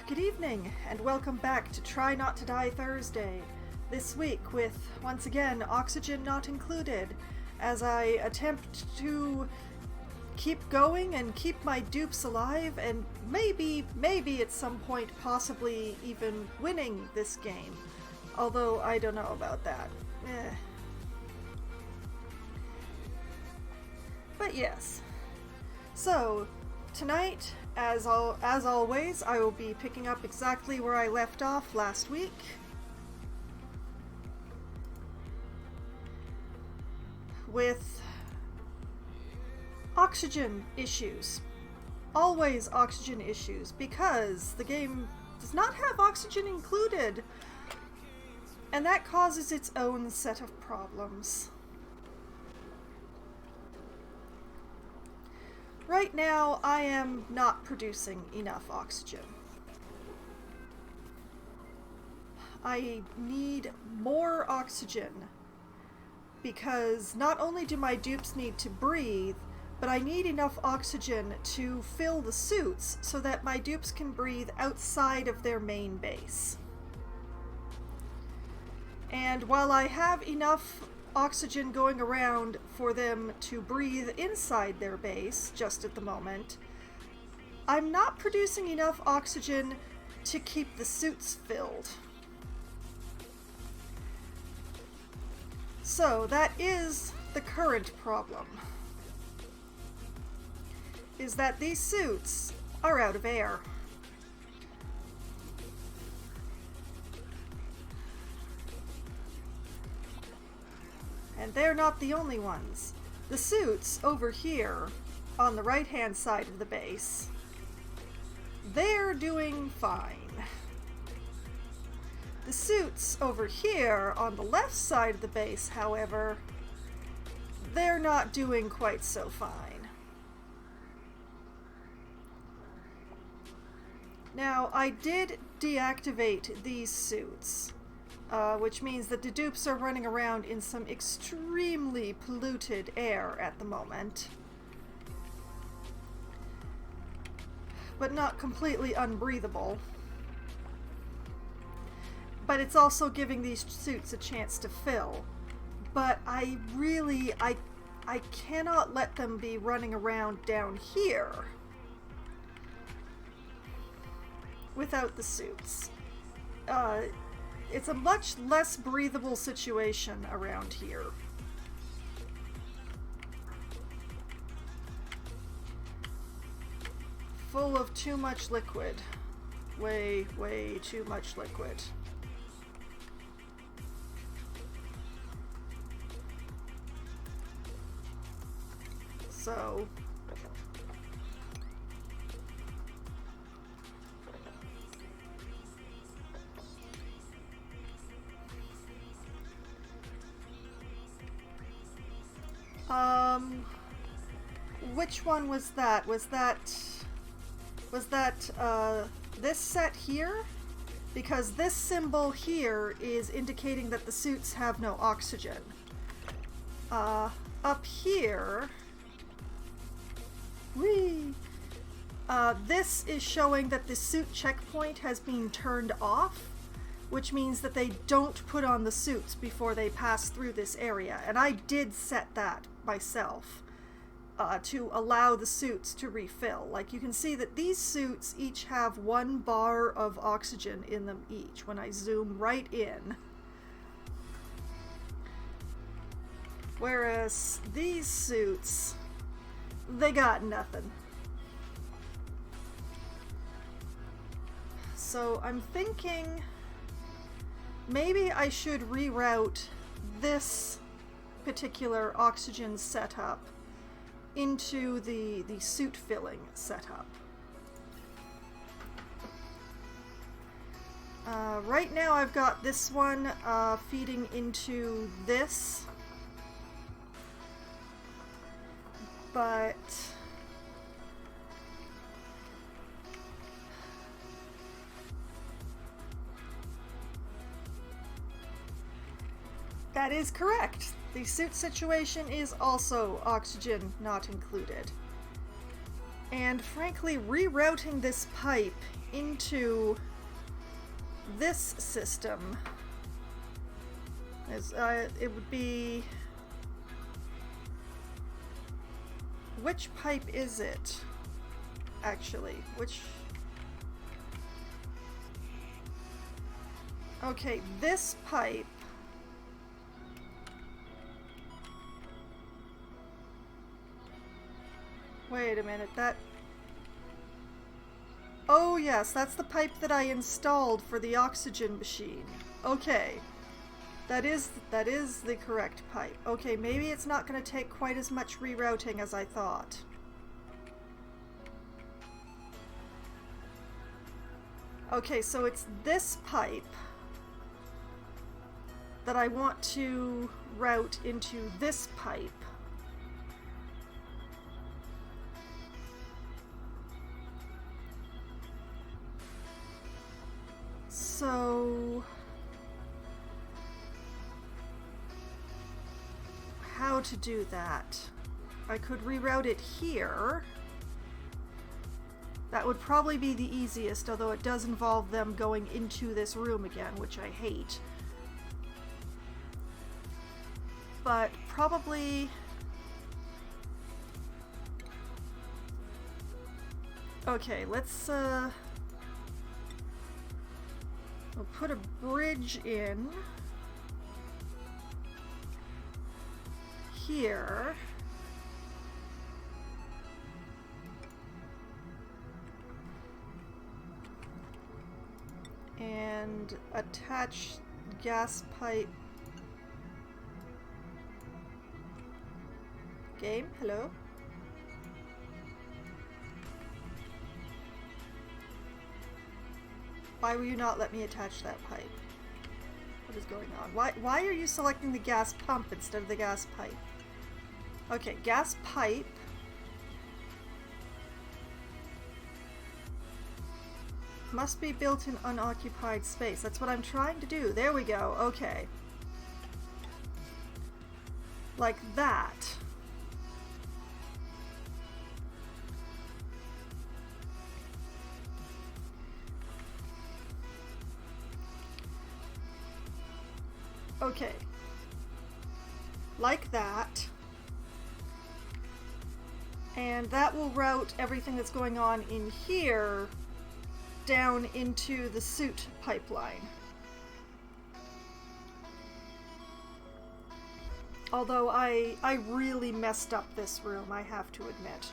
Good evening, and welcome back to Try Not to Die Thursday. This week with, once again, oxygen not included, as I attempt to keep going and keep my dupes alive, and maybe at some point possibly even winning this game. Although, I don't know about that. But yes. So, tonight, as always, I will be picking up exactly where I left off last week. With oxygen issues. Always oxygen issues, because the game does not have oxygen included. And that causes its own set of problems. Right now, I am not producing enough oxygen. I need more oxygen because not only do my dupes need to breathe, but I need enough oxygen to fill the suits so that my dupes can breathe outside of their main base. And while I have enough oxygen going around for them to breathe inside their base just at the moment, I'm not producing enough oxygen to keep the suits filled. So that is the current problem, is that these suits are out of air. And they're not the only ones. The suits over here, on the right-hand side of the base, they're doing fine. The suits over here, on the left side of the base, however, they're not doing quite so fine. Now, I did deactivate these suits. Which means that the dupes are running around in some extremely polluted air at the moment. But not completely unbreathable. But it's also giving these suits a chance to fill. But I cannot let them be running around down here without the suits. It's a much less breathable situation around here. Full of too much liquid. Way too much liquid. So which one was that? Was that this set here? Because this symbol here is indicating that the suits have no oxygen. Up here, this is showing that the suit checkpoint has been turned off, which means that they don't put on the suits before they pass through this area. And I did set that myself to allow the suits to refill. Like, you can see that these suits each have 1 bar of oxygen in them each when I zoom right in. Whereas these suits, they got nothing. So I'm thinking maybe I should reroute this particular oxygen setup into the suit filling setup. Right now I've got this one feeding into this, but that is correct. The suit situation is also oxygen not included. And frankly, rerouting this pipe into this system is, it would be... Which pipe is it, actually? Which... Okay, this pipe... Wait a minute, that... Oh yes, that's the pipe that I installed for the oxygen machine. Okay. That is the correct pipe. Okay, maybe it's not going to take quite as much rerouting as I thought. Okay, so it's this pipe that I want to route into this pipe. So... how to do that? I could reroute it here. That would probably be the easiest, although it does involve them going into this room again, which I hate. But probably... Okay, let's we'll put a bridge in here. And attach gas pipe. Game, hello? Why will you not let me attach that pipe? What is going on? Why are you selecting the gas pump instead of the gas pipe? Okay, gas pipe. Must be built in unoccupied space. That's what I'm trying to do. There we go. Okay. Like that. Okay. Like that. And that will route everything that's going on in here down into the suit pipeline. Although I really messed up this room, I have to admit.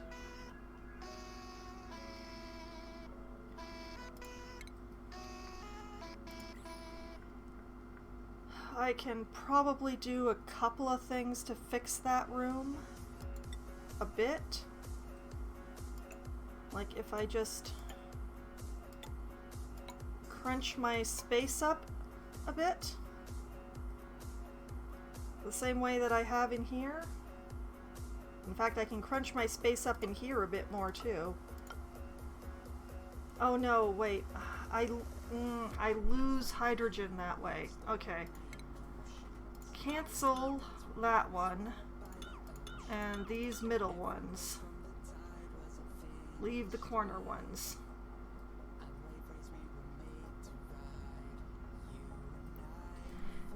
I can probably do a couple of things to fix that room a bit. Like if I just crunch my space up a bit, the same way that I have in here. In fact, I can crunch my space up in here a bit more too. Oh no, wait, I lose hydrogen that way. Okay. Cancel that one and these middle ones. Leave the corner ones.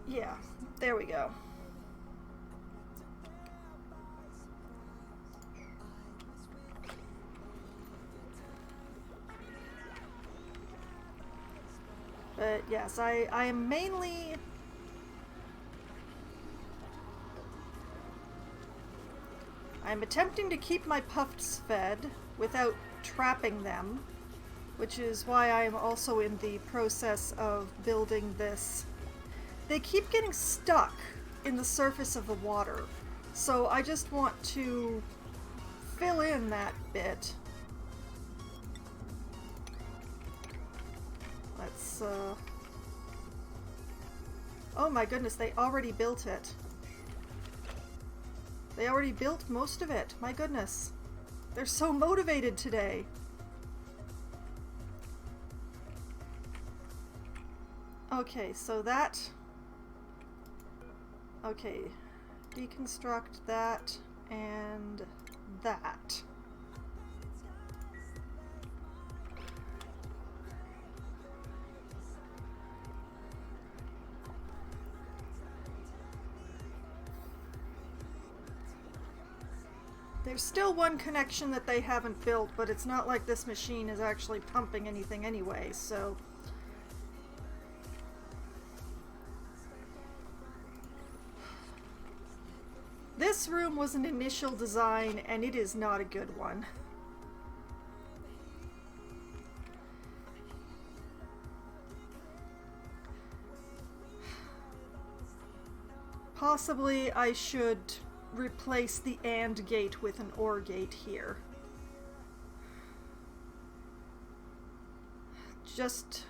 Yeah, there we go. But yes, I am mainly... I'm attempting to keep my puffs fed without trapping them, which is why I am also in the process of building this. They keep getting stuck in the surface of the water, so I just want to fill in that bit. Let's, oh my goodness, they already built it. They already built most of it. My goodness. They're so motivated today. Okay, so that... Okay. Deconstruct that and that. There's still one connection that they haven't built, but it's not like this machine is actually pumping anything anyway, so... This room was an initial design, and it is not a good one. Possibly I should replace the AND gate with an OR gate here. Just...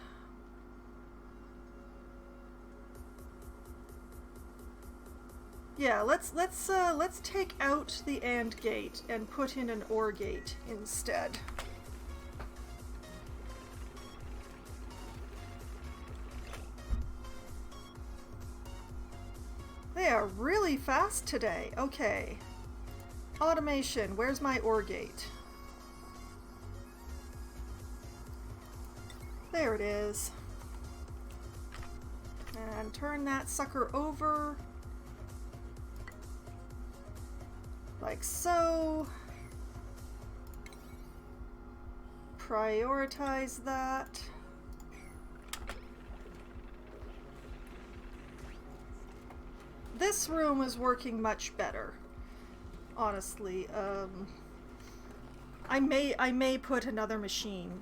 yeah, let's take out the AND gate and put in an OR gate instead. They are really fast today. Okay. Automation, where's my OR gate? There it is. And turn that sucker over. Like so. Prioritize that. This room is working much better, honestly. I may put another machine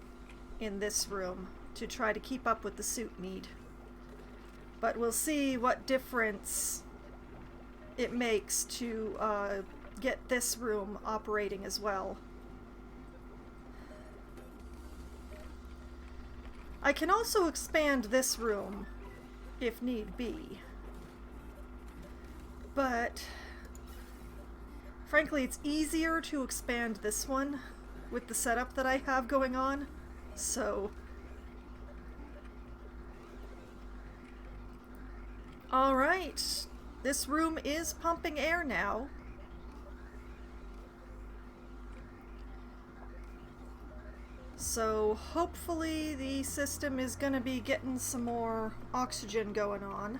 in this room to try to keep up with the suit need. But we'll see what difference it makes to get this room operating as well. I can also expand this room if need be. But frankly, it's easier to expand this one with the setup that I have going on, so... Alright, this room is pumping air now. So hopefully the system is gonna be getting some more oxygen going on.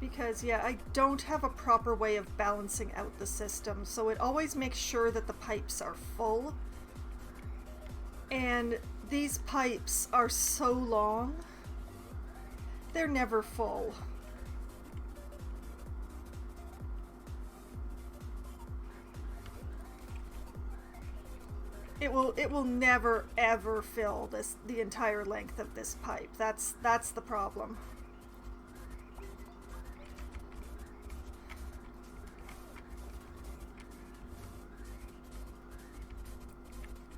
Because, yeah, I don't have a proper way of balancing out the system, so it always makes sure that the pipes are full. And these pipes are so long, they're never full. It will never ever fill the entire length of this pipe. That's the problem.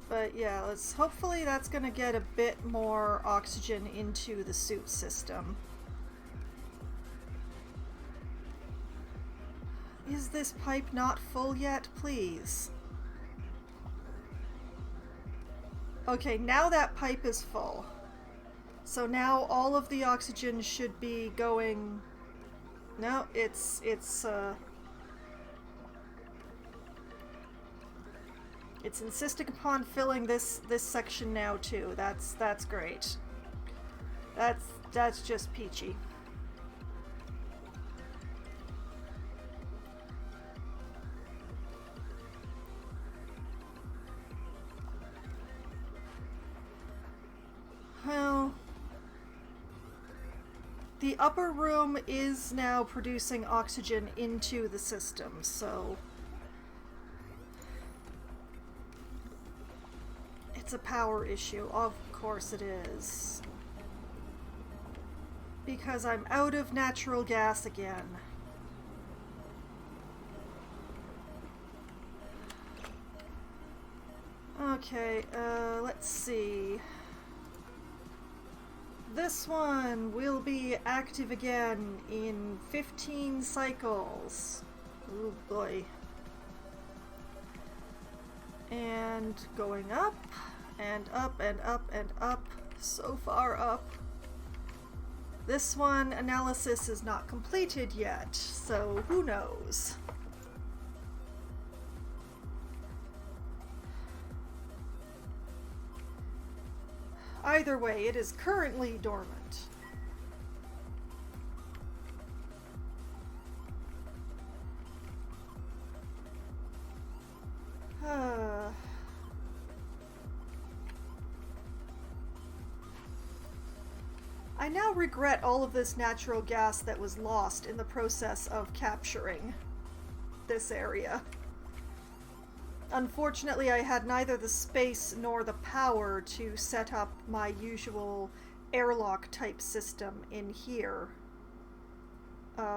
But yeah, hopefully that's gonna get a bit more oxygen into the suit system. Is this pipe not full yet, please? Okay, now that pipe is full. So now all of the oxygen should be going... No, it's insisting upon filling this section now too. That's great. That's just peachy. Well, the upper room is now producing oxygen into the system, so it's a power issue. Of course it is. Because I'm out of natural gas again. Okay, let's see. This one will be active again in 15 cycles. Oh boy. And going up, and up, and up, and up. So far up. This one, analysis is not completed yet, so who knows? Either way, it is currently dormant. I now regret all of this natural gas that was lost in the process of capturing this area. Unfortunately, I had neither the space nor the power to set up my usual airlock type system in here,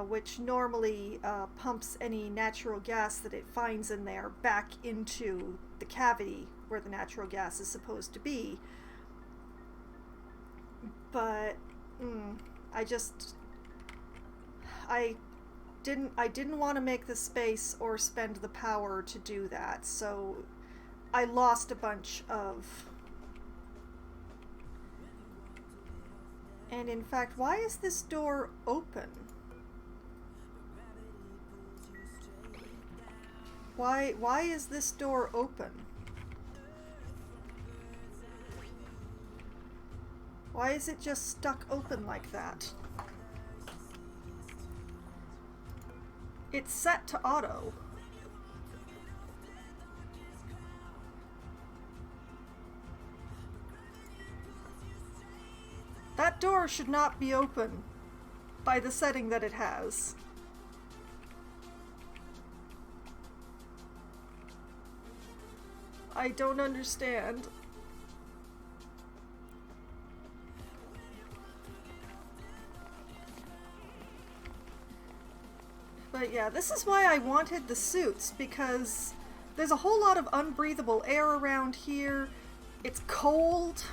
which normally pumps any natural gas that it finds in there back into the cavity where the natural gas is supposed to be. But I didn't want to make the space or spend the power to do that, so I lost a bunch of... And in fact, why is this door open? Why is this door open? Why is it just stuck open like that? It's set to auto. That door should not be open by the setting that it has. I don't understand. But yeah, this is why I wanted the suits, because there's a whole lot of unbreathable air around here. It's cold.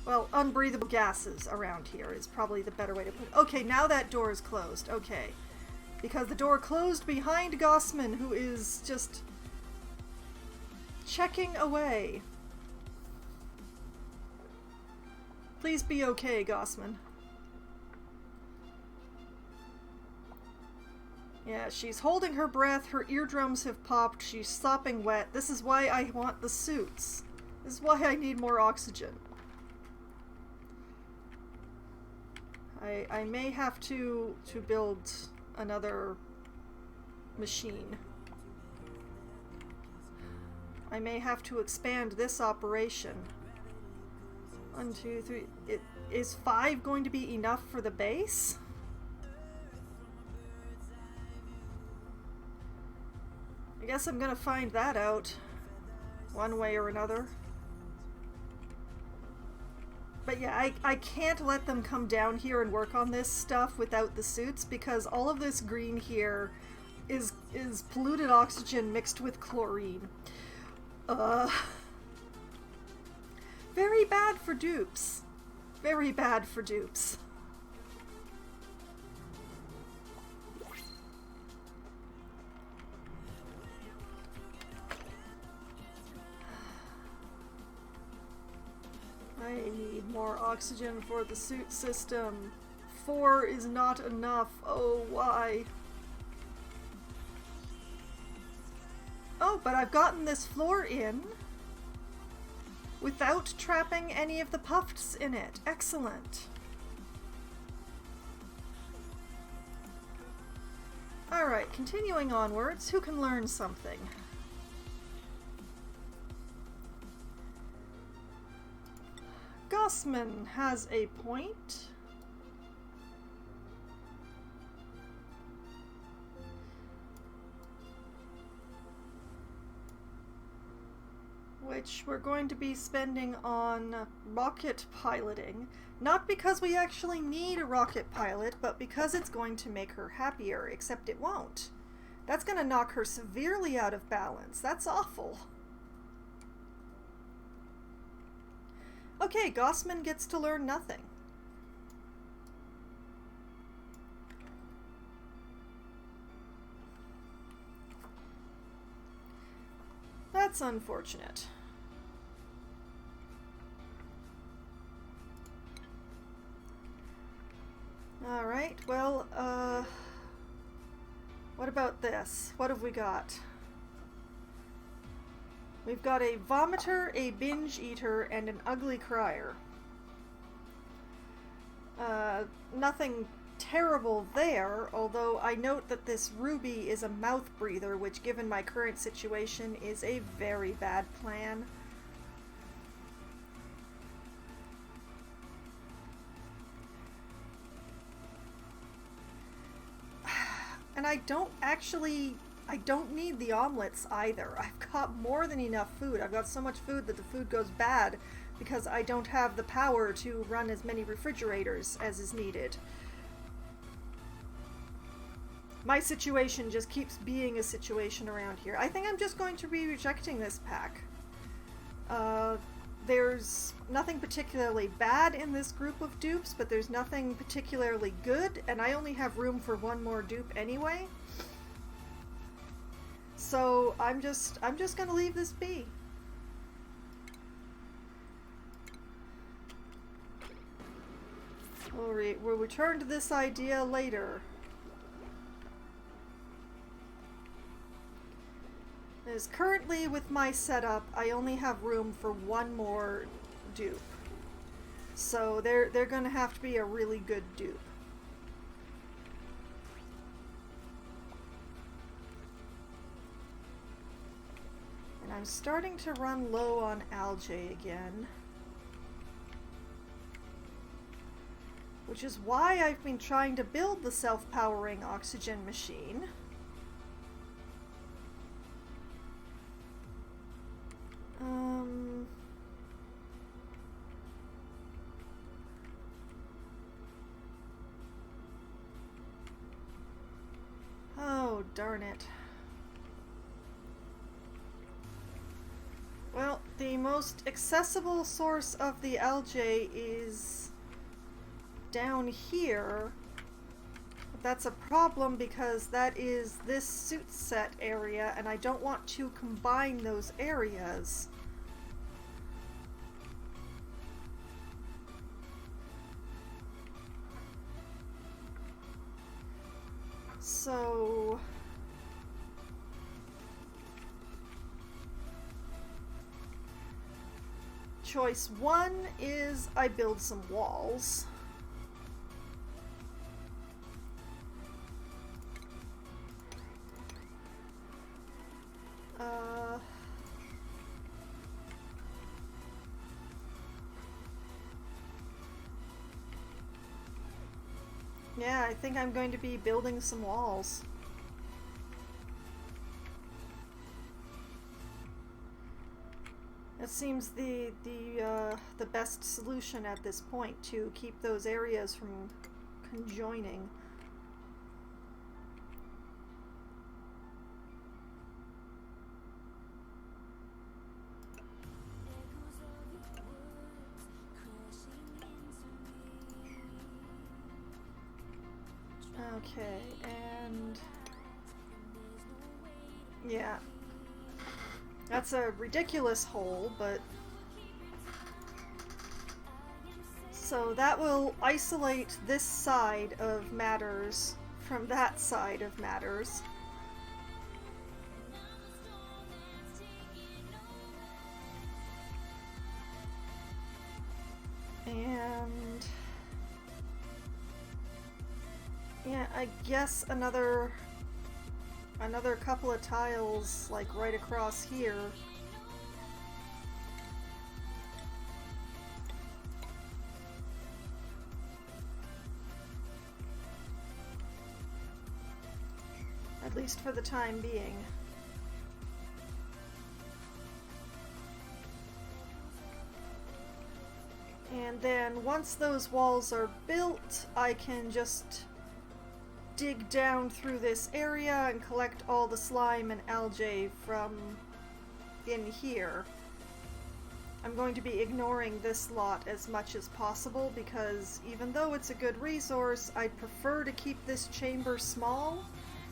Well, unbreathable gases around here is probably the better way to put it. Okay, now that door is closed. Okay. Because the door closed behind Gossman, who is just checking away. Please be okay, Gossman. Yeah, she's holding her breath, her eardrums have popped, she's sopping wet. This is why I want the suits. This is why I need more oxygen. I may have to build another machine. I may have to expand this operation. 1, 2, 3. Is 5 going to be enough for the base? I guess I'm gonna find that out one way or another. But yeah, I can't let them come down here and work on this stuff without the suits, because all of this green here is polluted oxygen mixed with chlorine. Very bad for dupes. Very bad for dupes. I need more oxygen for the suit system. 4 is not enough. Oh, why? Oh, but I've gotten this floor in without trapping any of the puffs in it. Excellent. Alright, continuing onwards, who can learn something? Gossman has a point. Which we're going to be spending on rocket piloting. Not because we actually need a rocket pilot, but because it's going to make her happier, except it won't. That's going to knock her severely out of balance. That's awful. Okay, Gossman gets to learn nothing. That's unfortunate. Alright, well, what about this? What have we got? We've got a vomiter, a binge eater, and an ugly crier. Nothing terrible there, although I note that this Ruby is a mouth breather, which given my current situation is a very bad plan. And I don't need the omelets either. I've got more than enough food. I've got so much food that the food goes bad because I don't have the power to run as many refrigerators as is needed. My situation just keeps being a situation around here. I think I'm just going to be rejecting this pack. There's nothing particularly bad in this group of dupes, but there's nothing particularly good, and I only have room for one more dupe anyway. So I'm just gonna leave this be. We'll return to this idea later. As currently with my setup, I only have room for one more dupe. So they're gonna have to be a really good dupe. And I'm starting to run low on algae again. Which is why I've been trying to build the self-powering oxygen machine. Oh, darn it. Well, the most accessible source of the algae is down here. But that's a problem because that is this suit set area, and I don't want to combine those areas. So choice one is I build some walls. Yeah, I think I'm going to be building some walls. That seems the best solution at this point to keep those areas from conjoining. Okay, and yeah, that's a ridiculous hole, but so that will isolate this side of matters from that side of matters. And yeah, I guess another couple of tiles like right across here. At least for the time being. And then once those walls are built, I can just dig down through this area and collect all the slime and algae from in here. I'm going to be ignoring this lot as much as possible because even though it's a good resource, I'd prefer to keep this chamber small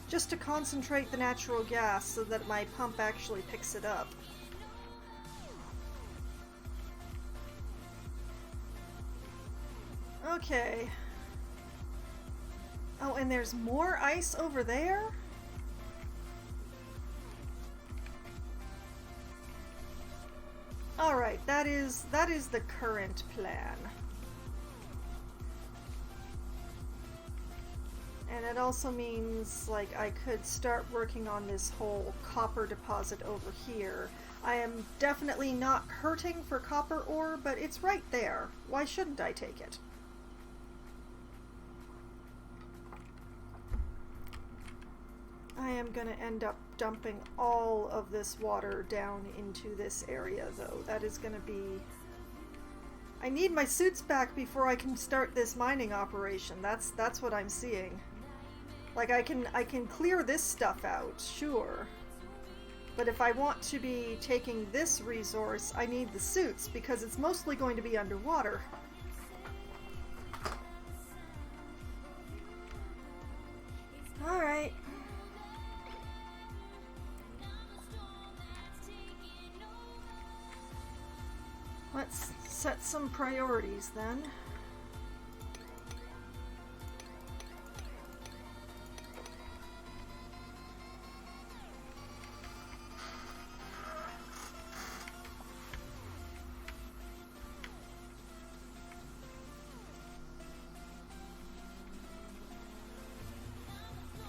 just to concentrate the natural gas so that my pump actually picks it up. Okay. Oh, and there's more ice over there? Alright, that is the current plan. And it also means, like, I could start working on this whole copper deposit over here. I am definitely not hurting for copper ore, but it's right there. Why shouldn't I take it? I am gonna end up dumping all of this water down into this area, though. That is gonna be... I need my suits back before I can start this mining operation. That's what I'm seeing. Like, I can clear this stuff out, sure. But if I want to be taking this resource, I need the suits, because it's mostly going to be underwater. Alright. Let's set some priorities then.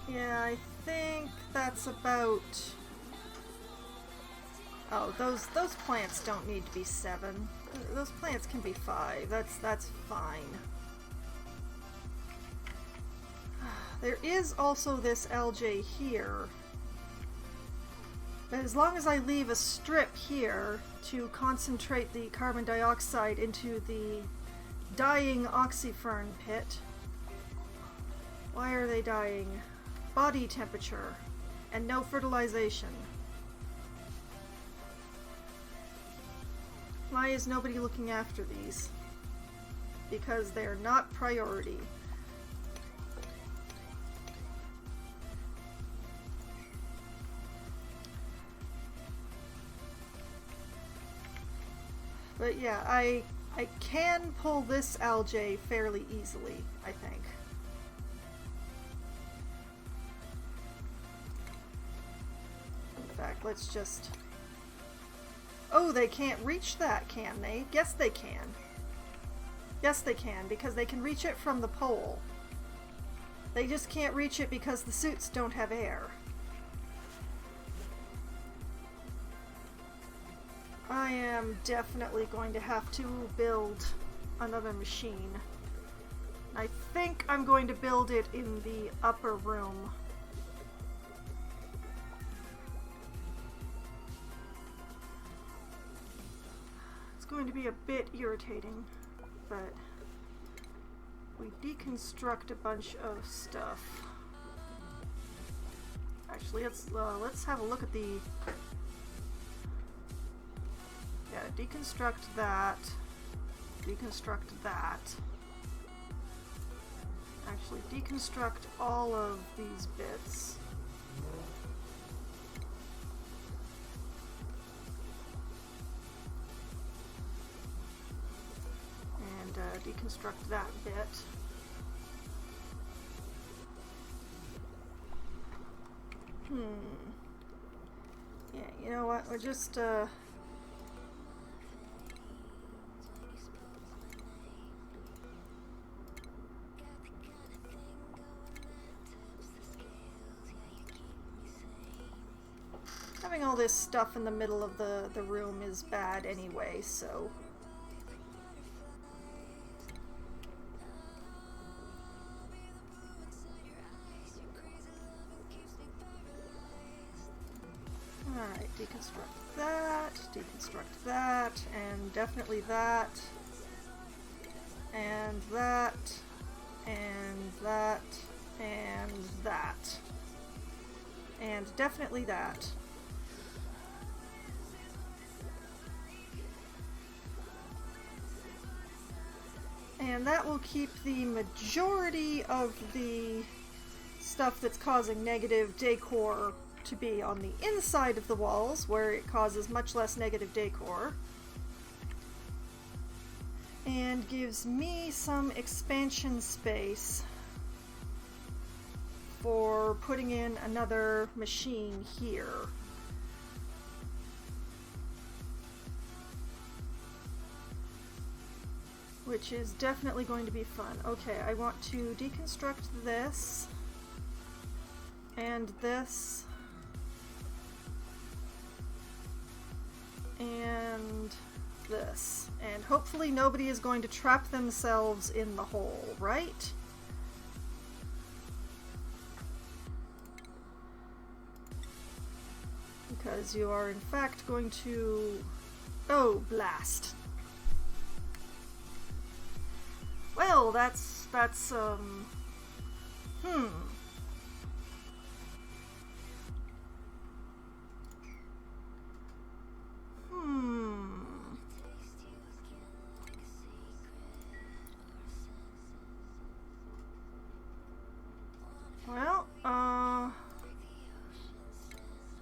Yeah, I think that's about... Oh, those plants don't need to be 7. Those plants can be 5. That's fine. There is also this algae here. But as long as I leave a strip here to concentrate the carbon dioxide into the dying oxyfern pit. Why are they dying? Body temperature and no fertilization. Why is nobody looking after these? Because they're not priority. But yeah, I can pull this algae fairly easily, I think. In fact, let's just... Oh, they can't reach that, can they? Yes, they can. Yes, they can, because they can reach it from the pole. They just can't reach it because the suits don't have air. I am definitely going to have to build another machine. I think I'm going to build it in the upper room. It's going to be a bit irritating, but we deconstruct a bunch of stuff. Actually, let's have a look at the... Yeah, deconstruct that. Deconstruct that. Actually, deconstruct all of these bits. And deconstruct that bit. Yeah, you know what? We're just, having all this stuff in the middle of the room is bad anyway, so... Alright, deconstruct that, and definitely that, and that, and that, and that, and definitely that. And that will keep the majority of the stuff that's causing negative decor to be on the inside of the walls, where it causes much less negative decor. And gives me some expansion space for putting in another machine here. which is definitely going to be fun. Okay, I want to deconstruct this and this and this, and hopefully nobody is going to trap themselves in the hole, right? Because you are in fact going to... Oh, blast. Well, that's, hmm. Well,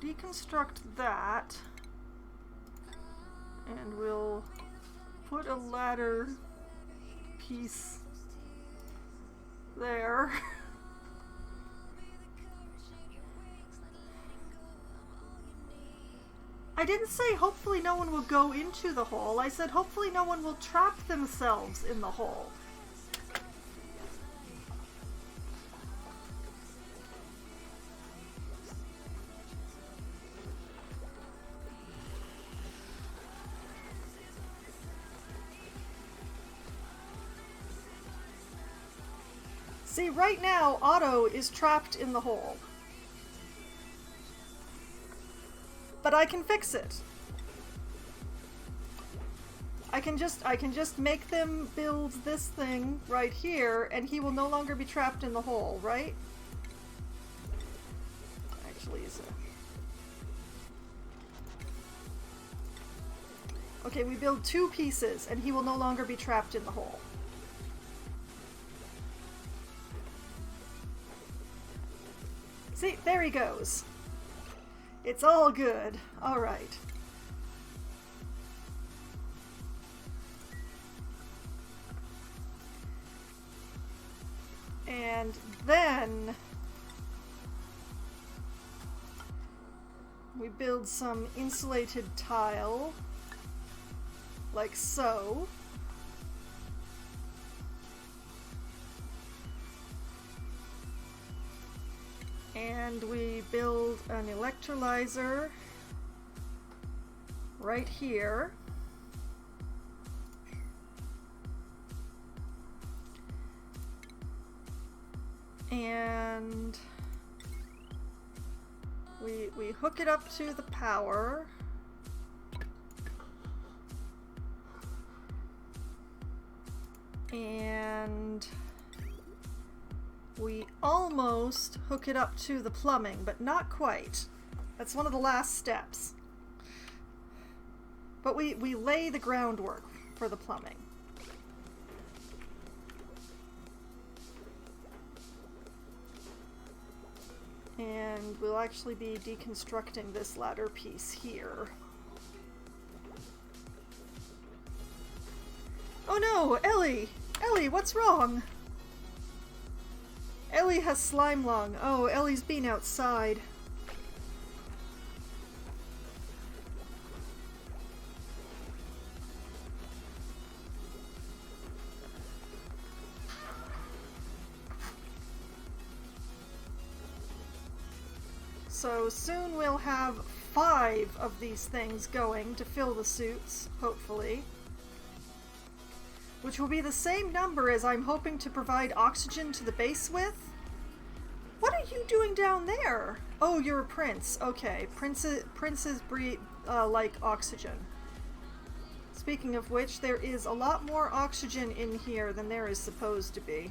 deconstruct that, and we'll put a ladder piece there. I didn't say hopefully no one will go into the hole. I said hopefully no one will trap themselves in the hole. See, right now, Otto is trapped in the hole. But I can fix it. I can just make them build this thing right here, and he will no longer be trapped in the hole, right? Actually, is a... Okay, we build 2 pieces, and he will no longer be trapped in the hole. See, there he goes. It's all good. All right. And then we build some insulated tile, like so. And we build an electrolyzer right here. And we hook it up to the power. And we almost hook it up to the plumbing, but not quite. That's one of the last steps. But we lay the groundwork for the plumbing. And we'll actually be deconstructing this ladder piece here. Oh no, Ellie! Ellie, what's wrong? Ellie has slime lung. Oh, Ellie's been outside. So soon we'll have 5 of these things going to fill the suits, hopefully. Which will be the same number as I'm hoping to provide oxygen to the base with. What are you doing down there? Oh, you're a prince. Okay, princes breathe like oxygen. Speaking of which, there is a lot more oxygen in here than there is supposed to be.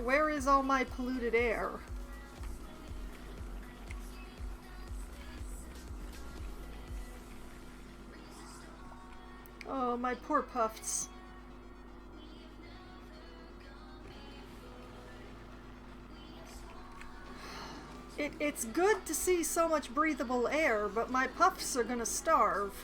Where is all my polluted air? Oh, my poor puffs. It's good to see so much breathable air, but my puffs are gonna starve.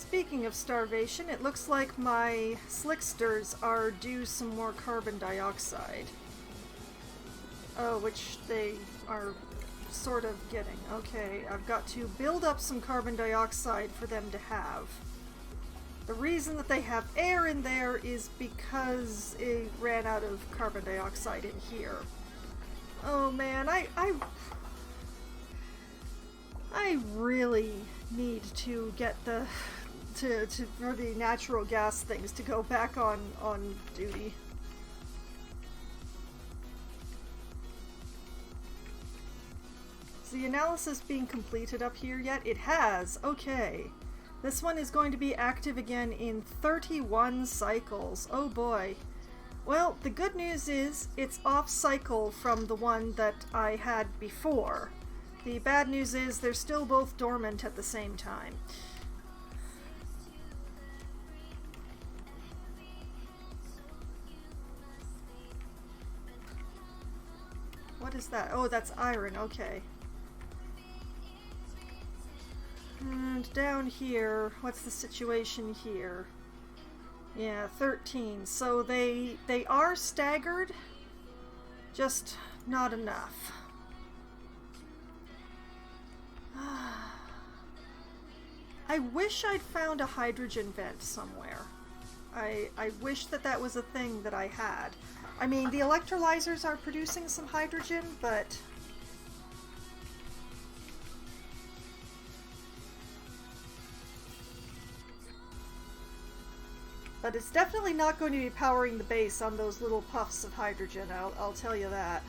Speaking of starvation, it looks like my slicksters are due some more carbon dioxide. Oh, which they are sort of getting. Okay, I've got to build up some carbon dioxide for them to have. The reason that they have air in there is because it ran out of carbon dioxide in here. Oh man, I really need to get the for the natural gas things to go back on duty. Is the analysis being completed up here yet? It has. Okay. This one is going to be active again in 31 cycles. Oh boy. Well, the good news is it's off cycle from the one that I had before. The bad news is they're still both dormant at the same time. What is that? Oh, that's iron. Okay. And down here, what's the situation here? Yeah, 13. So they are staggered, just not enough. I wish I'd found a hydrogen vent somewhere. I wish that was a thing that I had. I mean, the electrolyzers are producing some hydrogen, but it's definitely not going to be powering the base on those little puffs of hydrogen, I'll tell you that.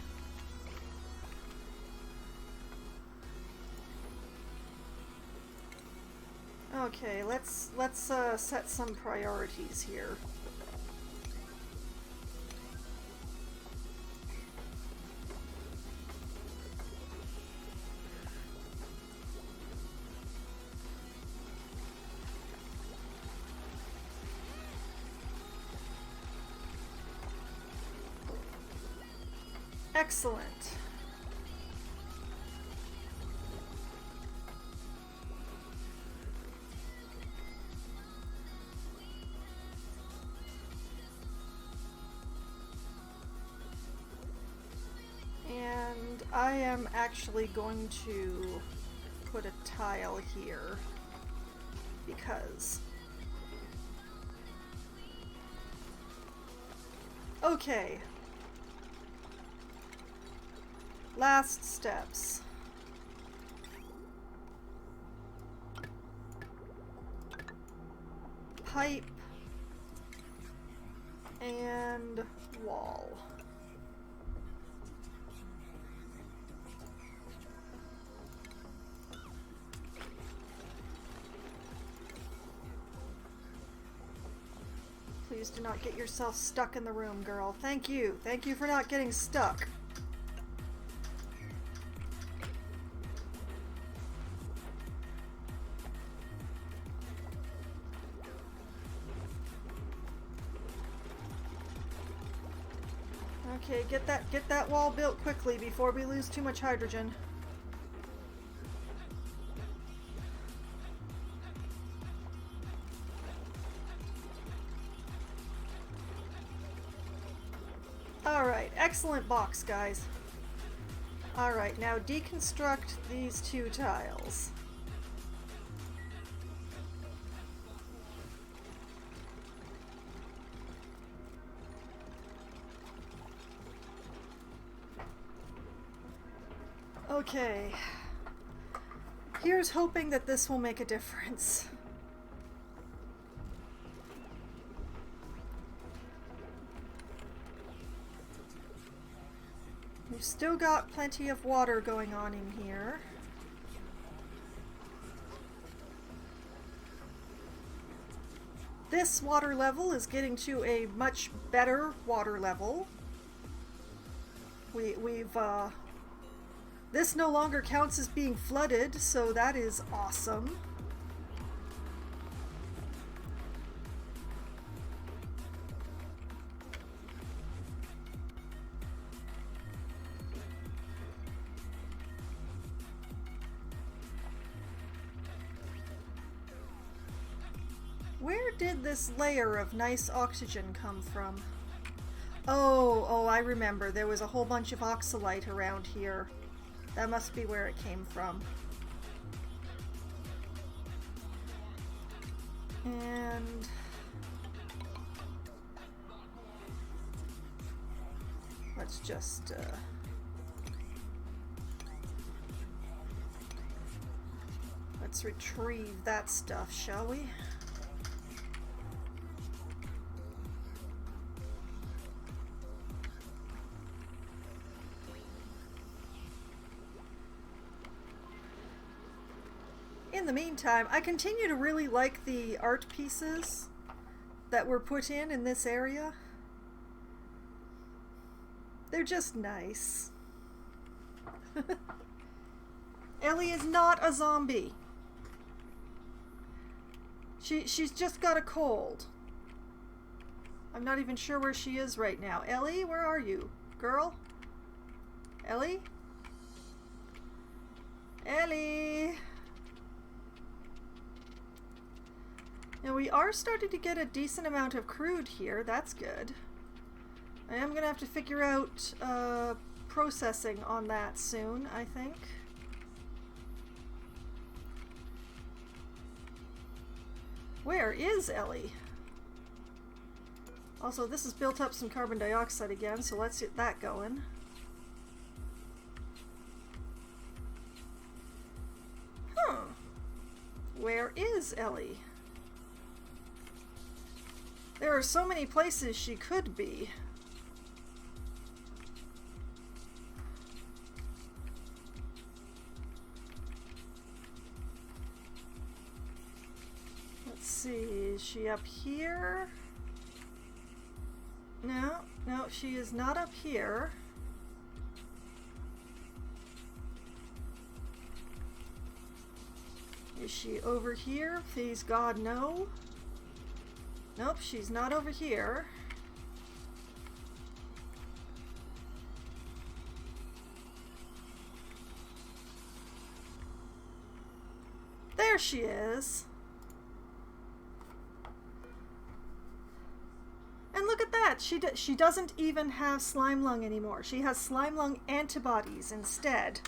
Okay, let's set some priorities here. Excellent. And I am actually going to put a tile here because... Okay. Last steps. Pipe and wall. Please do not get yourself stuck in the room, girl. Thank you. Thank you for not getting stuck. Okay, get that wall built quickly before we lose too much hydrogen. Alright, excellent box, guys. Alright, now deconstruct these two tiles. Okay. Here's hoping that this will make a difference. We've still got plenty of water going on in here. This water level is getting to a much better water level. This no longer counts as being flooded, so that is awesome. Where did this layer of nice oxygen come from? Oh, I remember. There was a whole bunch of oxalite around here. That must be where it came from. And let's just let's retrieve that stuff, shall we? In the meantime, I continue to really like the art pieces that were put in this area. They're just nice. Ellie is not a zombie. She's just got a cold. I'm not even sure where she is right now. Ellie, where are you? Girl? Ellie? Ellie? Now we are starting to get a decent amount of crude here. That's good. I am going to have to figure out processing on that soon, I think. Where is Ellie? Also, this has built up some carbon dioxide again, so let's get that going. Huh. Where is Ellie? There are so many places she could be. Let's see, is she up here? No, she is not up here. Is she over here? Please God, no. Nope, she's not over here. There she is. And look at that. She doesn't even have slime lung anymore. She has slime lung antibodies instead.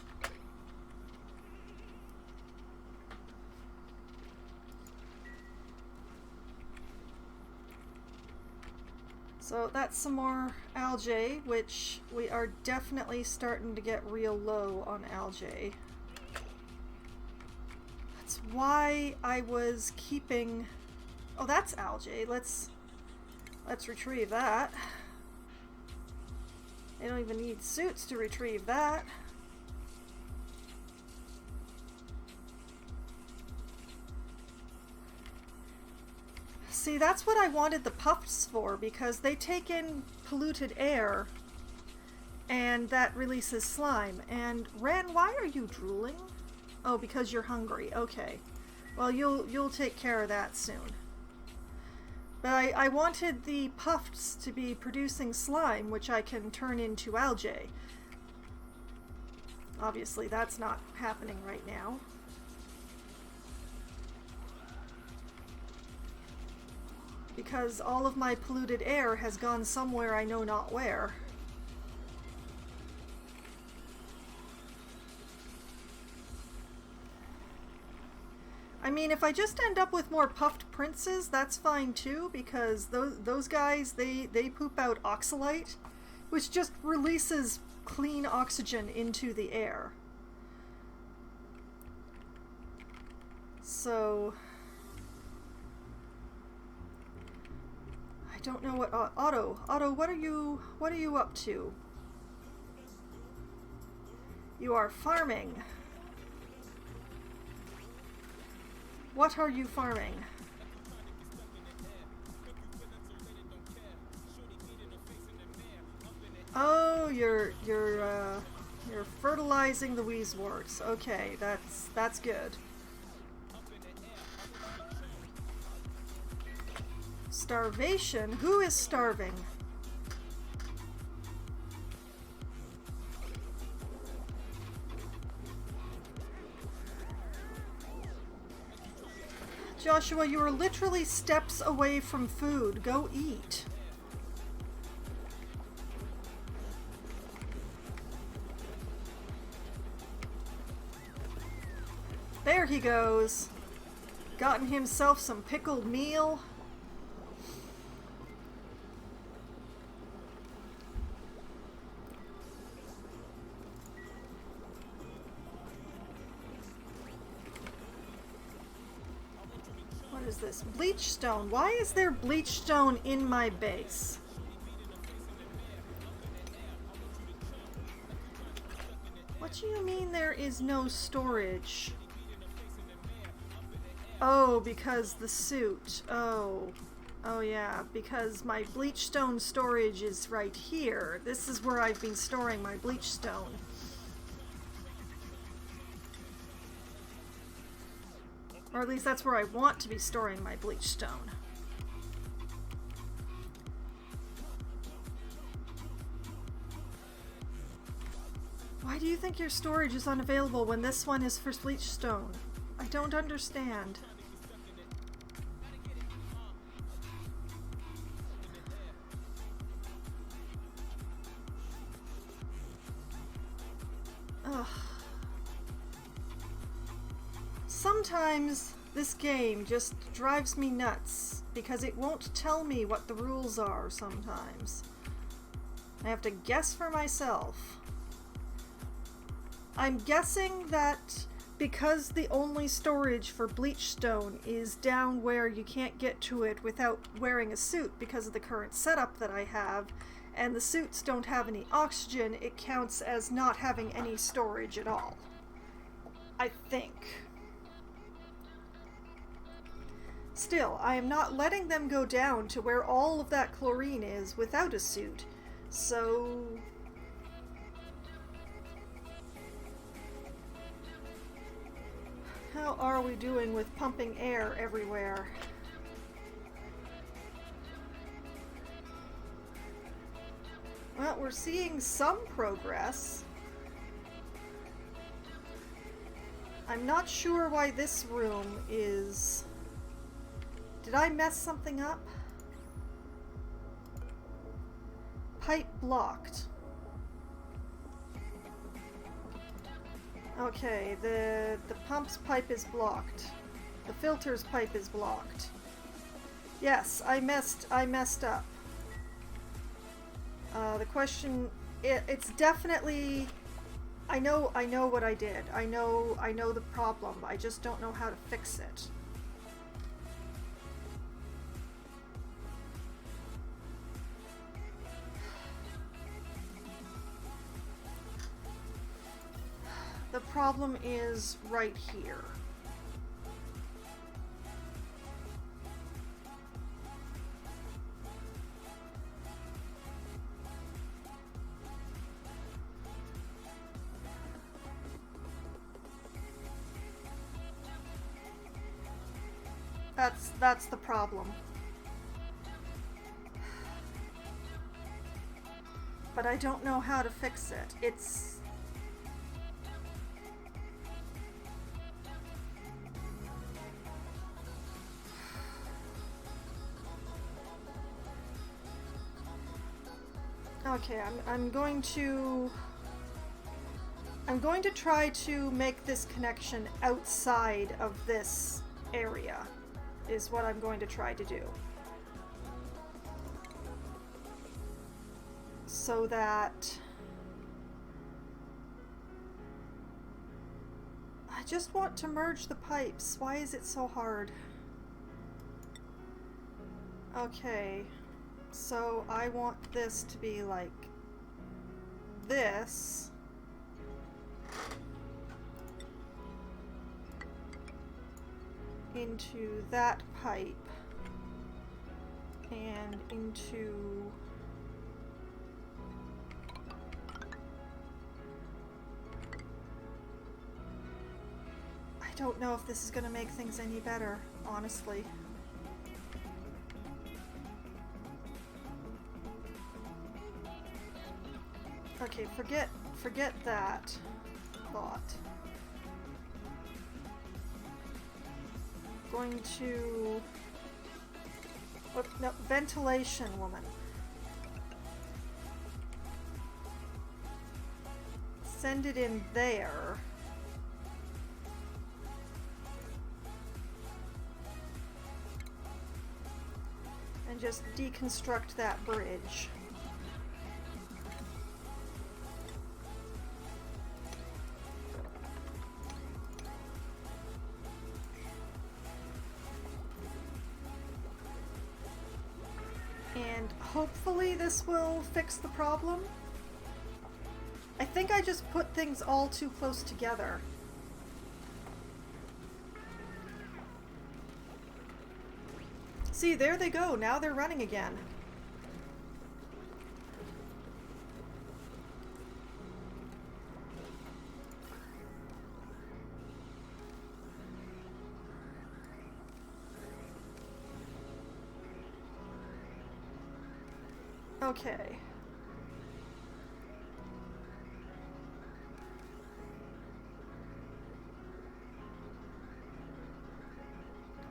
So that's some more algae, which we are definitely starting to get real low on algae. That's why I was keeping... Oh, that's algae. Let's retrieve that. They don't even need suits to retrieve that. See, that's what I wanted the puffs for, because they take in polluted air and that releases slime. And Ren, why are you drooling? Oh, because you're hungry. Okay. Well, you'll take care of that soon. But I wanted the puffs to be producing slime, which I can turn into algae. Obviously, that's not happening right now. Because all of my polluted air has gone somewhere I know not where. I mean, if I just end up with more puffed princes, that's fine too, because those guys, they poop out oxalite, which just releases clean oxygen into the air. So... I don't know what Otto, what are you up to? You are farming. What are you farming? Oh, you're fertilizing the weezeworts. Okay, that's good. Starvation? Who is starving? Joshua, you are literally steps away from food. Go eat. There he goes. Gotten himself some pickled meal. What is this? Bleach stone. Why is there bleach stone in my base? What do you mean there is no storage? Oh, because the suit. Oh. Oh yeah, because my bleach stone storage is right here. This is where I've been storing my bleach stone. Or at least that's where I want to be storing my bleach stone. Why do you think your storage is unavailable when this one is for bleach stone? I don't understand. Ugh. Sometimes this game just drives me nuts because it won't tell me what the rules are sometimes. I have to guess for myself. I'm guessing that because the only storage for bleach stone is down where you can't get to it without wearing a suit because of the current setup that I have, and the suits don't have any oxygen, it counts as not having any storage at all. I think. Still, I am not letting them go down to where all of that chlorine is without a suit, so... How are we doing with pumping air everywhere? Well, we're seeing some progress. I'm not sure why this room is... Did I mess something up? Pipe blocked. Okay, the pump's pipe is blocked. The filter's pipe is blocked. Yes, I messed up. The question, it's definitely, I know what I did. I know the problem. I just don't know how to fix it. The problem is right here. That's the problem. But I don't know how to fix it. It's... Okay, I'm going to try to make this connection outside of this area, is what I'm going to try to do. So that I just want to merge the pipes. Why is it so hard? Okay. So I want this to be like this. Into that pipe. And into... I don't know if this is going to make things any better, honestly. Okay, forget that thought. going to... Oh, no, ventilation woman. Send it in there. And just deconstruct that bridge. And hopefully this will fix the problem. I think I just put things all too close together. See, there they go. Now they're running again. Okay.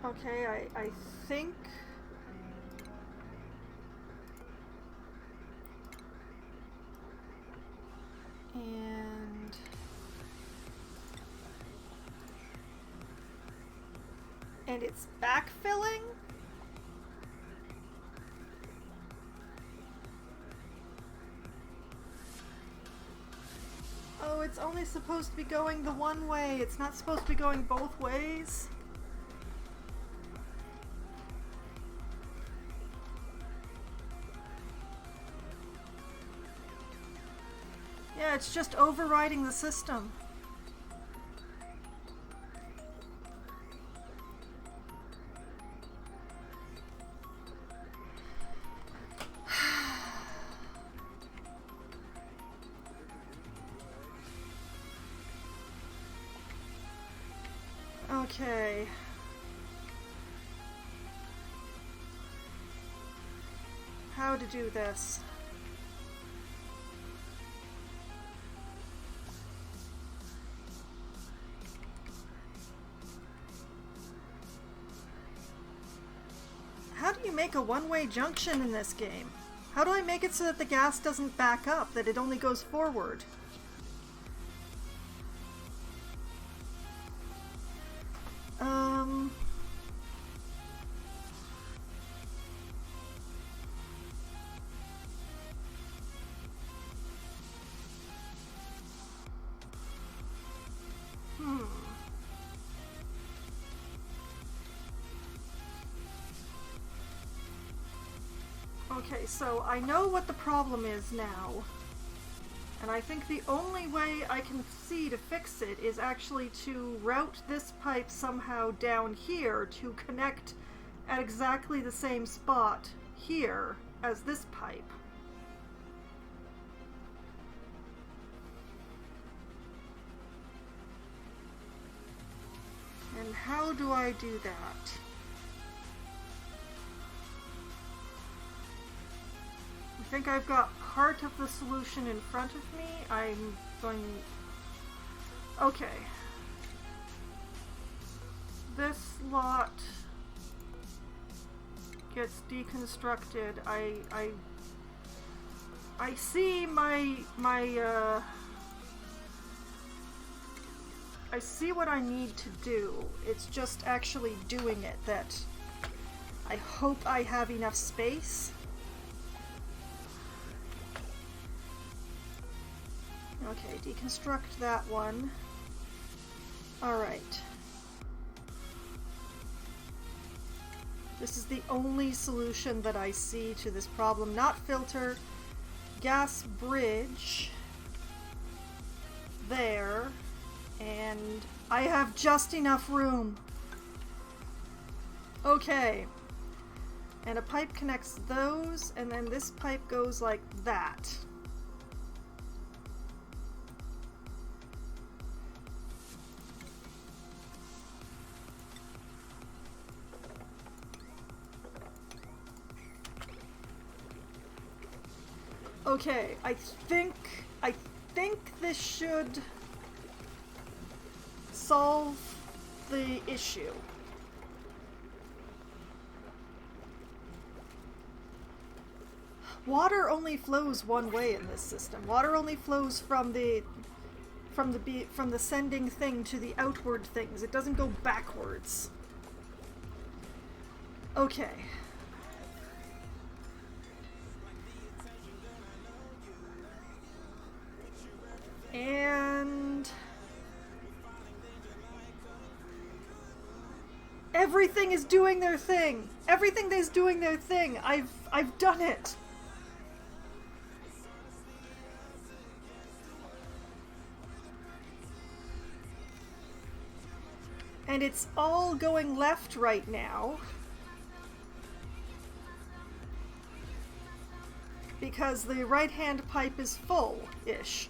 Okay, I think... And it's backfilling? Oh, it's only supposed to be going the one way. It's not supposed to be going both ways. Yeah, it's just overriding the system. Okay. How to do this? How do you make a one-way junction in this game? How do I make it so that the gas doesn't back up, that it only goes forward? Okay, so I know what the problem is now. And I think the only way I can see to fix it is actually to route this pipe somehow down here to connect at exactly the same spot here as this pipe. And how do I do that? I think I've got part of the solution in front of me. I'm going... Okay. This lot gets deconstructed. I see I see what I need to do. It's just actually doing it that I hope I have enough space. Okay, deconstruct that one. Alright. This is the only solution that I see to this problem. Not filter, gas bridge. There. And I have just enough room. Okay. And a pipe connects those, and then this pipe goes like that. Okay, I think this should solve the issue. Water only flows one way in this system. Water only flows from the sending thing to the outward things. It doesn't go backwards. Okay. And everything is doing their thing. Everything is doing their thing. I've done it. And it's all going left right now. Because the right-hand pipe is full-ish.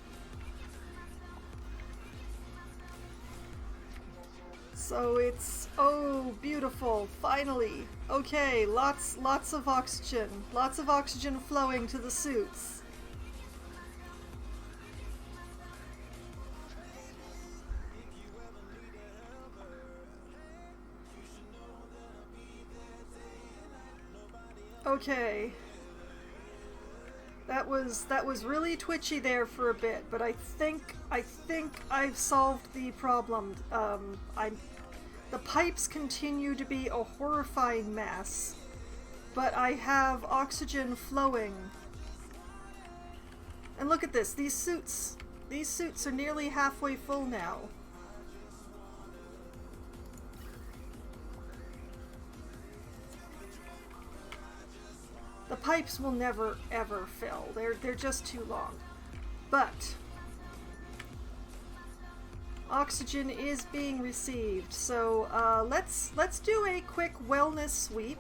So it's, oh, beautiful, finally. Okay, lots of oxygen. Lots of oxygen flowing to the suits. Okay. That was really twitchy there for a bit, but I think I've solved the problem. The pipes continue to be a horrifying mess, but I have oxygen flowing. And look at this, these suits are nearly halfway full now. The pipes will never ever fill. They're just too long. But oxygen is being received. So let's do a quick wellness sweep.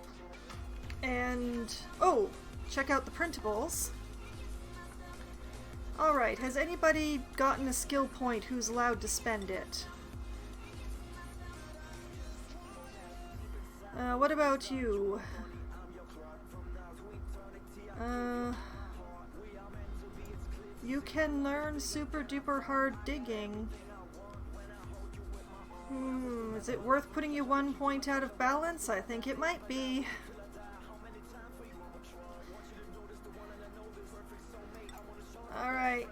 And oh, check out the printables. Alright, has anybody gotten a skill point who's allowed to spend it? What about you? You can learn super duper hard digging. Is it worth putting you 1 point out of balance? I think it might be. Alright.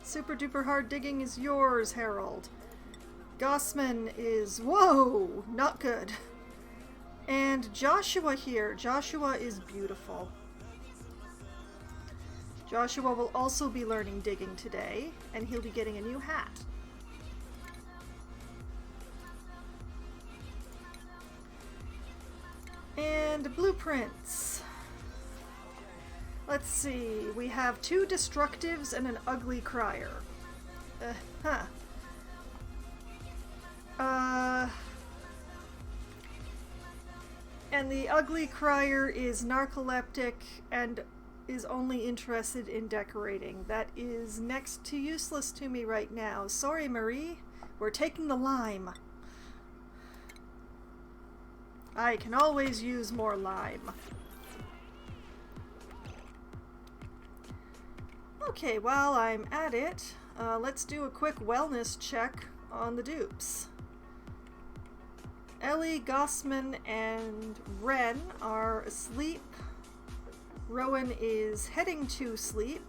Super duper hard digging is yours, Harold. Gossman is, whoa, not good. And Joshua here. Joshua is beautiful. Joshua will also be learning digging today, and he'll be getting a new hat. And blueprints. Let's see. We have 2 destructives and an ugly crier. And the ugly crier is narcoleptic and is only interested in decorating. That is next to useless to me right now. Sorry, Marie. We're taking the lime. I can always use more lime. Okay, while I'm at it, let's do a quick wellness check on the dupes. Ellie, Gossman, and Ren are asleep. Rowan is heading to sleep.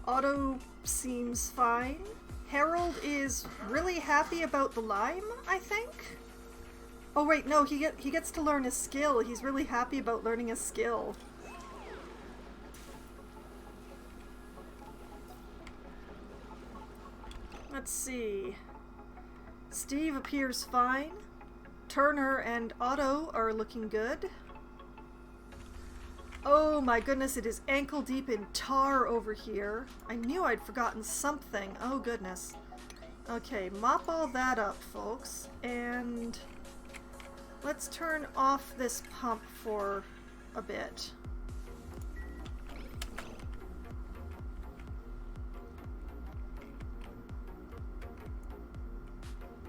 Otto seems fine. Harold is really happy about the lime, I think. Oh wait, no, he gets to learn a skill. He's really happy about learning a skill. Let's see. Steve appears fine. Turner and Otto are looking good. Oh my goodness, it is ankle deep in tar over here. I knew I'd forgotten something. Oh goodness. Okay, mop all that up, folks. And let's turn off this pump for a bit.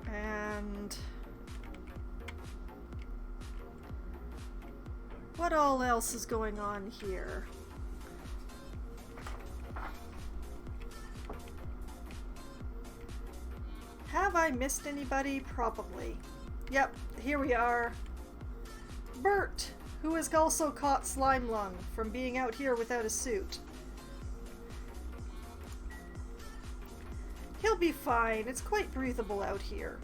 And what all else is going on here? Have I missed anybody? Probably. Yep, here we are. Bert, who has also caught slime lung from being out here without a suit. He'll be fine. It's quite breathable out here.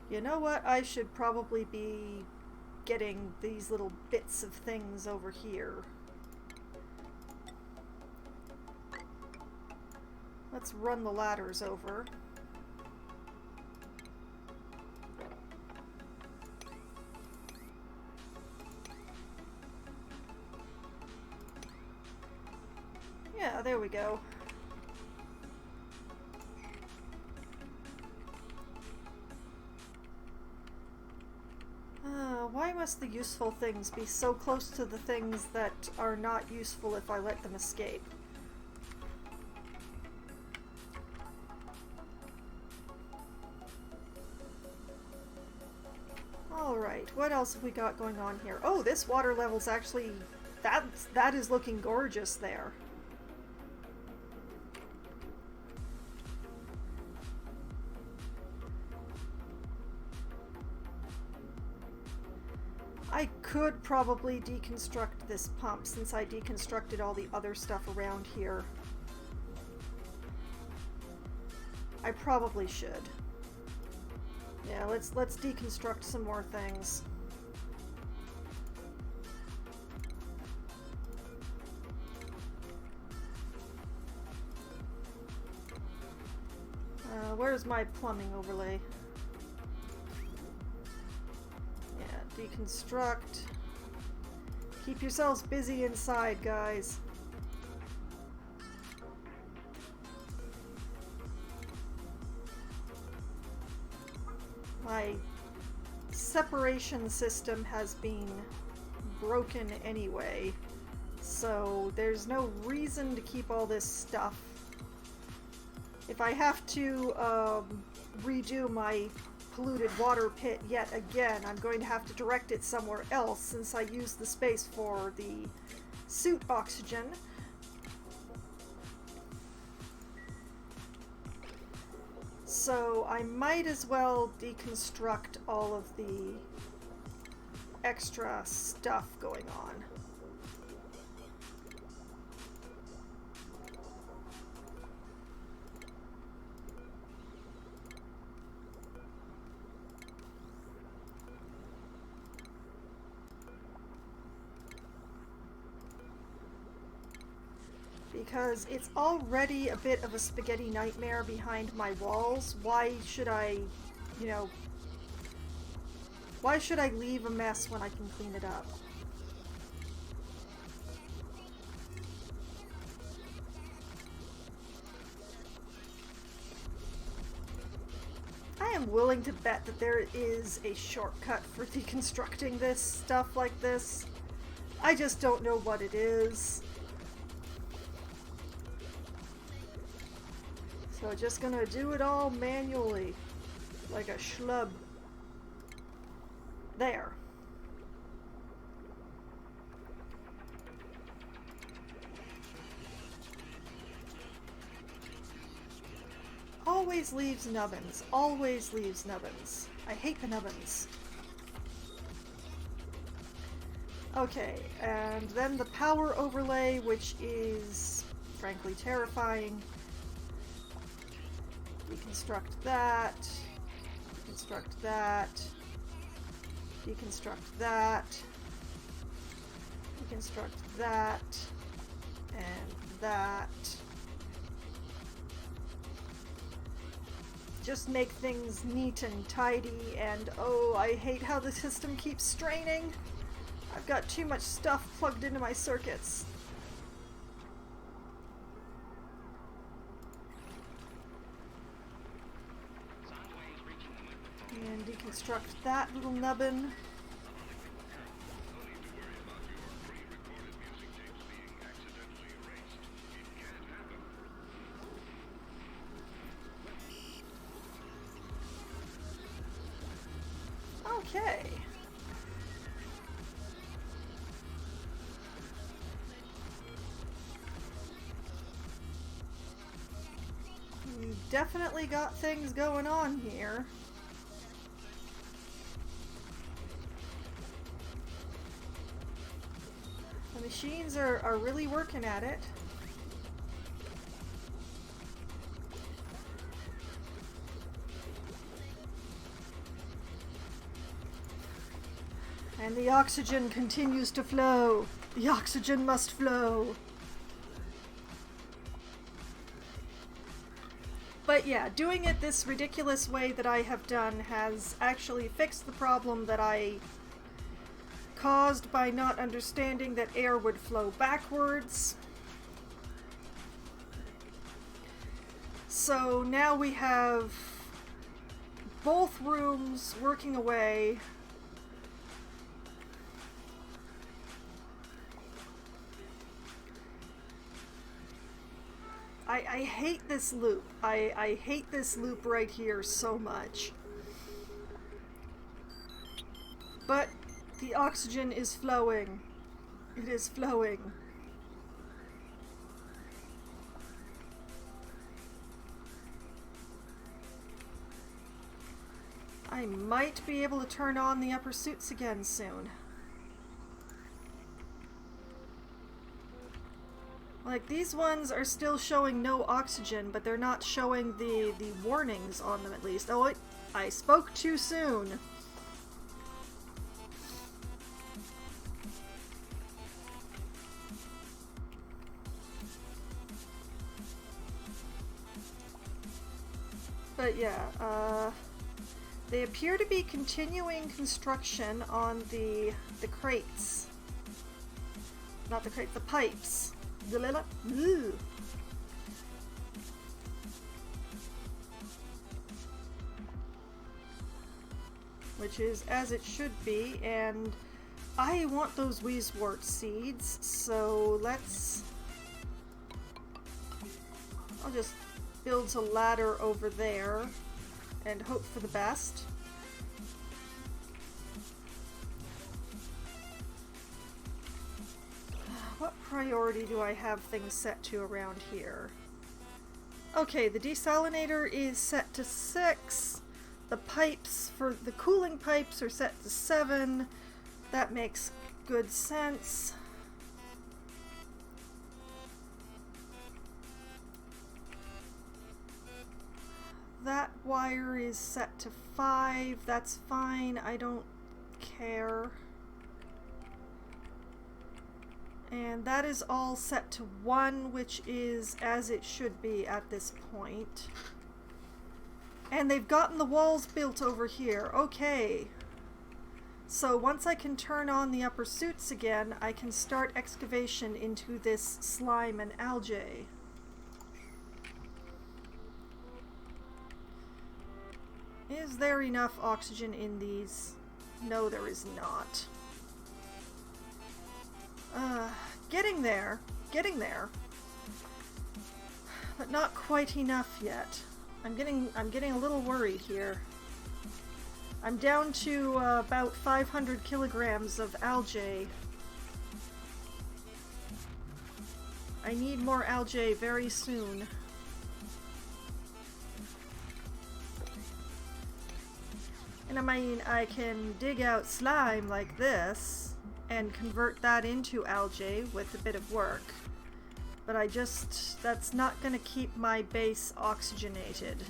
You know what? I should probably be getting these little bits of things over here. Let's run the ladders over. Yeah, there we go. Why must the useful things be so close to the things that are not useful if I let them escape? Alright, what else have we got going on here? Oh, this water level's actually... That is looking gorgeous there. I could probably deconstruct this pump since I deconstructed all the other stuff around here. I probably should. Yeah, let's deconstruct some more things. Where's my plumbing overlay? Yeah, deconstruct. Keep yourselves busy inside, guys. My separation system has been broken anyway, so there's no reason to keep all this stuff. If I have to redo my polluted water pit yet again, I'm going to have to direct it somewhere else since I used the space for the suit oxygen. So I might as well deconstruct all of the extra stuff going on. Because it's already a bit of a spaghetti nightmare behind my walls. Why should I, you know, why should I leave a mess when I can clean it up? I am willing to bet that there is a shortcut for deconstructing this stuff like this. I just don't know what it is. So just gonna do it all manually, like a schlub. There. Always leaves nubbins. Always leaves nubbins. I hate the nubbins. Okay, and then the power overlay, which is frankly terrifying. Deconstruct that, deconstruct that, deconstruct that, deconstruct that, and that. Just make things neat and tidy, and oh, I hate how the system keeps straining. I've got too much stuff plugged into my circuits. And deconstruct that little nubbin. Okay. definitely got things going on here. The machines are really working at it. And the oxygen continues to flow. The oxygen must flow. But yeah, doing it this ridiculous way that I have done has actually fixed the problem that I caused by not understanding that air would flow backwards. So now we have both rooms working away. I hate this loop. I hate this loop right here so much. But the oxygen is flowing. It is flowing. I might be able to turn on the upper suits again soon. Like, these ones are still showing no oxygen, but they're not showing the warnings on them at least. Oh, I spoke too soon. But yeah, they appear to be continuing construction on the crates. Not the crates, the pipes. Ooh. Which is as it should be, and I want those Weezewort seeds, so I'll just build a ladder over there and hope for the best. What priority do I have things set to around here? Okay, the desalinator is set to 6. The pipes for the cooling pipes are set to 7. That makes good sense. That wire is set to 5. That's fine. I don't care. And that is all set to 1, which is as it should be at this point. And they've gotten the walls built over here. Okay. So once I can turn on the upper suits again, I can start excavation into this slime and algae. Is there enough oxygen in these? No, there is not. Getting there, but not quite enough yet. I'm getting a little worried here. I'm down to about 500 kilograms of algae. I need more algae very soon. And I mean, I can dig out slime like this and convert that into algae with a bit of work. But that's not going to keep my base oxygenated.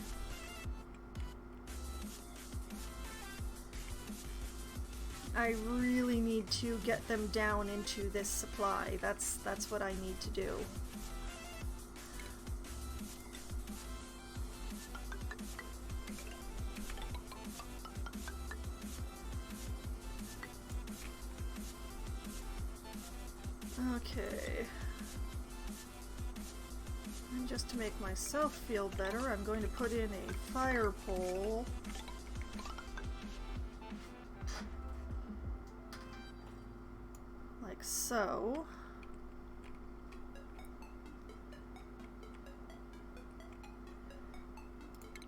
I really need to get them down into this supply. That's what I need to do. Okay. And just to make myself feel better, I'm going to put in a fire pole. Like so.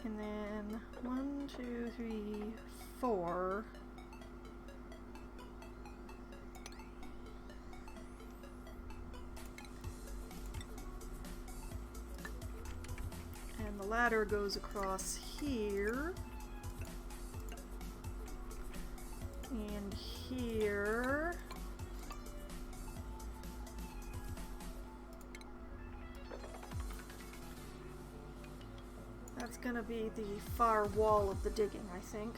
And then 1, 2, 3, 4. ladder goes across here. And here. That's gonna be the far wall of the digging, I think.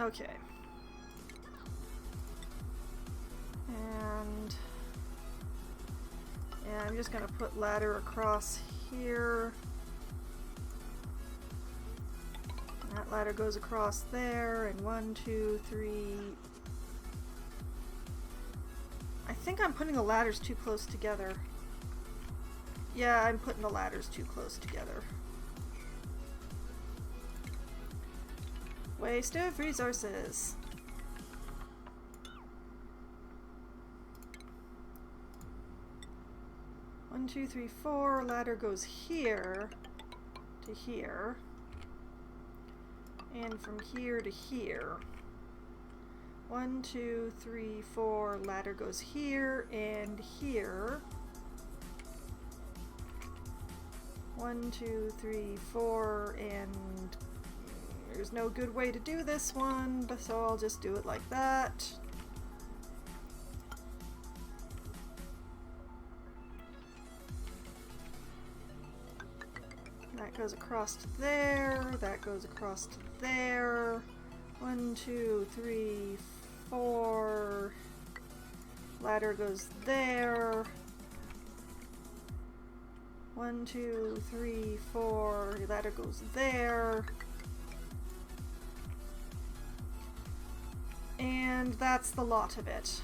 Okay. And yeah, I'm just gonna put ladder across here. That ladder goes across there, and 1, 2, 3. I think I'm putting the ladders too close together. Yeah, I'm putting the ladders too close together. Waste of resources. One, two, three, four. Ladder goes here to here. And from here to here. 1, 2, 3, 4. Ladder goes here and here. 1, 2, 3, 4, and there's no good way to do this one, so I'll just do it like that. That goes across to there, that goes across to there. 1, 2, 3, 4. Ladder goes there. 1, 2, 3, 4. Ladder goes there. And that's the lot of it.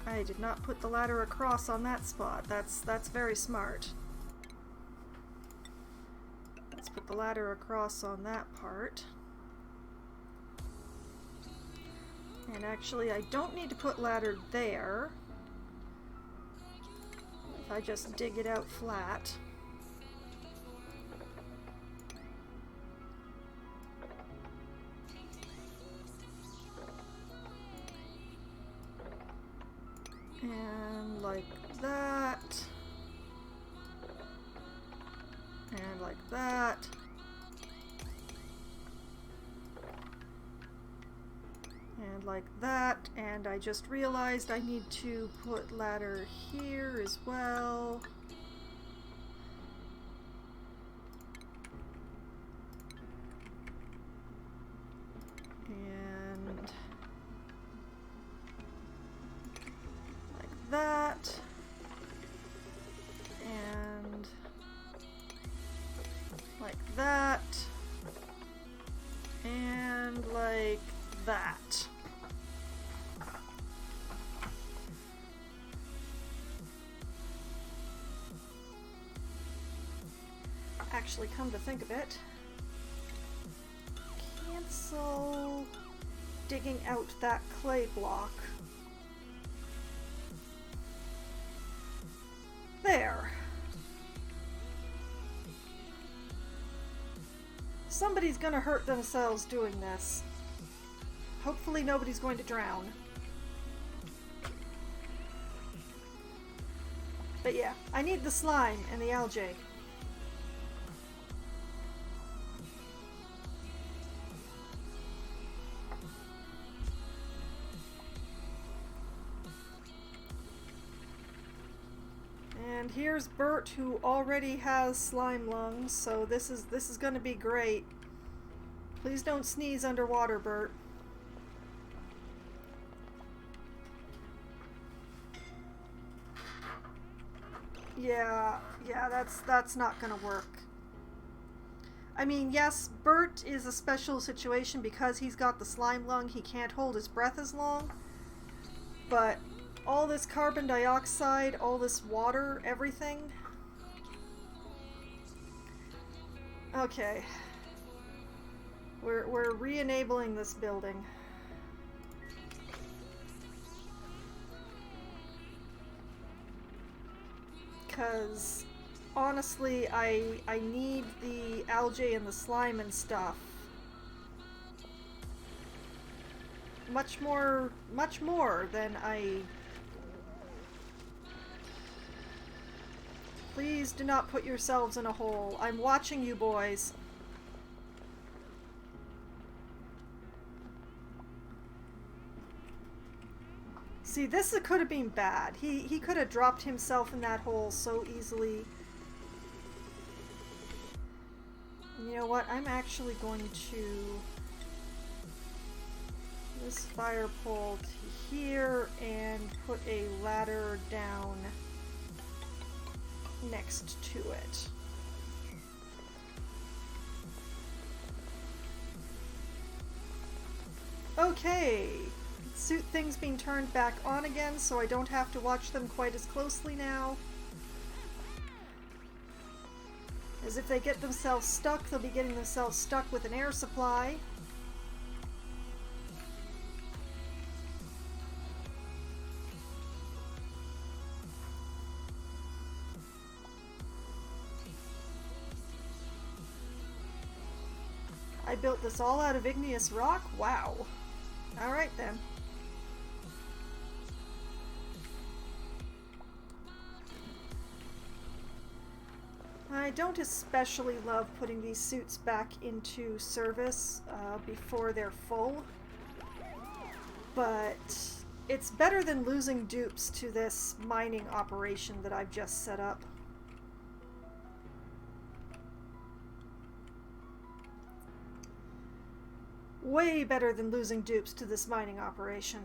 I did not put the ladder across on that spot. That's very smart. Let's put the ladder across on that part. And actually, I don't need to put ladder there. If I just dig it out flat. And like that. And like that. And like that. And I just realized I need to put ladder here as well. And like that. And like that. And like that. Actually, come to think of it, cancel digging out that clay block. There. Somebody's gonna hurt themselves doing this. Hopefully nobody's going to drown. But yeah, I need the slime and the algae. And here's Bert, who already has slime lungs, so this is going to be great. Please don't sneeze underwater, Bert. Yeah, that's not going to work. I mean, yes, Bert is a special situation because he's got the slime lung. He can't hold his breath as long. But all this carbon dioxide, all this water, everything. Okay. We're re-enabling this building. because honestly, I need the algae and the slime and stuff. Much more than I... Please do not put yourselves in a hole. I'm watching you boys. See, this could have been bad. He could have dropped himself in that hole so easily. You know what? I'm actually going to... this fire pole to here and put a ladder down next to it. Okay, suit things being turned back on again, so I don't have to watch them quite as closely now. As if they get themselves stuck, they'll be getting themselves stuck with an air supply. I built this all out of igneous rock? Wow. Alright then. I don't especially love putting these suits back into service before they're full, but it's better than losing dupes to this mining operation that I've just set up. Way better than losing dupes to this mining operation.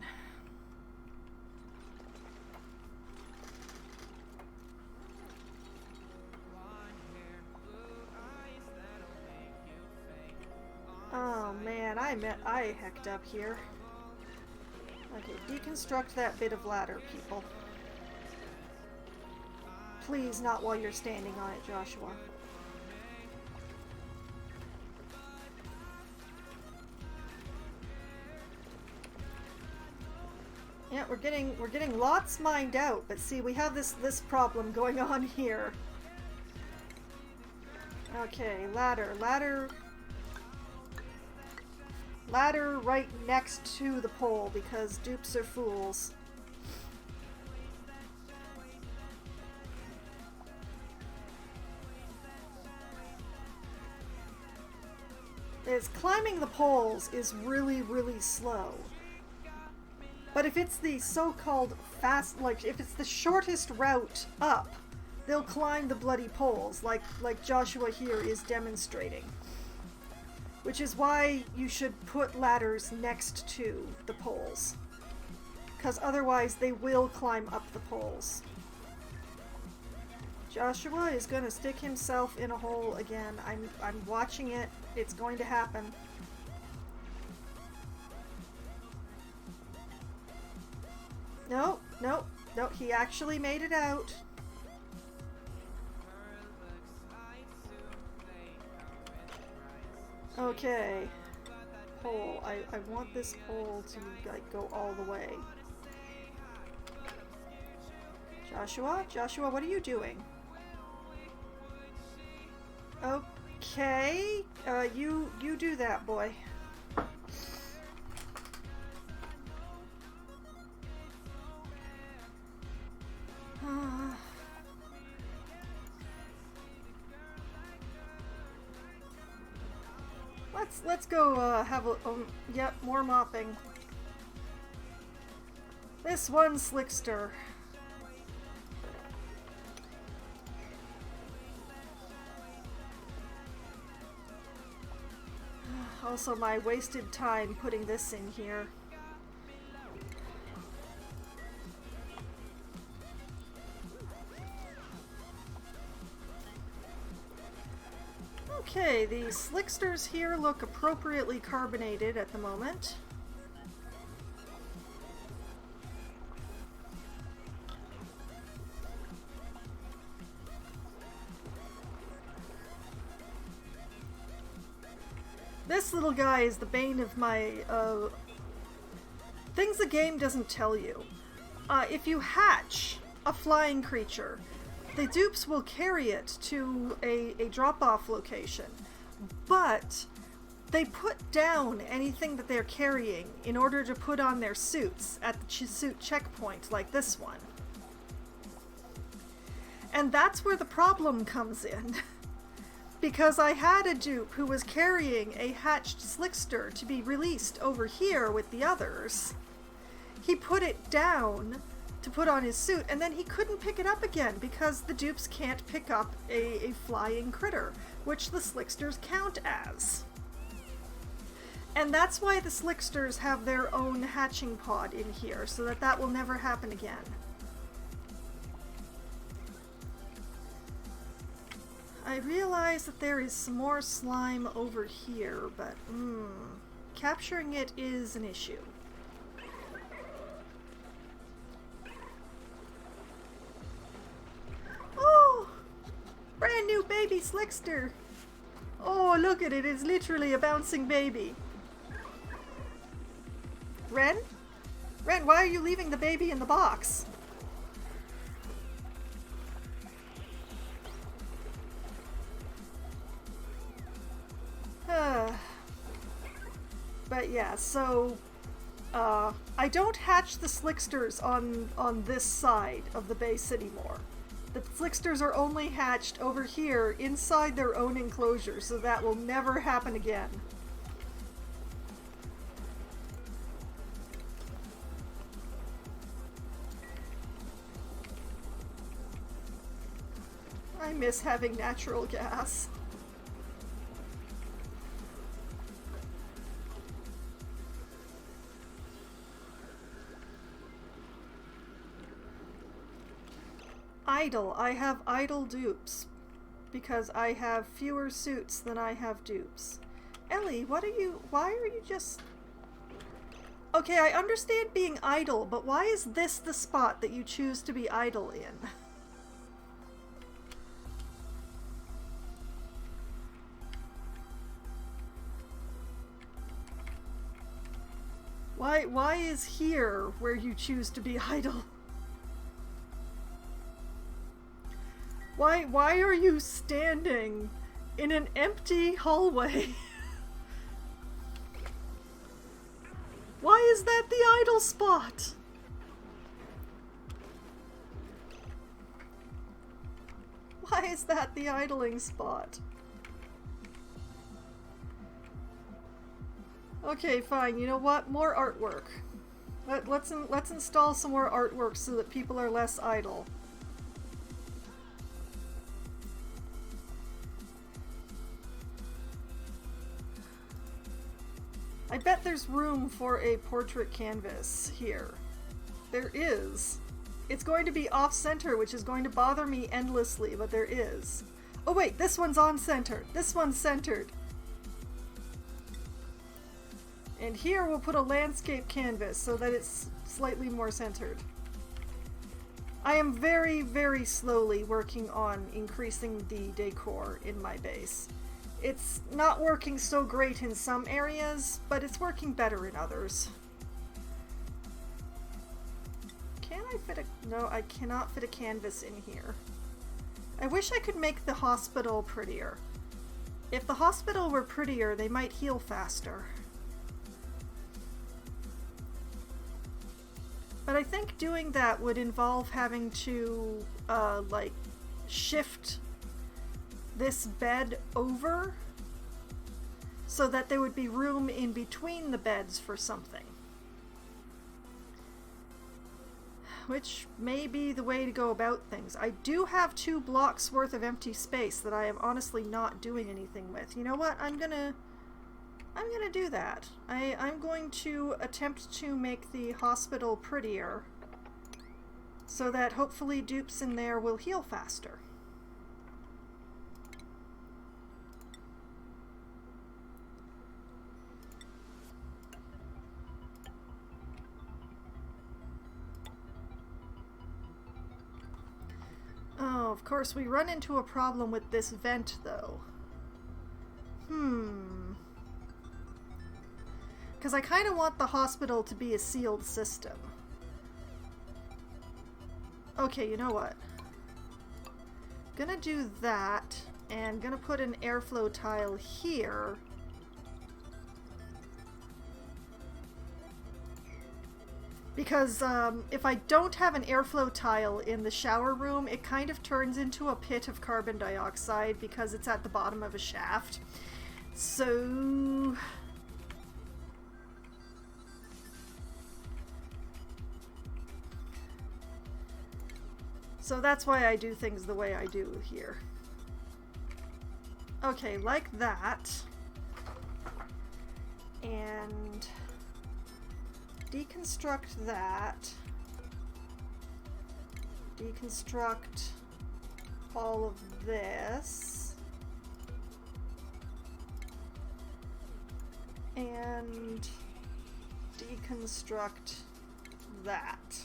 Oh man, I hecked up here. Okay, deconstruct that bit of ladder, people. Please, not while you're standing on it, Joshua. Yeah, we're getting lots mined out, but see, we have this problem going on here. Okay, ladder right next to the pole because dupes are fools. Climbing the poles is really, really slow. But if it's the so-called fast, like if it's the shortest route up, they'll climb the bloody poles, like Joshua here is demonstrating. Which is why you should put ladders next to the poles, because otherwise they will climb up the poles. Joshua is going to stick himself in a hole again. I'm watching it. It's going to happen. No, no, no, he actually made it out. Okay. Pole. I want this pole to like go all the way. Joshua, what are you doing? Okay. You do that, boy. Let's go have a yep, more mopping. This one slickster. Also my wasted time putting this in here. Okay, the slicksters here look appropriately carbonated at the moment. This little guy is the bane of my, things the game doesn't tell you. If you hatch a flying creature, the dupes will carry it to a drop-off location, but they put down anything that they're carrying in order to put on their suits at the suit checkpoint, like this one. And that's where the problem comes in. Because I had a dupe who was carrying a hatched slickster to be released over here with the others. He put it down to put on his suit, and then he couldn't pick it up again because the dupes can't pick up a flying critter, which the slicksters count as. And that's why the slicksters have their own hatching pod in here, so that will never happen again. I realize that there is some more slime over here, but capturing it is an issue. Oh! Brand new baby slickster! Oh, look at it, it's literally a bouncing baby. Ren? Ren, why are you leaving the baby in the box? But yeah, so I don't hatch the slicksters on this side of the base anymore. The slicksters are only hatched over here inside their own enclosure, so that will never happen again. I miss having natural gas. Idle. I have idle dupes because I have fewer suits than I have dupes. Ellie, why are you just... Okay, I understand being idle, but why is this the spot that you choose to be idle in? Why is here where you choose to be idle? Why are you standing in an empty hallway? Why is that the idle spot? Why is that the idling spot? Okay, fine. You know what? More artwork. Let's install some more artwork so that people are less idle. I bet there's room for a portrait canvas here. There is. It's going to be off-center, which is going to bother me endlessly, but there is. Oh wait, this one's on-center. This one's centered. And here we'll put a landscape canvas so that it's slightly more centered. I am very, very slowly working on increasing the decor in my base. It's not working so great in some areas, but it's working better in others. Can I fit a... No, I cannot fit a canvas in here. I wish I could make the hospital prettier. If the hospital were prettier, they might heal faster. But I think doing that would involve having to, like, shift this bed over so that there would be room in between the beds for something. Which may be the way to go about things. I do have 2 blocks worth of empty space that I am honestly not doing anything with. You know what? I'm gonna do that. I'm going to attempt to make the hospital prettier so that hopefully dupes in there will heal faster. Oh, of course, we run into a problem with this vent, though. Because I kind of want the hospital to be a sealed system. Okay, you know what? Gonna do that, and gonna put an airflow tile here. Because if I don't have an airflow tile in the shower room, it kind of turns into a pit of carbon dioxide because it's at the bottom of a shaft. So that's why I do things the way I do here. Okay, like that. And deconstruct that. Deconstruct all of this. And deconstruct that.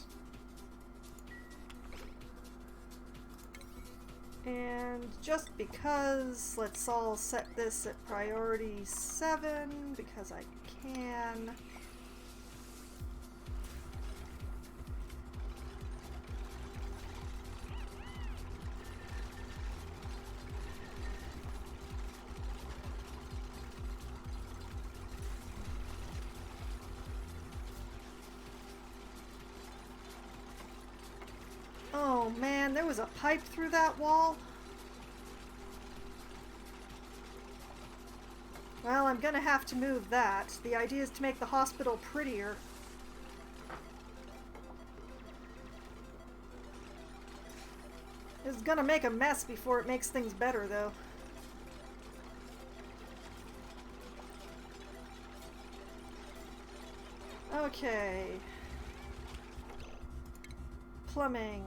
And just because, let's all set this at priority 7 because I can. Oh man, there was a pipe through that wall. Well, I'm gonna have to move that. The idea is to make the hospital prettier. It's gonna make a mess before it makes things better, though. Okay. Plumbing.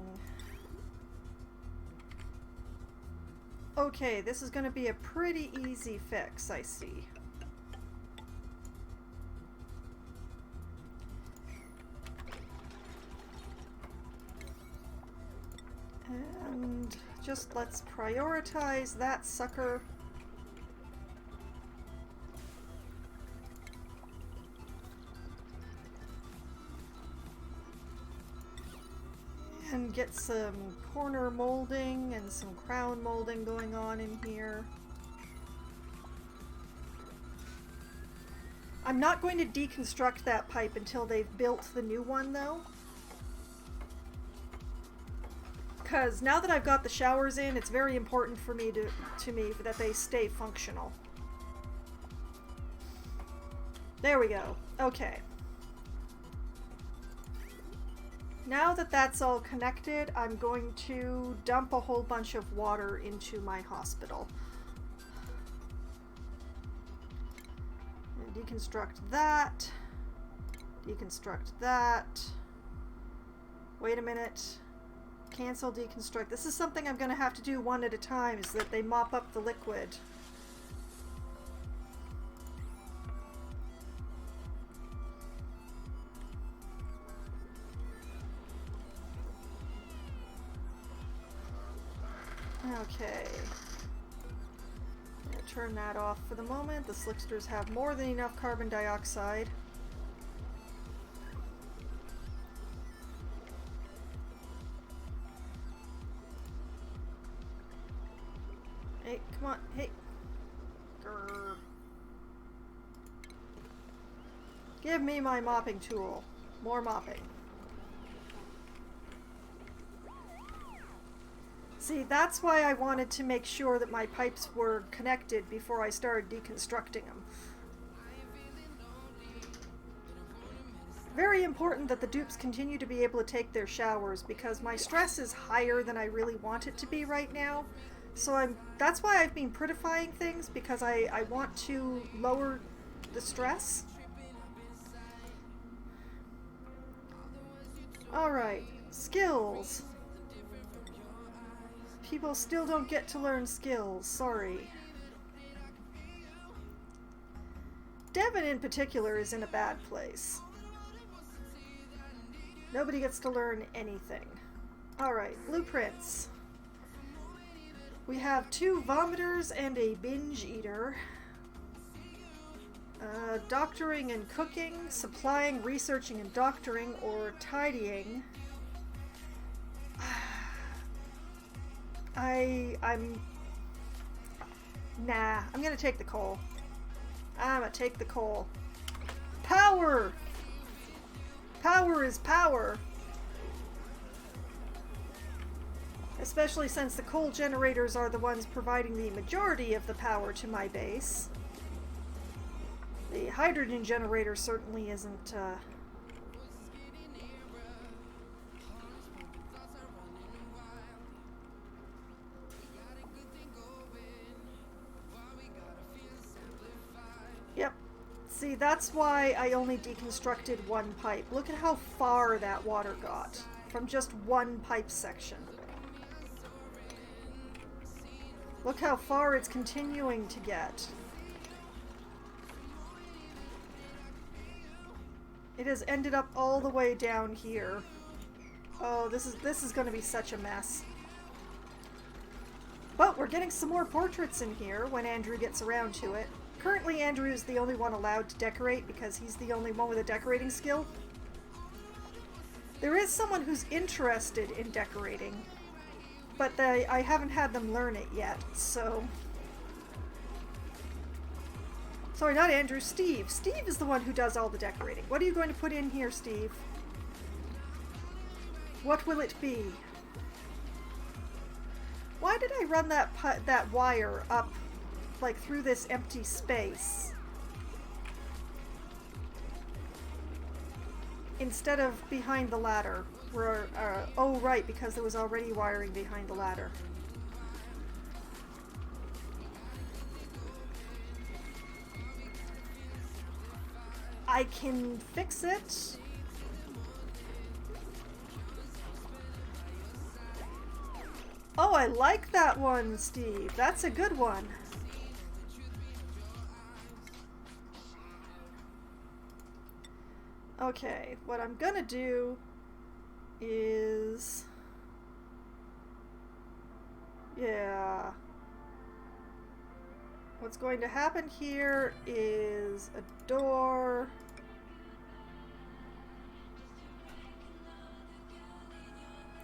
Okay, this is going to be a pretty easy fix, I see. And just let's prioritize that sucker. And get some corner molding and some crown molding going on in here. I'm not going to deconstruct that pipe until they've built the new one, though. Because now that I've got the showers in, it's very important for me that they stay functional. There we go. Okay. Now that that's all connected, I'm going to dump a whole bunch of water into my hospital. And deconstruct that. Deconstruct that. Wait a minute. Cancel, deconstruct. This is something I'm going to have to do one at a time, is that they mop up the liquid. Okay. I'm going to turn that off for the moment. The slicksters have more than enough carbon dioxide. Hey, come on. Hey. Grr. Give me my mopping tool. More mopping. See, that's why I wanted to make sure that my pipes were connected before I started deconstructing them. Very important that the dupes continue to be able to take their showers, because my stress is higher than I really want it to be right now. So that's why I've been prettifying things, because I want to lower the stress. Alright, skills. People still don't get to learn skills, sorry. Devin in particular is in a bad place. Nobody gets to learn anything. Alright, blueprints. We have 2 vomiters and a binge eater. Doctoring and cooking, supplying, researching and doctoring, or tidying. I'm... Nah, I'm gonna take the coal. I'm gonna take the coal. Power! Power is power! Especially since the coal generators are the ones providing the majority of the power to my base. The hydrogen generator certainly isn't, Yep. See, that's why I only deconstructed one pipe. Look at how far that water got from just one pipe section. Look how far it's continuing to get. It has ended up all the way down here. Oh, this is going to be such a mess. But we're getting some more portraits in here when Andrew gets around to it. Currently, Andrew is the only one allowed to decorate because he's the only one with a decorating skill. There is someone who's interested in decorating, but I haven't had them learn it yet, so... Sorry, not Andrew, Steve. Steve is the one who does all the decorating. What are you going to put in here, Steve? What will it be? Why did I run that wire up, like, through this empty space? Instead of behind the ladder. Where, oh, right, because there was already wiring behind the ladder. I can fix it. Oh, I like that one, Steve. That's a good one. Okay, what I'm gonna do is... Yeah. What's going to happen here is a door.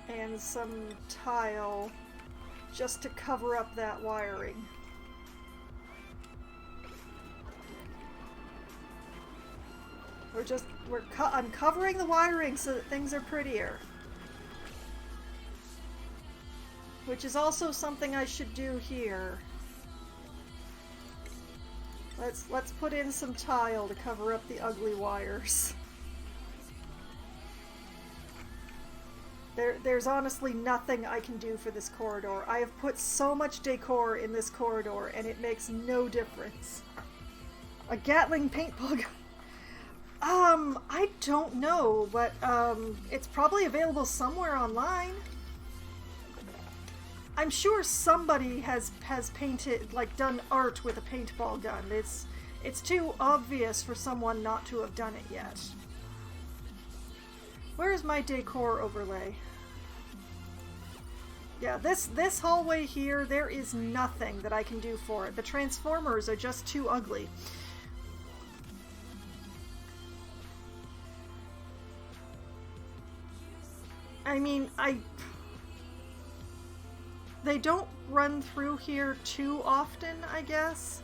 And some tile just to cover up that wiring. We're uncovering the wiring so that things are prettier. Which is also something I should do here. Let's put in some tile to cover up the ugly wires. There's honestly nothing I can do for this corridor. I have put so much decor in this corridor and it makes no difference. A Gatling paintball gun. I don't know, but it's probably available somewhere online. I'm sure somebody has painted, like, done art with a paintball gun. It's too obvious for someone not to have done it yet. Where is my decor overlay? Yeah, this hallway here, there is nothing that I can do for it. The transformers are just too ugly. I mean, they don't run through here too often, I guess.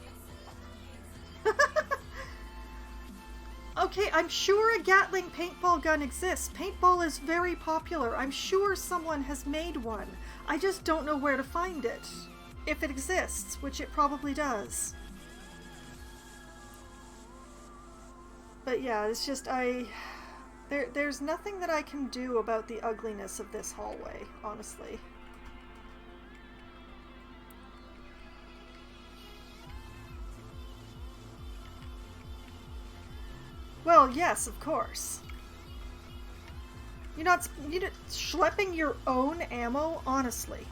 Okay, I'm sure a Gatling paintball gun exists. Paintball is very popular. I'm sure someone has made one. I just don't know where to find it. If it exists, which it probably does. But yeah, it's just there's nothing that I can do about the ugliness of this hallway, honestly. Well, yes, of course. You're not schlepping your own ammo, honestly.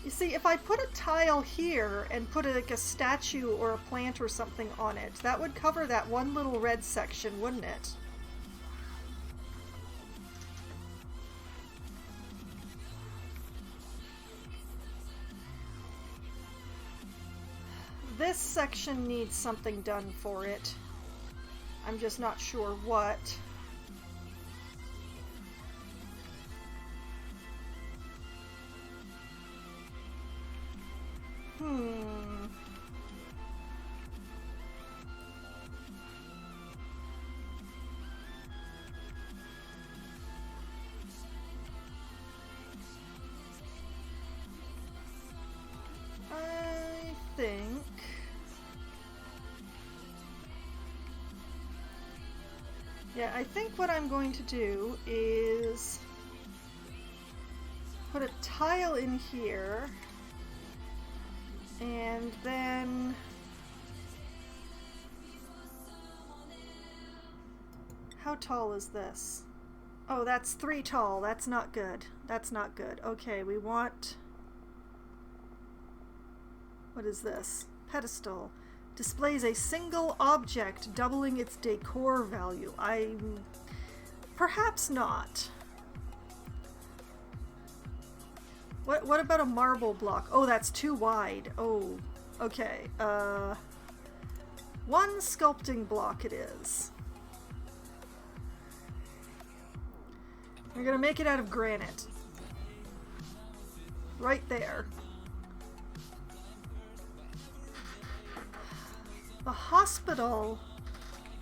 You see, if I put a tile here and put like a statue or a plant or something on it, that would cover that one little red section, wouldn't it? This section needs something done for it. I'm just not sure what. Hmm. I think... Yeah, I think what I'm going to do is put a tile in here, and then how tall is this? Oh, that's 3 tall. That's not good. That's not good. Okay, we want... What is this? Pedestal. Displays a single object, doubling its decor value. Perhaps not. What about a marble block? Oh, that's too wide. Oh, okay. 1 sculpting block it is. We're gonna make it out of granite. Right there. The hospital,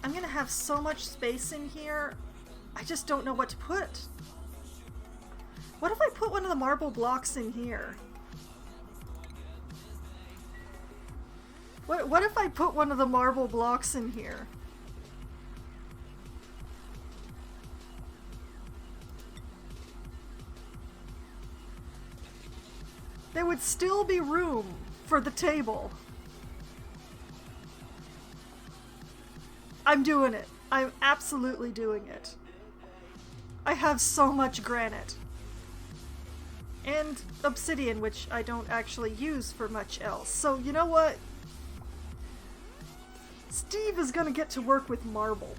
I'm gonna have so much space in here, I just don't know what to put. What if I put one of the marble blocks in here? What if I put one of the marble blocks in here? There would still be room for the table. I'm doing it. I'm absolutely doing it. I have so much granite. And obsidian, which I don't actually use for much else. So, you know what? Steve is gonna get to work with marble.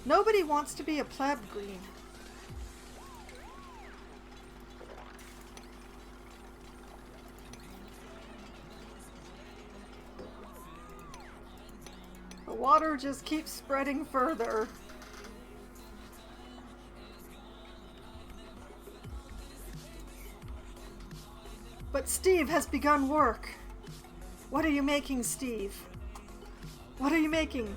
Nobody wants to be a pleb green. The water just keeps spreading further. But Steve has begun work. What are you making, Steve? What are you making?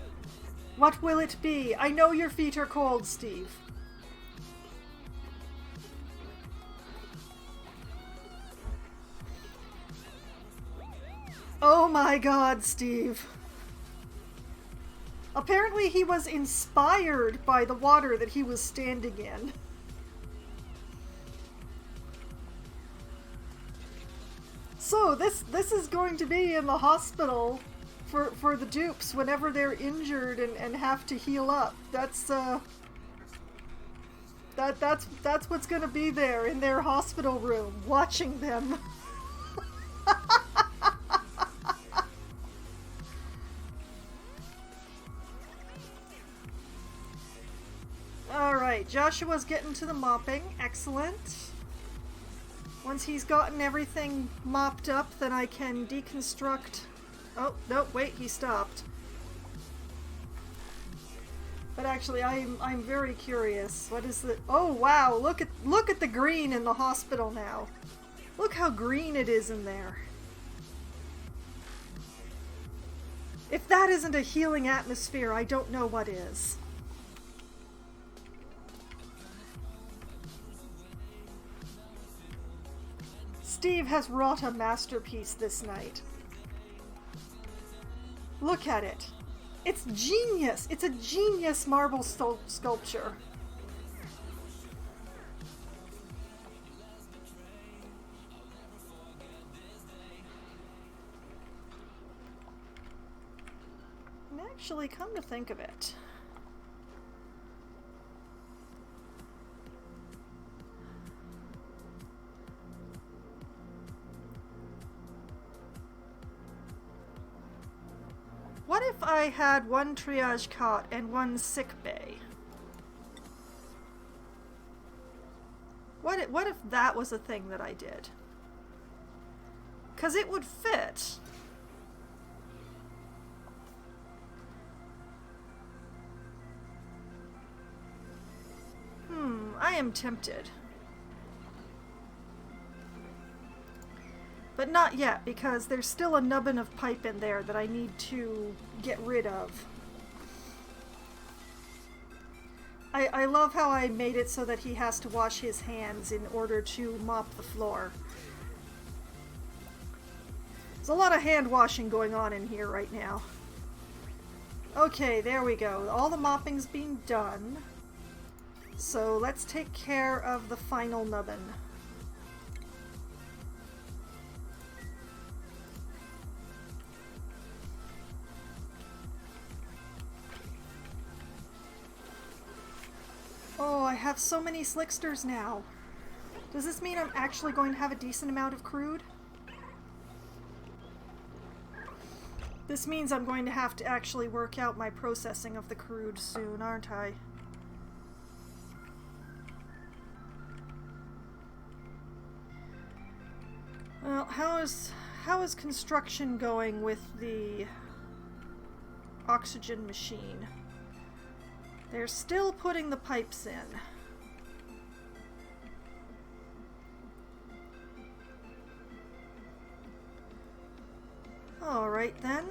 What will it be? I know your feet are cold, Steve. Oh my God, Steve. Apparently he was inspired by the water that he was standing in. So this is going to be in the hospital for the dupes whenever they're injured and have to heal up. That's what's gonna be there in their hospital room, watching them. Alright, Joshua's getting to the mopping. Excellent. Once he's gotten everything mopped up, then I can deconstruct... Oh, no, wait, he stopped. But actually, I'm very curious. What is the... Oh, wow, look at the green in the hospital now. Look how green it is in there. If that isn't a healing atmosphere, I don't know what is. Steve has wrought a masterpiece this night. Look at it. It's genius. It's a genius marble sculpture. And actually, come to think of it, What if I had one triage cot and one sick bay? What if that was a thing that I did? 'Cause it would fit. I am tempted. But not yet, because there's still a nubbin of pipe in there that I need to get rid of. I love how I made it so that he has to wash his hands in order to mop the floor. There's a lot of hand washing going on in here right now. Okay, there we go. All the mopping's being done. So let's take care of the final nubbin. Oh, I have so many slicksters now. Does this mean I'm actually going to have a decent amount of crude? This means I'm going to have to actually work out my processing of the crude soon, aren't I? Well, how is construction going with the oxygen machine? They're still putting the pipes in. All right then.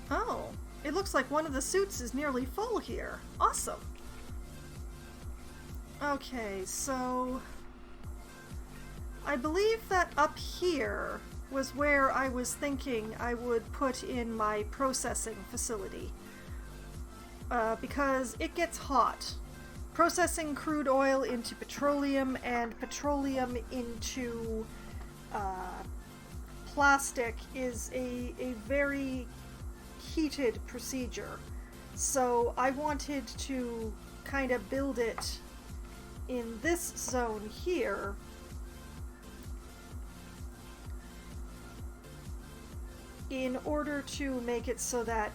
Oh, it looks like one of the suits is nearly full here. Awesome. Okay, so I believe that up here was where I was thinking I would put in my processing facility. Because it gets hot. Processing crude oil into petroleum and petroleum into plastic is a very heated procedure. So I wanted to kind of build it in this zone here in order to make it so that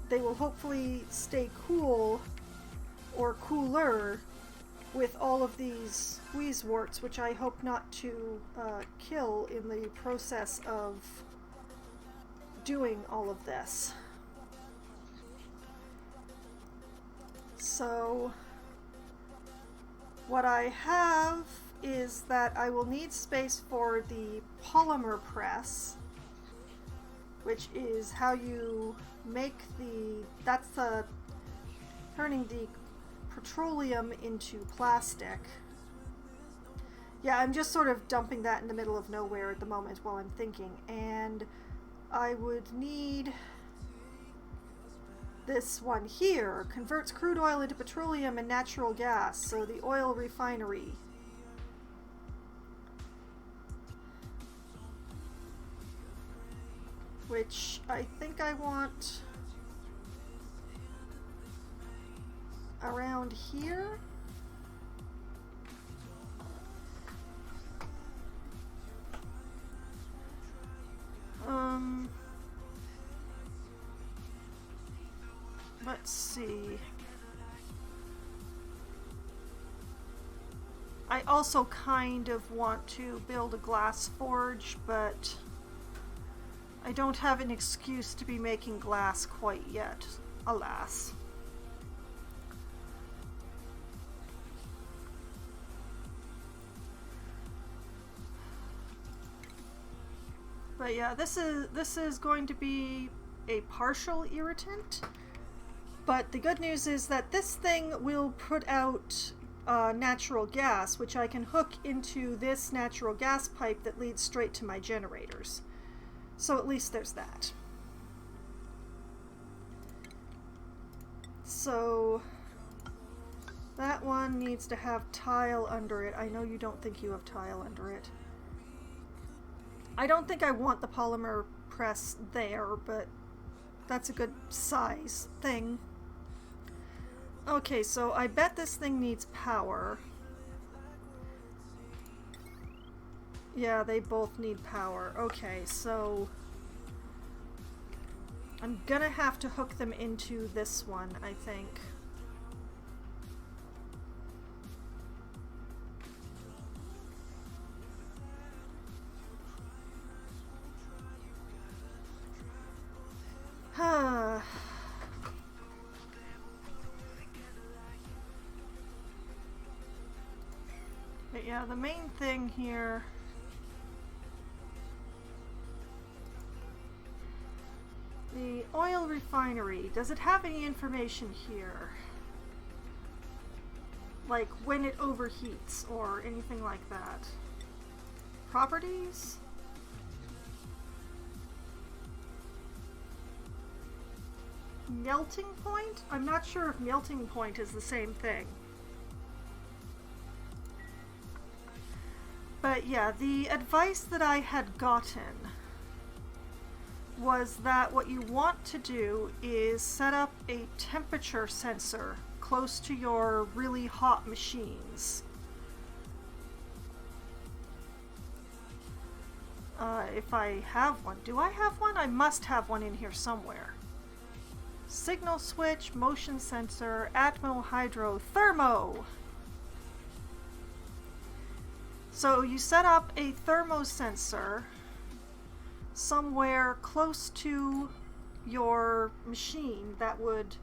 they will hopefully stay cool or cooler with all of these wheezeworts, which I hope not to kill in the process of doing all of this. So what I have is that I will need space for the polymer press, which is how you make that's the turning the petroleum into plastic. Yeah, I'm just sort of dumping that in the middle of nowhere at the moment while I'm thinking. And I would need this one here. Converts crude oil into petroleum and natural gas, so the oil refinery. Which I think I want around here. Let's see. I also kind of want to build a glass forge, but I don't have an excuse to be making glass quite yet, alas. But yeah, this is going to be a partial irritant. But the good news is that this thing will put out natural gas, which I can hook into this natural gas pipe that leads straight to my generators. So at least there's that. So that one needs to have tile under it. I know you don't think you have tile under it. I don't think I want the polymer press there, but that's a good size thing. Okay, so I bet this thing needs power. Yeah, they both need power. Okay, so I'm gonna have to hook them into this one, I think. Huh. But yeah, the main thing here... The oil refinery, does it have any information here? Like when it overheats or anything like that? Properties? Melting point? I'm not sure if melting point is the same thing. But yeah, the advice that I had gotten was that what you want to do is set up a temperature sensor close to your really hot machines. If I have one. Do I have one? I must have one in here somewhere. Signal switch, motion sensor, atmo, hydro, thermo. So you set up a thermosensor somewhere close to your machine that would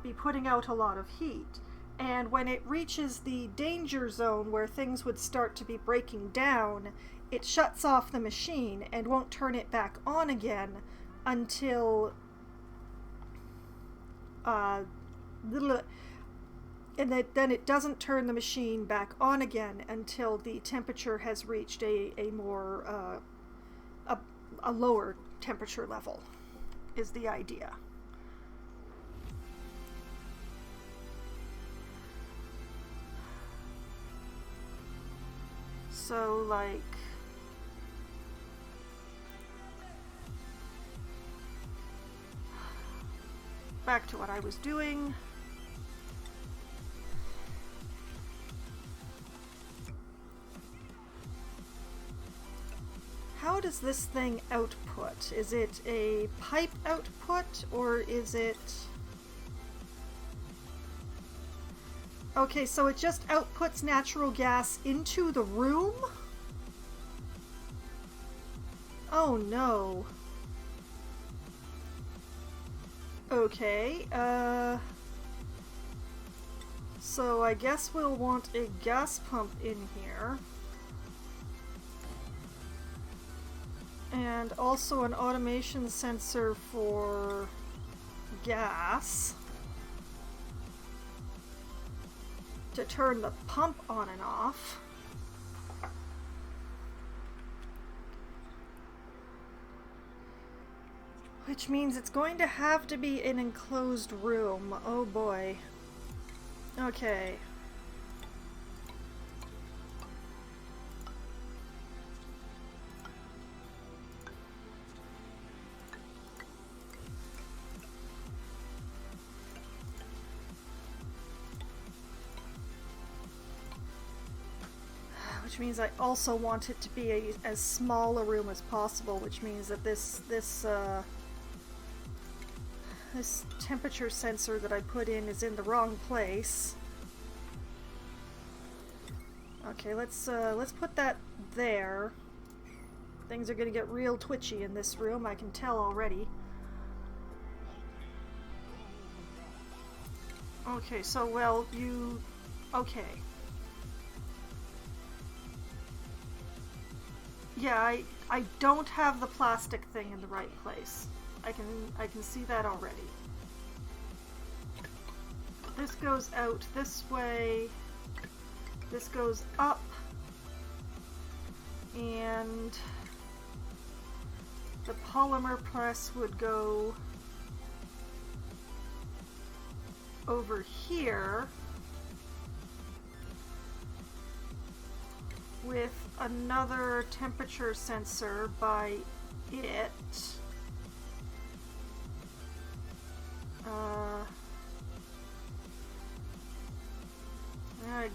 be putting out a lot of heat. And when it reaches the danger zone where things would start to be breaking down, it shuts off the machine and won't turn it back on again until then it doesn't turn the machine back on again until the temperature has reached a more a lower temperature level, is the idea. So like back to what I was doing. How does this thing output? Is it a pipe output or is it... Okay, so it just outputs natural gas into the room? Oh no. Okay, so I guess we'll want a gas pump in here. And also an automation sensor for gas to turn the pump on and off. Which means it's going to have to be an enclosed room. Oh boy. Okay. Which means I also want it to be as small a room as possible, which means that this temperature sensor that I put in is in the wrong place. Okay, let's put that there. Things are gonna get real twitchy in this room, I can tell already. Okay, so well, okay. Yeah, I don't have the plastic thing in the right place. I can see that already. This goes out this way. This goes up. And the polymer press would go over here with another temperature sensor by it.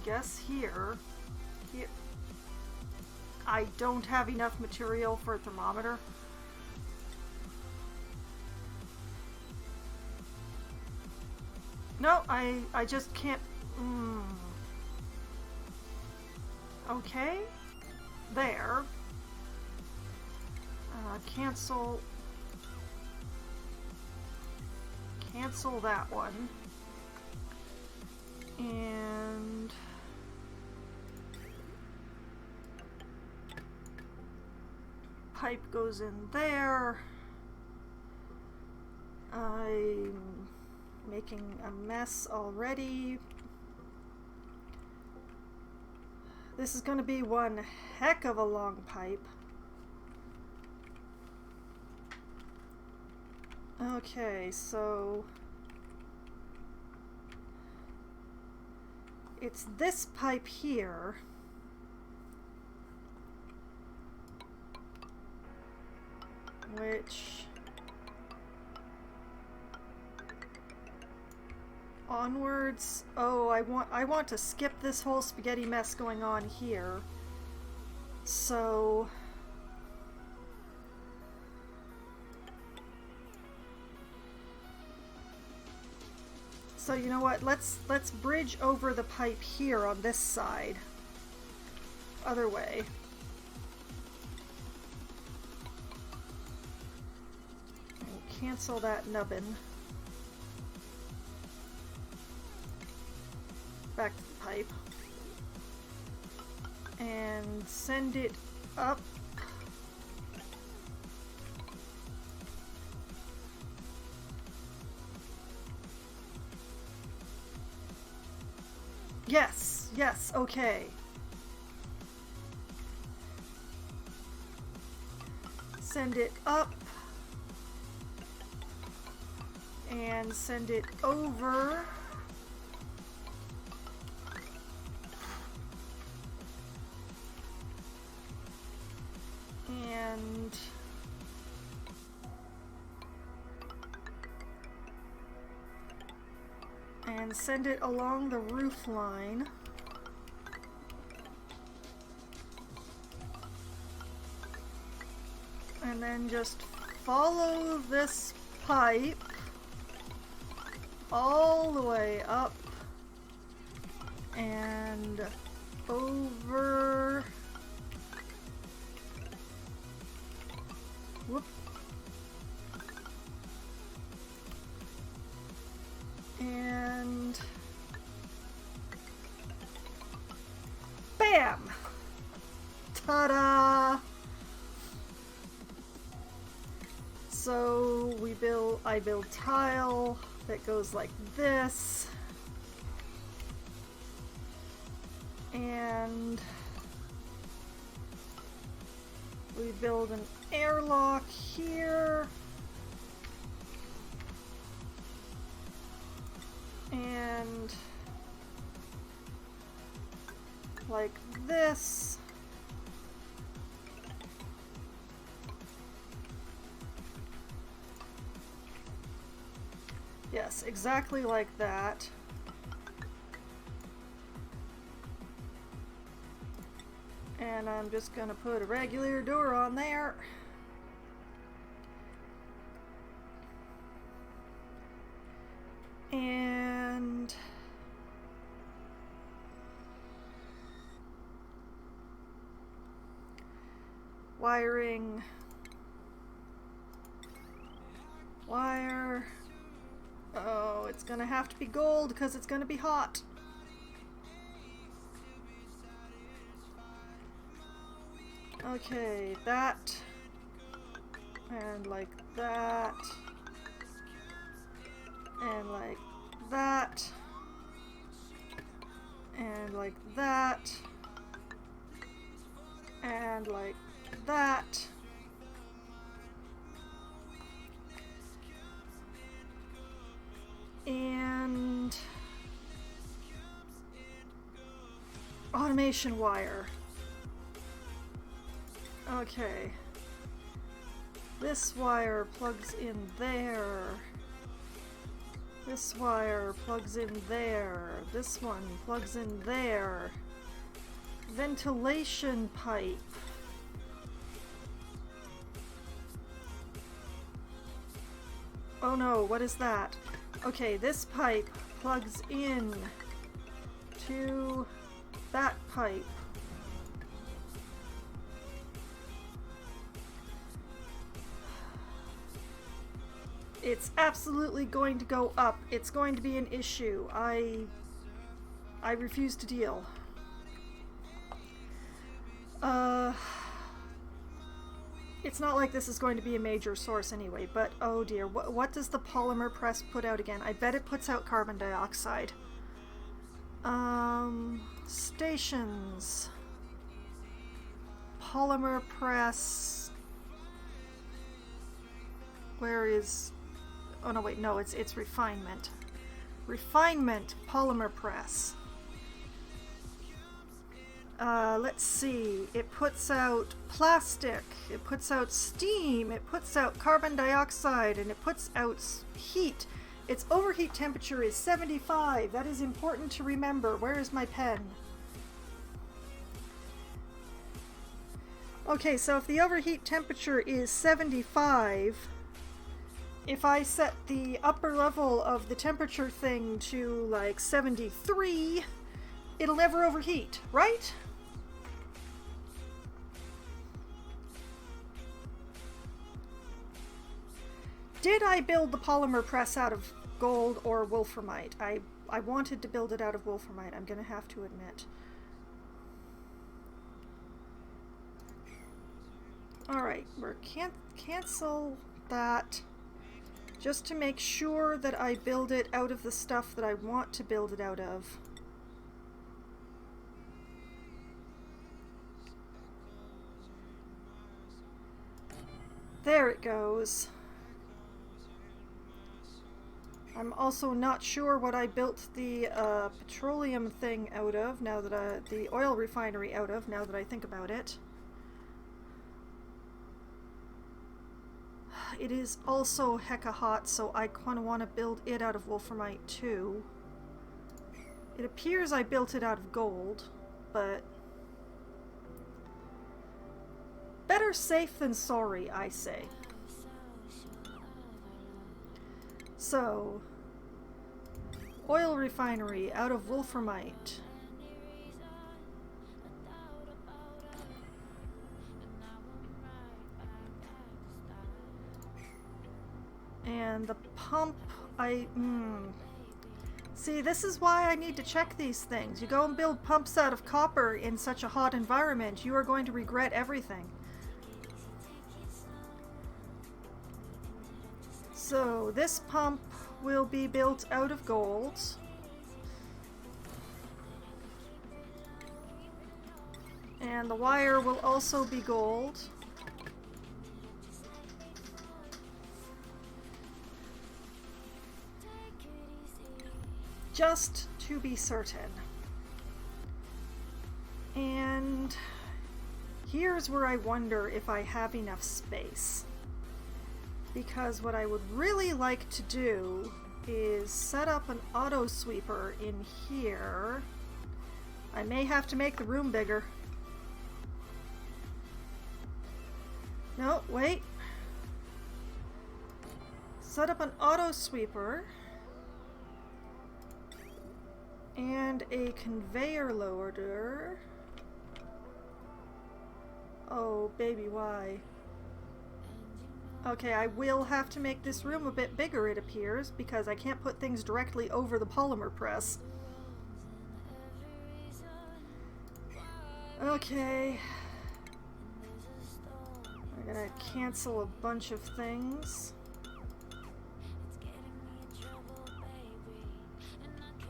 guess here. I don't have enough material for a thermometer. No, I just can't. Okay. There. Cancel that one. And pipe goes in there. I'm making a mess already. This is going to be one heck of a long pipe. Okay, so it's this pipe here. Which onwards. Oh, I want to skip this whole spaghetti mess going on here. So you know what? Let's bridge over the pipe here on this side. Other way. And cancel that nubbin. Back to the pipe. And send it up. Yes, okay. Send it up. And send it over. And send it along the roof line. And then just follow this pipe all the way up and over. Whoop. And bam! Ta-da! So I build tile that goes like this. And we build an airlock here. And like this. Yes, exactly like that. And I'm just gonna put a regular door on there. And wiring, wire. Oh, it's gonna have to be gold because it's gonna be hot. Okay, that, and like that, and like that, and like that, and like that. And automation wire. Okay. This wire plugs in there. This wire plugs in there. This one plugs in there. Ventilation pipe. Oh no, what is that? Okay, this pipe plugs in to that pipe. It's absolutely going to go up. It's going to be an issue. I refuse to deal. It's not like this is going to be a major source anyway, but oh dear, what does the polymer press put out again? I bet it puts out carbon dioxide. Stations. Polymer press. Where is... Oh no, wait, no, it's refinement. Refinement polymer press. Let's see. It puts out plastic, it puts out steam, it puts out carbon dioxide, and it puts out heat. Its overheat temperature is 75. That is important to remember. Where is my pen? Okay, so if the overheat temperature is 75, if I set the upper level of the temperature thing to like 73, it'll never overheat, right? Did I build the polymer press out of gold or wolframite? I wanted to build it out of wolframite, I'm gonna have to admit. Alright, we're cancel that just to make sure that I build it out of the stuff that I want to build it out of. There it goes. I'm also not sure what I built the petroleum thing out of, now that the oil refinery out of, now that I think about it. It is also hecka hot, so I kind of want to build it out of wolframite too. It appears I built it out of gold, but better safe than sorry, I say. So, oil refinery out of wolframite. And the pump, See, this is why I need to check these things. You go and build pumps out of copper in such a hot environment, you are going to regret everything. So, this pump will be built out of gold. And the wire will also be gold. Just to be certain. And here's where I wonder if I have enough space. Because what I would really like to do is set up an auto sweeper in here. I may have to make the room bigger. No, wait. Set up an auto sweeper and a conveyor loader. Oh, baby, why? Okay, I will have to make this room a bit bigger, it appears, because I can't put things directly over the polymer press. Okay. I'm gonna cancel a bunch of things.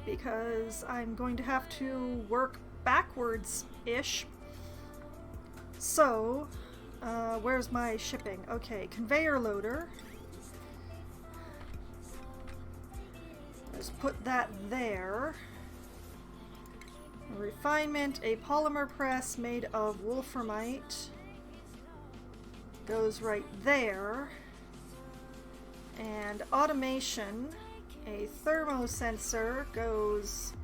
Because I'm going to have to work backwards-ish. So, where's my shipping? Okay, conveyor loader. Let's put that there. A refinement, a polymer press made of wolframite. Goes right there. And automation, A thermosensor goes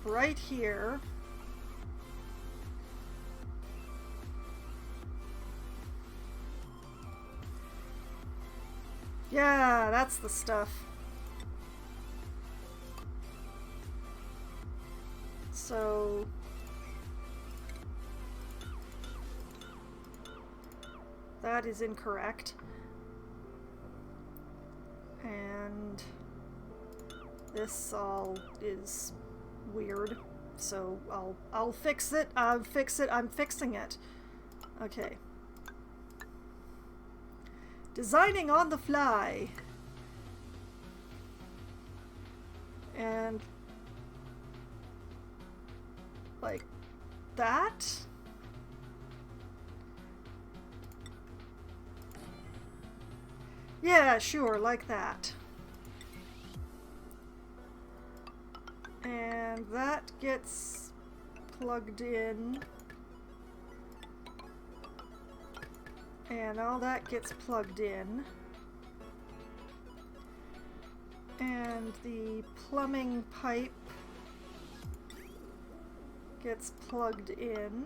right here. Yeah, that's the stuff. So that is incorrect. And this all is weird. So I'll fix it. I'm fixing it. Okay. Designing on the fly. And like that. Yeah, sure, like that. And that gets plugged in. And all that gets plugged in. And the plumbing pipe gets plugged in.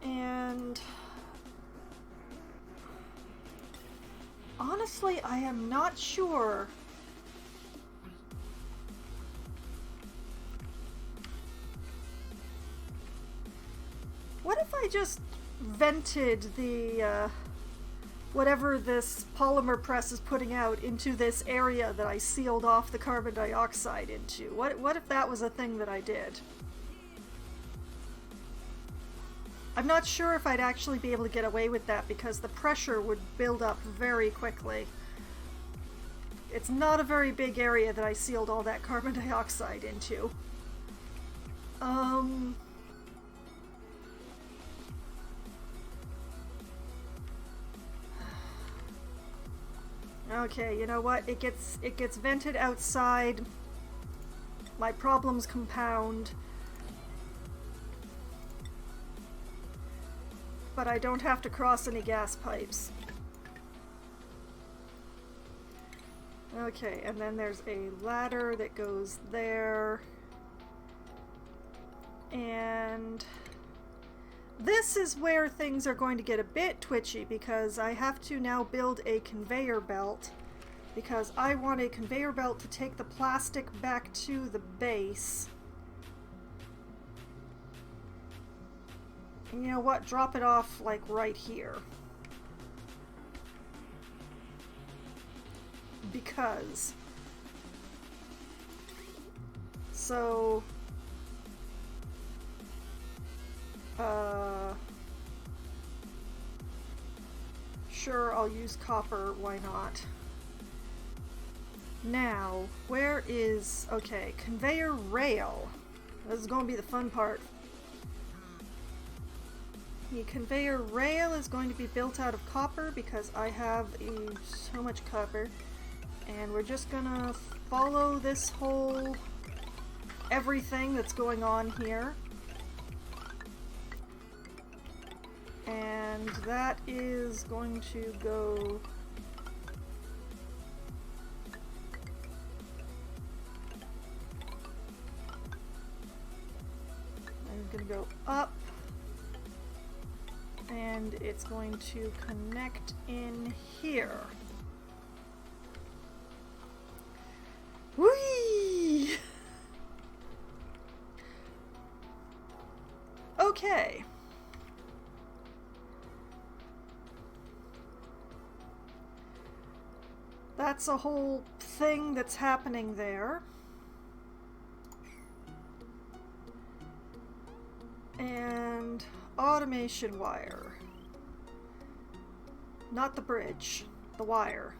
And honestly, I am not sure. What if I just vented the whatever this polymer press is putting out into this area that I sealed off the carbon dioxide into? What if that was a thing that I did? I'm not sure if I'd actually be able to get away with that because the pressure would build up very quickly. It's not a very big area that I sealed all that carbon dioxide into. Okay, you know what? It gets vented outside. My problems compound. But I don't have to cross any gas pipes. Okay, and then there's a ladder that goes there. And this is where things are going to get a bit twitchy because I have to now build a conveyor belt because I want a conveyor belt to take the plastic back to the base. And you know what? Drop it off, like, right here. Because. So. Sure, I'll use copper. Why not? Now, where is... Okay, conveyor rail. This is going to be the fun part. The conveyor rail is going to be built out of copper because I have so much copper. And we're just gonna follow this whole everything that's going on here. And that is going to go... I'm gonna go up. And it's going to connect in here. Whee! Okay. That's a whole thing that's happening there. And automation wire. Not the bridge, the wire.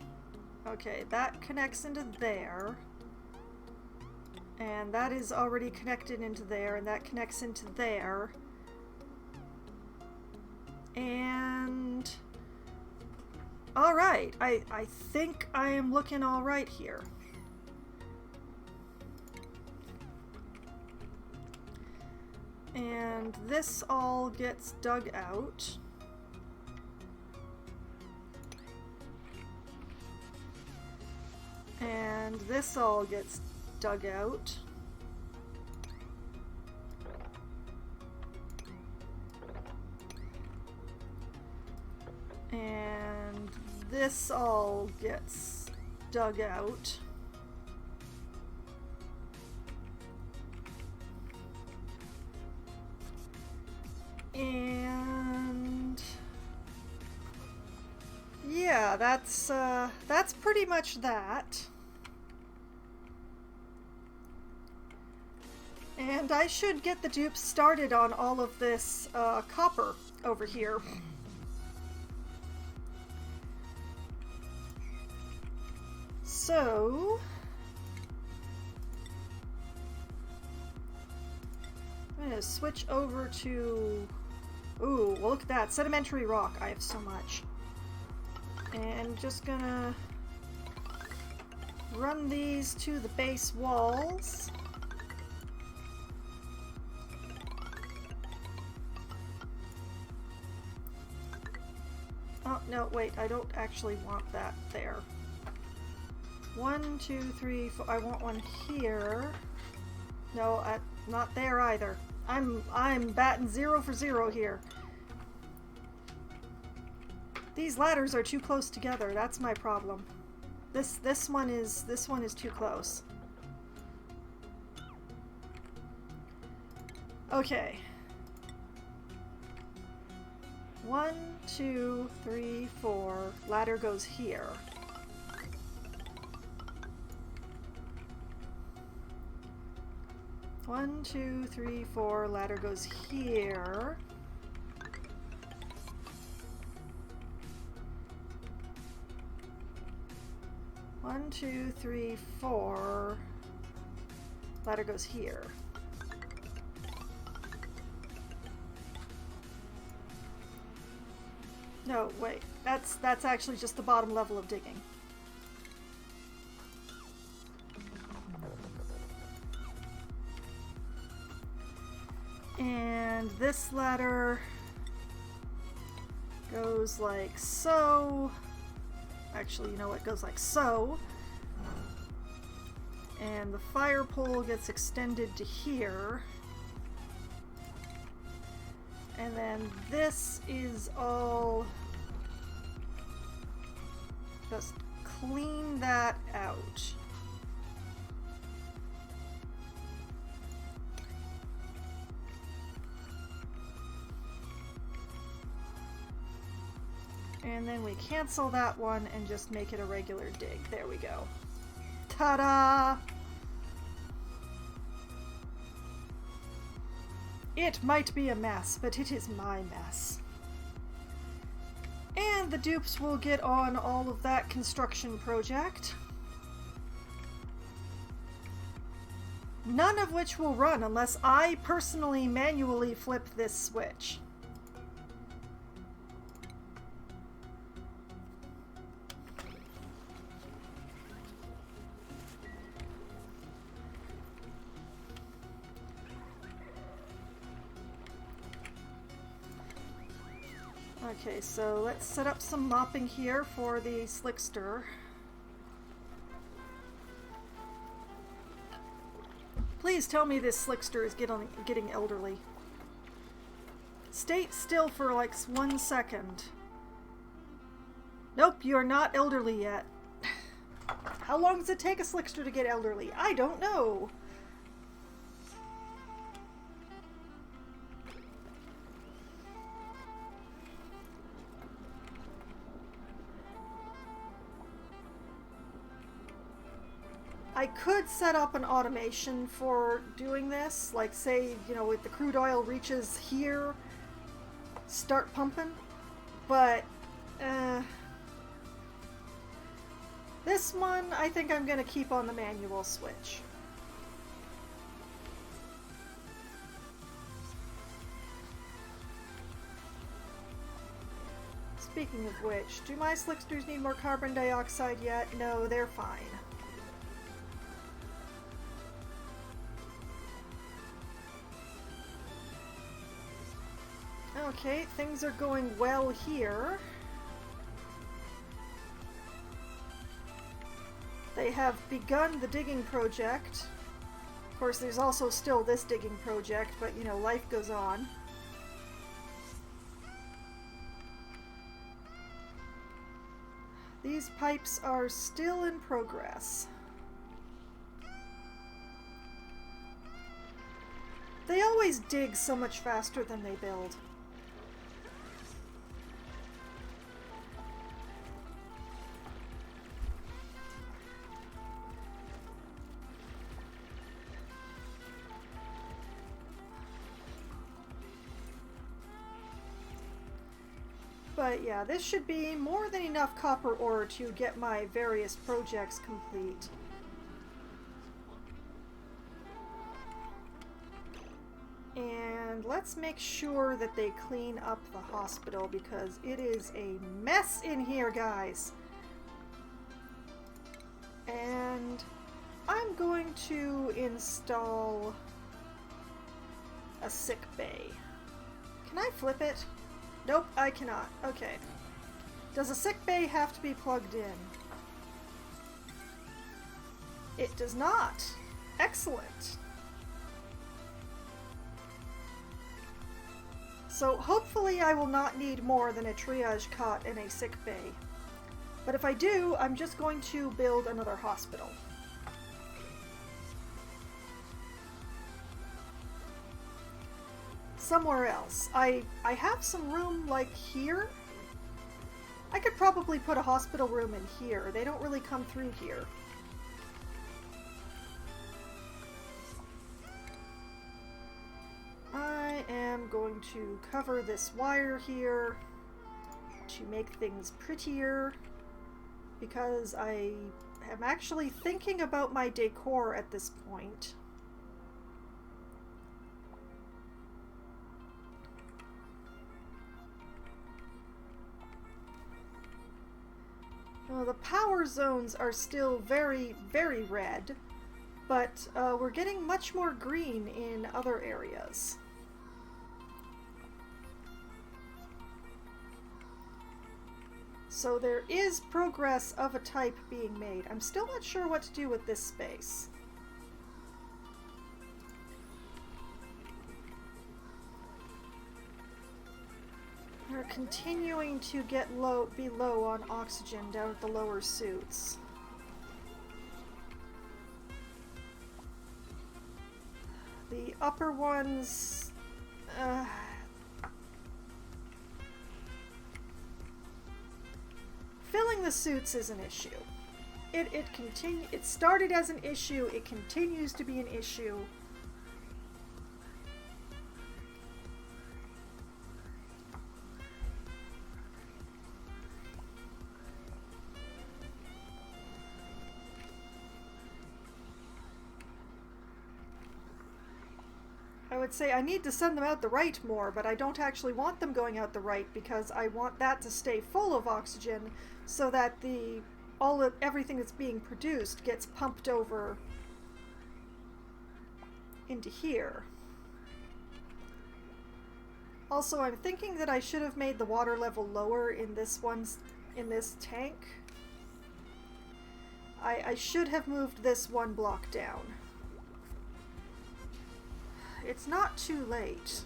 Okay, that connects into there. And that is already connected into there, and that connects into there. And... Alright, I think I am looking alright here. And this all gets dug out. And this all gets dug out. And this all gets dug out. And yeah, that's pretty much that. And I should get the dupes started on all of this copper over here. So I'm gonna switch over to, ooh, well, look at that, sedimentary rock. I have so much. And just gonna run these to the base walls. Oh, no, wait, I don't actually want that there. 1, 2, 3, 4. I want one here. No, not there either. I'm batting 0 for 0 here. These ladders are too close together. That's my problem. This one is too close. Okay. 1, 2, 3, 4. Ladder goes here. One, 2, 3, 4. Ladder goes here. One, 2, 3, 4. Ladder goes here. No, wait. That's actually just the bottom level of digging. And this ladder goes like so. Actually, you know what? It goes like so. And the fire pole gets extended to here. And then this is all, just clean that out. And then we cancel that one and just make it a regular dig. There we go. Ta-da! It might be a mess, but it is my mess. And the dupes will get on all of that construction project. None of which will run unless I personally manually flip this switch. Okay, so let's set up some mopping here for the slickster. Please tell me this slickster is getting elderly. Stay still for like 1 second. Nope, you're not elderly yet. How long does it take a slickster to get elderly? I don't know. I could set up an automation for doing this, like say, you know, if the crude oil reaches here, start pumping, but this one I think I'm going to keep on the manual switch. Speaking of which, do my slicksters need more carbon dioxide yet? No, they're fine. Okay, things are going well here. They have begun the digging project. Of course, there's also still this digging project, but you know, life goes on. These pipes are still in progress. They always dig so much faster than they build. But yeah, this should be more than enough copper ore to get my various projects complete. And let's make sure that they clean up the hospital because it is a mess in here, guys. And I'm going to install a sick bay. Can I flip it? Nope, I cannot. Okay. Does a sick bay have to be plugged in? It does not. Excellent. So hopefully I will not need more than a triage cot and a sick bay. But if I do, I'm just going to build another hospital. Somewhere else. I have some room like here. I could probably put a hospital room in here. They don't really come through here. I am going to cover this wire here to make things prettier because I am actually thinking about my decor at this point. Well, the power zones are still very, very red, but we're getting much more green in other areas. So there is progress of a type being made. I'm still not sure what to do with this space. We're continuing to be low on oxygen down at the lower suits. The upper ones... filling the suits is an issue. It started as an issue, it continues to be an issue. I would say I need to send them out the right more, but I don't actually want them going out the right because I want that to stay full of oxygen so that everything that's being produced gets pumped over into here. Also, I'm thinking that I should have made the water level lower in this tank. I should have moved this one block down. It's not too late.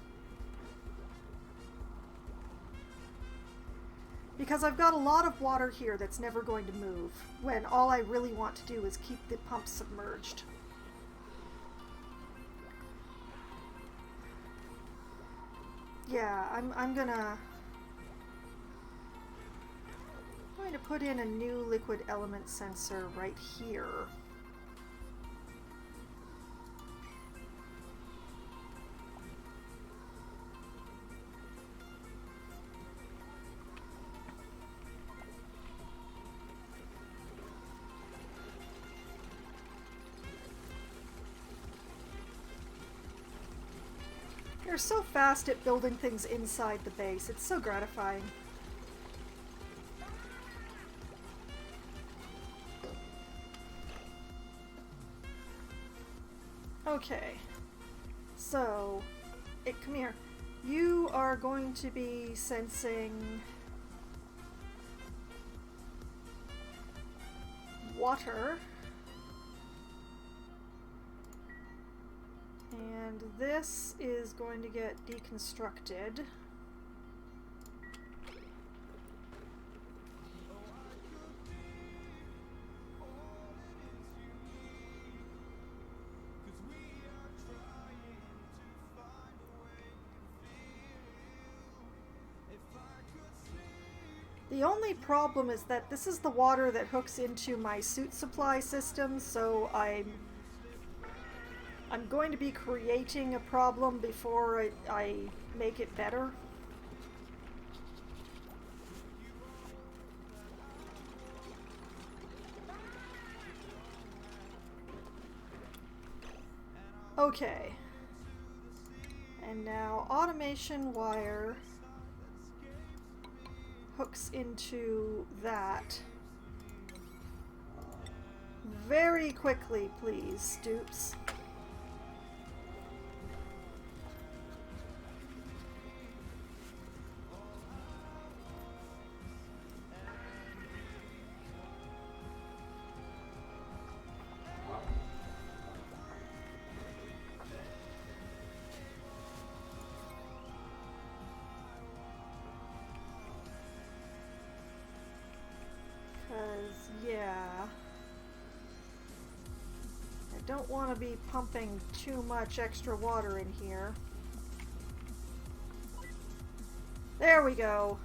Because I've got a lot of water here that's never going to move, when all I really want to do is keep the pump submerged. Yeah, I'm going to put in a new liquid element sensor right here. They're so fast at building things inside the base. It's so gratifying. Okay. So, come here. You are going to be sensing water. And this is going to get deconstructed. The only problem is that this is the water that hooks into my suit supply system, so I'm going to be creating a problem before I make it better. Okay. And now automation wire hooks into that. Very quickly, please, Stoops. Yeah, I don't want to be pumping too much extra water in here. There we go.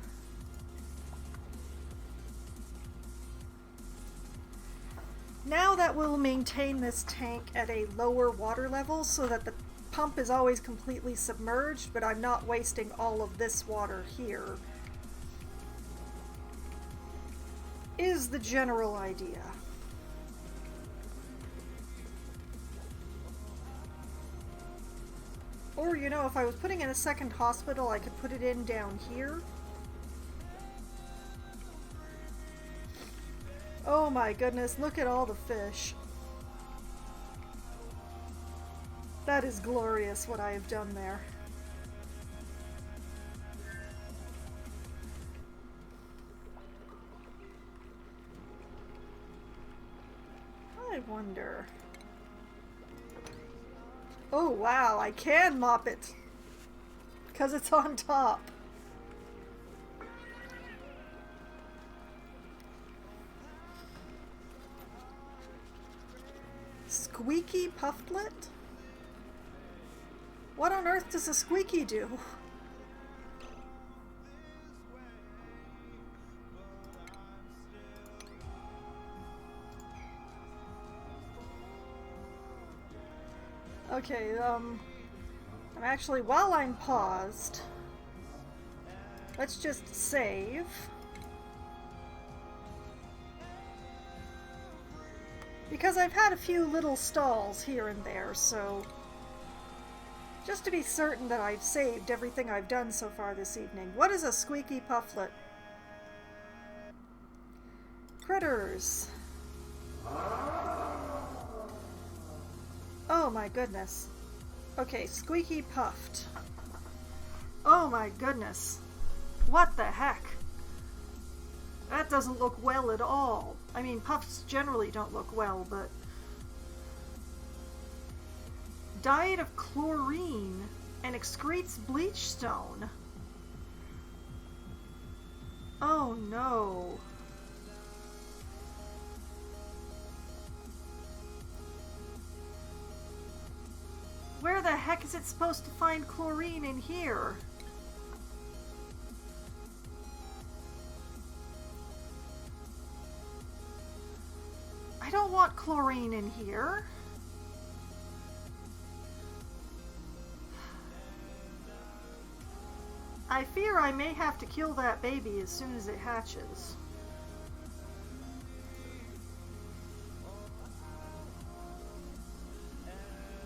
Now that will maintain this tank at a lower water level so that the pump is always completely submerged, but I'm not wasting all of this water here. Is the general idea. Or, you know, if I was putting in a second hospital, I could put it in down here. Oh my goodness, look at all the fish. That is glorious what I have done there. I wonder. Oh wow, I can mop it because it's on top. Squeaky pufflet? What on earth does a squeaky do? Okay, I'm actually, while I'm paused, let's just save. Because I've had a few little stalls here and there, so just to be certain that I've saved everything I've done so far this evening. What is a squeaky pufflet? Critters. Oh my goodness. Okay, squeaky puffed. Oh my goodness. What the heck? That doesn't look well at all. I mean, puffs generally don't look well, but... Diet of chlorine and excretes bleachstone. Oh no. Where the heck is it supposed to find chlorine in here? I don't want chlorine in here. I fear I may have to kill that baby as soon as it hatches.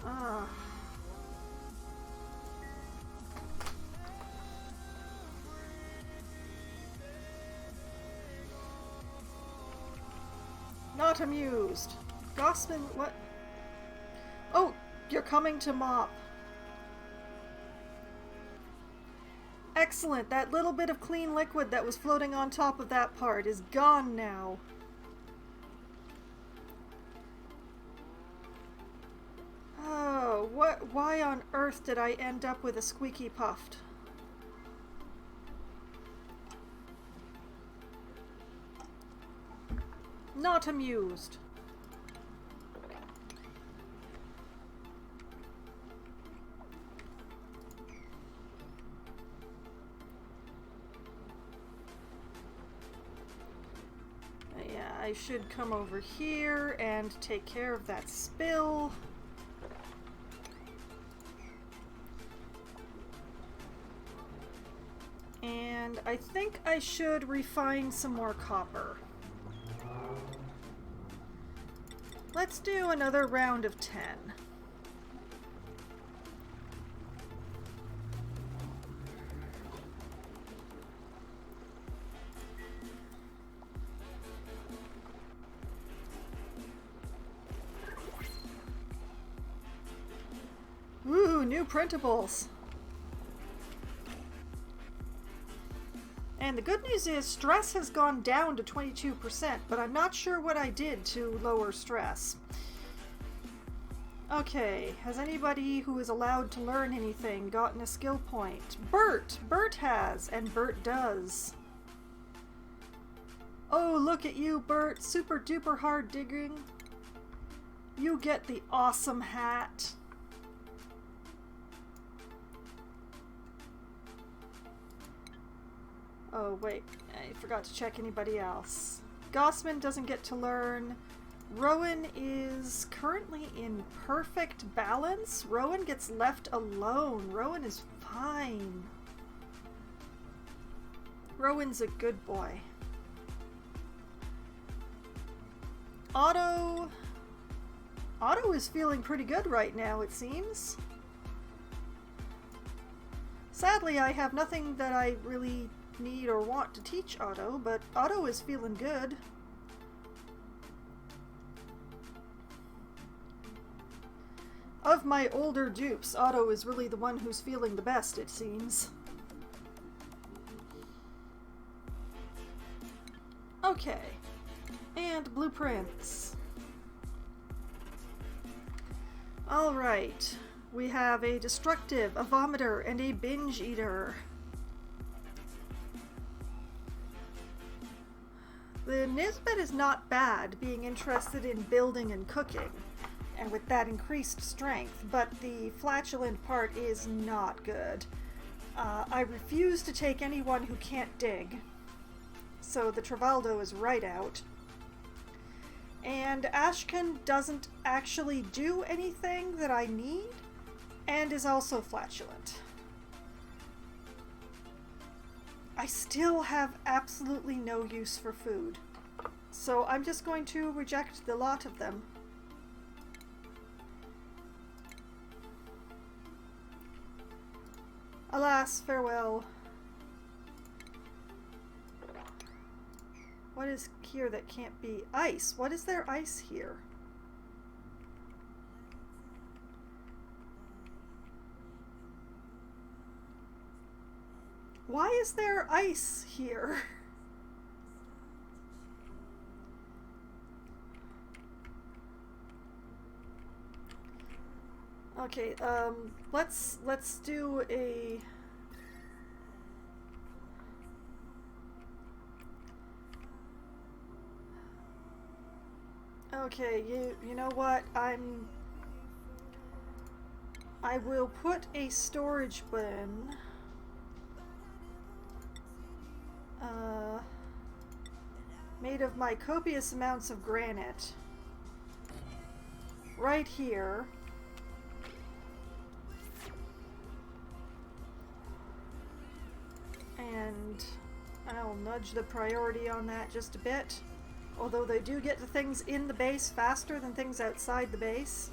Ugh. Not amused. Gossman, what? Oh, you're coming to mop. Excellent. That little bit of clean liquid that was floating on top of that part is gone now. Oh, why on earth did I end up with a squeaky puffed? Not amused. Yeah, I should come over here and take care of that spill. And I think I should refine some more copper. Let's do another round of 10. Ooh, new printables. And the good news is stress has gone down to 22%, but I'm not sure what I did to lower stress. Okay, has anybody who is allowed to learn anything gotten a skill point? Bert! Bert has, and Bert does. Oh, look at you, Bert. Super duper hard digging. You get the awesome hat. Oh, wait. I forgot to check anybody else. Gossman doesn't get to learn. Rowan is currently in perfect balance. Rowan gets left alone. Rowan is fine. Rowan's a good boy. Otto is feeling pretty good right now, it seems. Sadly, I have nothing that I really need or want to teach Otto, but Otto is feeling good. Of my older dupes, Otto is really the one who's feeling the best, it seems. Okay. And blueprints. Alright. We have a destructive, a vomiter, and a binge eater. The Nisbet is not bad, being interested in building and cooking, and with that increased strength, but the flatulent part is not good. I refuse to take anyone who can't dig, so the Travaldo is right out. And Ashken doesn't actually do anything that I need, and is also flatulent. I still have absolutely no use for food, so I'm just going to reject the lot of them. Alas, farewell. What is here that can't be? Ice. What is there ice here? Why is there ice here? Okay, let's do a... Okay, you know what? I will put a storage bin made of my copious amounts of granite right here. And I'll nudge the priority on that just a bit. Although they do get to things in the base faster than things outside the base.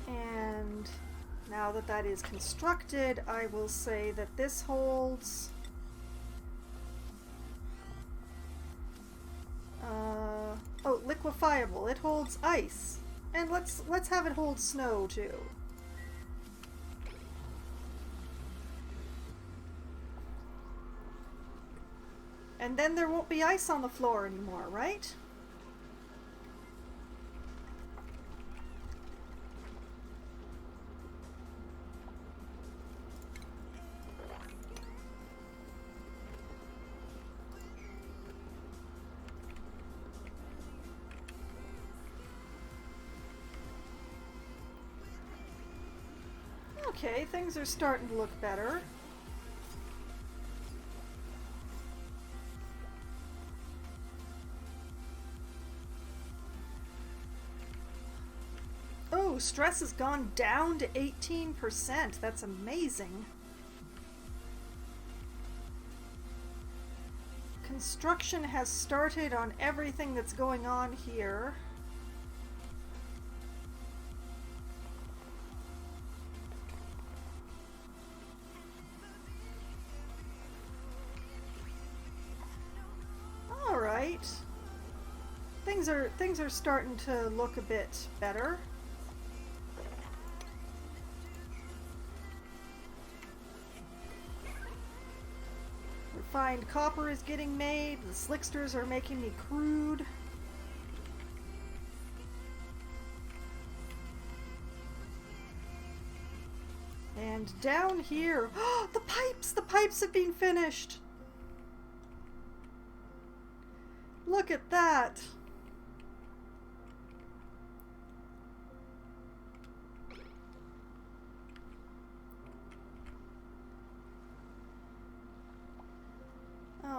And now that that is constructed, I will say that this holds... oh, liquid aquafiable. It holds ice. And let's have it hold snow too. And then there won't be ice on the floor anymore, right? Okay, things are starting to look better. Oh, stress has gone down to 18%. That's amazing. Construction has started on everything that's going on here. All right. Things are starting to look a bit better. Refined copper is getting made. The slicksters are making me crude. And down here, the pipes have been finished. Look at that.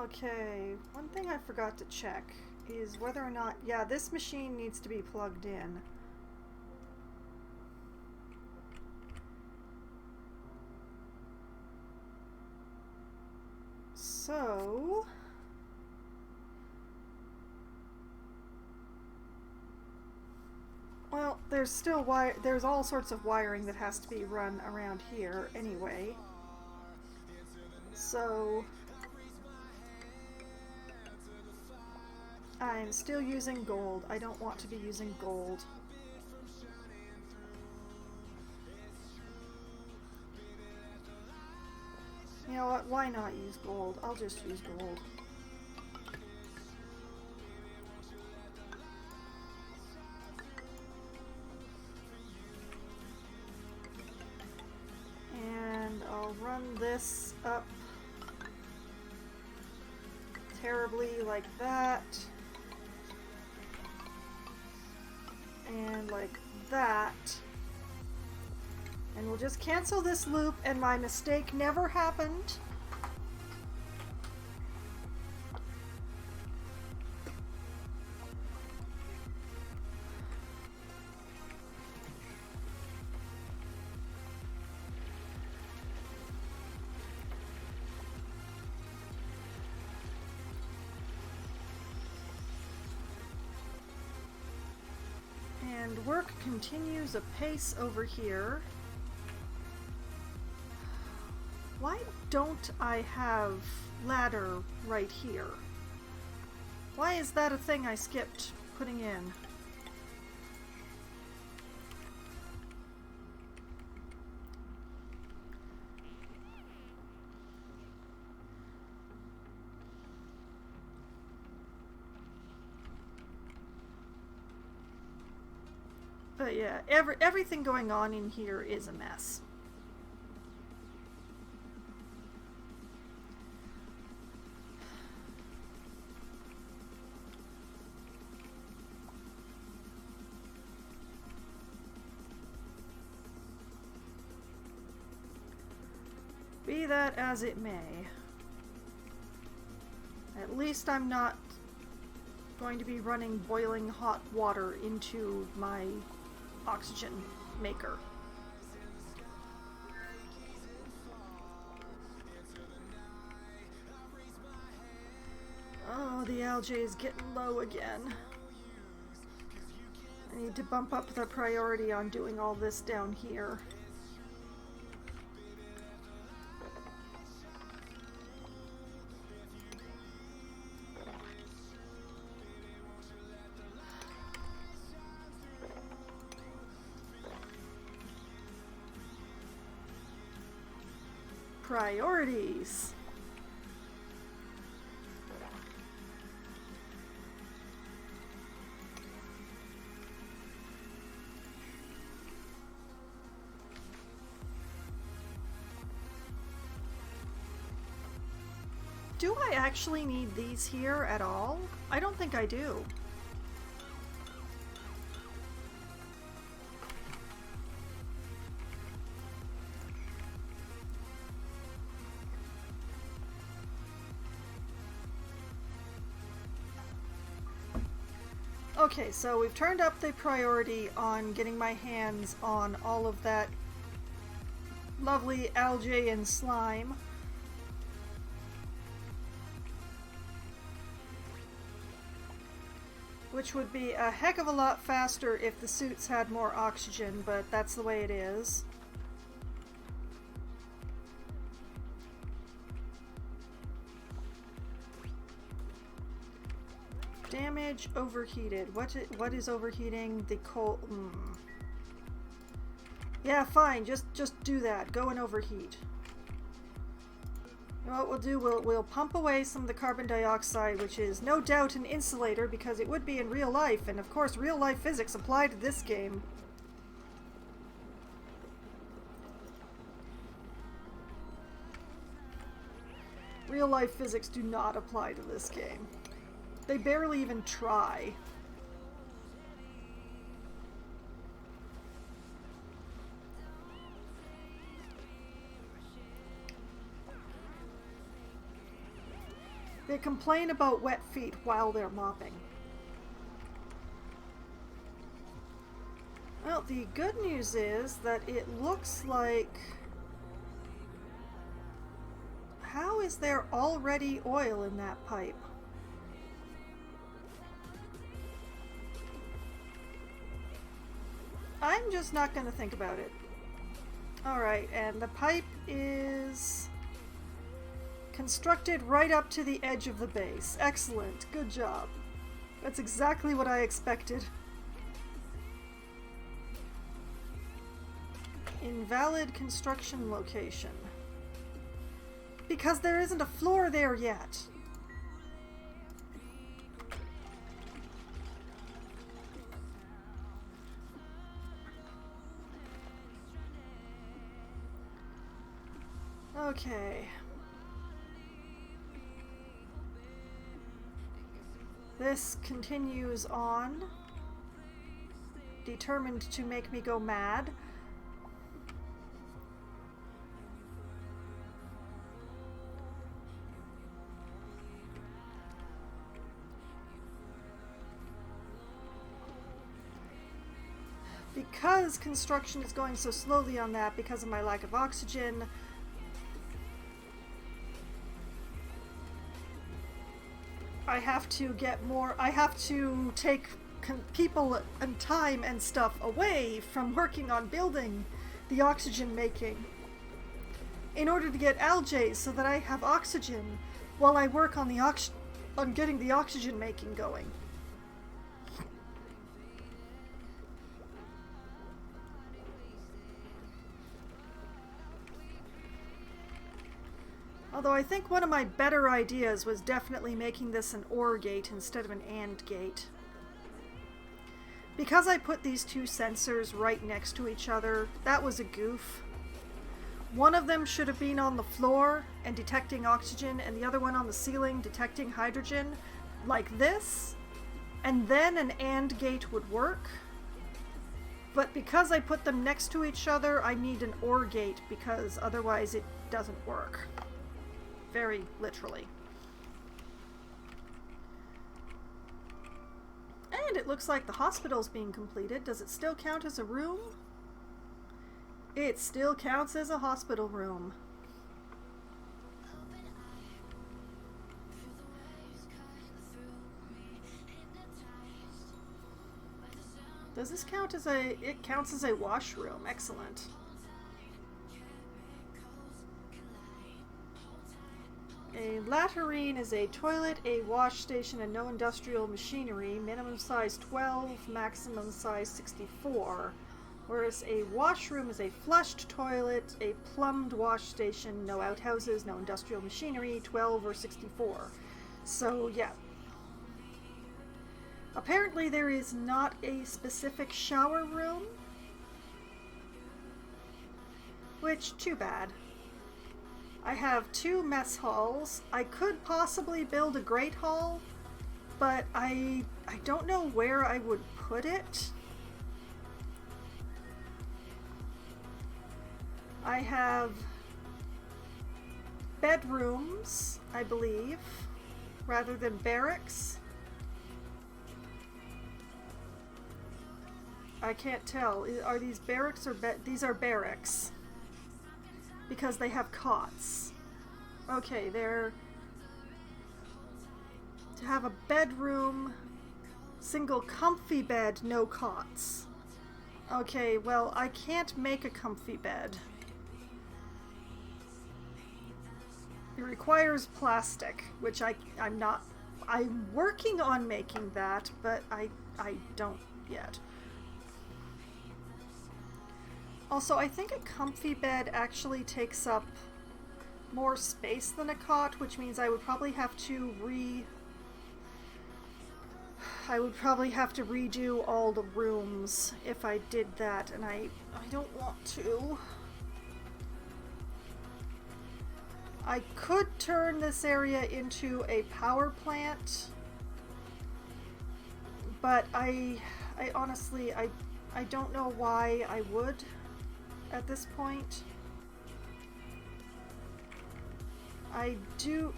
Okay, one thing I forgot to check is whether or not, yeah, this machine needs to be plugged in. So, well, there's all sorts of wiring that has to be run around here anyway. So, I'm still using gold. I don't want to be using gold. You know what? Why not use gold? I'll just use gold. And I'll run this up terribly like that. And like that. And we'll just cancel this loop, and my mistake never happened. And work continues apace over here. Why don't I have ladder right here? Why is that a thing I skipped putting in? But yeah, everything going on in here is a mess. Be that as it may, at least I'm not going to be running boiling hot water into my oxygen maker. Oh, the algae is getting low again. I need to bump up the priority on doing all this down here. Priorities. Do I actually need these here at all? I don't think I do. Okay, so we've turned up the priority on getting my hands on all of that lovely algae and slime. Which would be a heck of a lot faster if the suits had more oxygen, but that's the way it is. Damage overheated. What is overheating? The coal. Yeah, fine. Just do that. Go and overheat. And what we'll do, we'll pump away some of the carbon dioxide, which is no doubt an insulator because it would be in real life, and of course real life physics apply to this game. Real life physics do not apply to this game. They barely even try. They complain about wet feet while they're mopping. Well, the good news is that it looks like... How is there already oil in that pipe? I'm just not going to think about it. Alright, and the pipe is constructed right up to the edge of the base. Excellent. Good job. That's exactly what I expected. Invalid construction location. Because there isn't a floor there yet. Okay. This continues on, determined to make me go mad. Because construction is going so slowly on that because of my lack of oxygen, I have to get more, I have to take people and time and stuff away from working on building the oxygen making in order to get algae so that I have oxygen while I work on on getting the oxygen making going. Although I think one of my better ideas was definitely making this an OR gate instead of an AND gate. Because I put these two sensors right next to each other, that was a goof. One of them should have been on the floor and detecting oxygen, and the other one on the ceiling detecting hydrogen, like this, and then an AND gate would work. But because I put them next to each other, I need an OR gate because otherwise it doesn't work. Very literally. And it looks like the hospital's being completed. Does it still count as a room? It still counts as a hospital room. Does this count as it counts as a washroom. Excellent. A latrine is a toilet, a wash station, and no industrial machinery. Minimum size 12, maximum size 64. Whereas a washroom is a flushed toilet, a plumbed wash station, no outhouses, no industrial machinery, 12 or 64. So, yeah. Apparently there is not a specific shower room, which, too bad. I have 2 mess halls. I could possibly build a great hall, but I don't know where I would put it. I have bedrooms, I believe, rather than barracks. I can't tell. Are these barracks or these are barracks? Because they have cots. Okay, they're to have a bedroom, single comfy bed, no cots. Okay, well, I can't make a comfy bed. It requires plastic, which I'm not. I'm working on making that, but I don't yet. Also, I think a comfy bed actually takes up more space than a cot, which means I would probably have to redo all the rooms if I did that, and I don't want to. I could turn this area into a power plant, but I honestly don't know why I would at this point. I do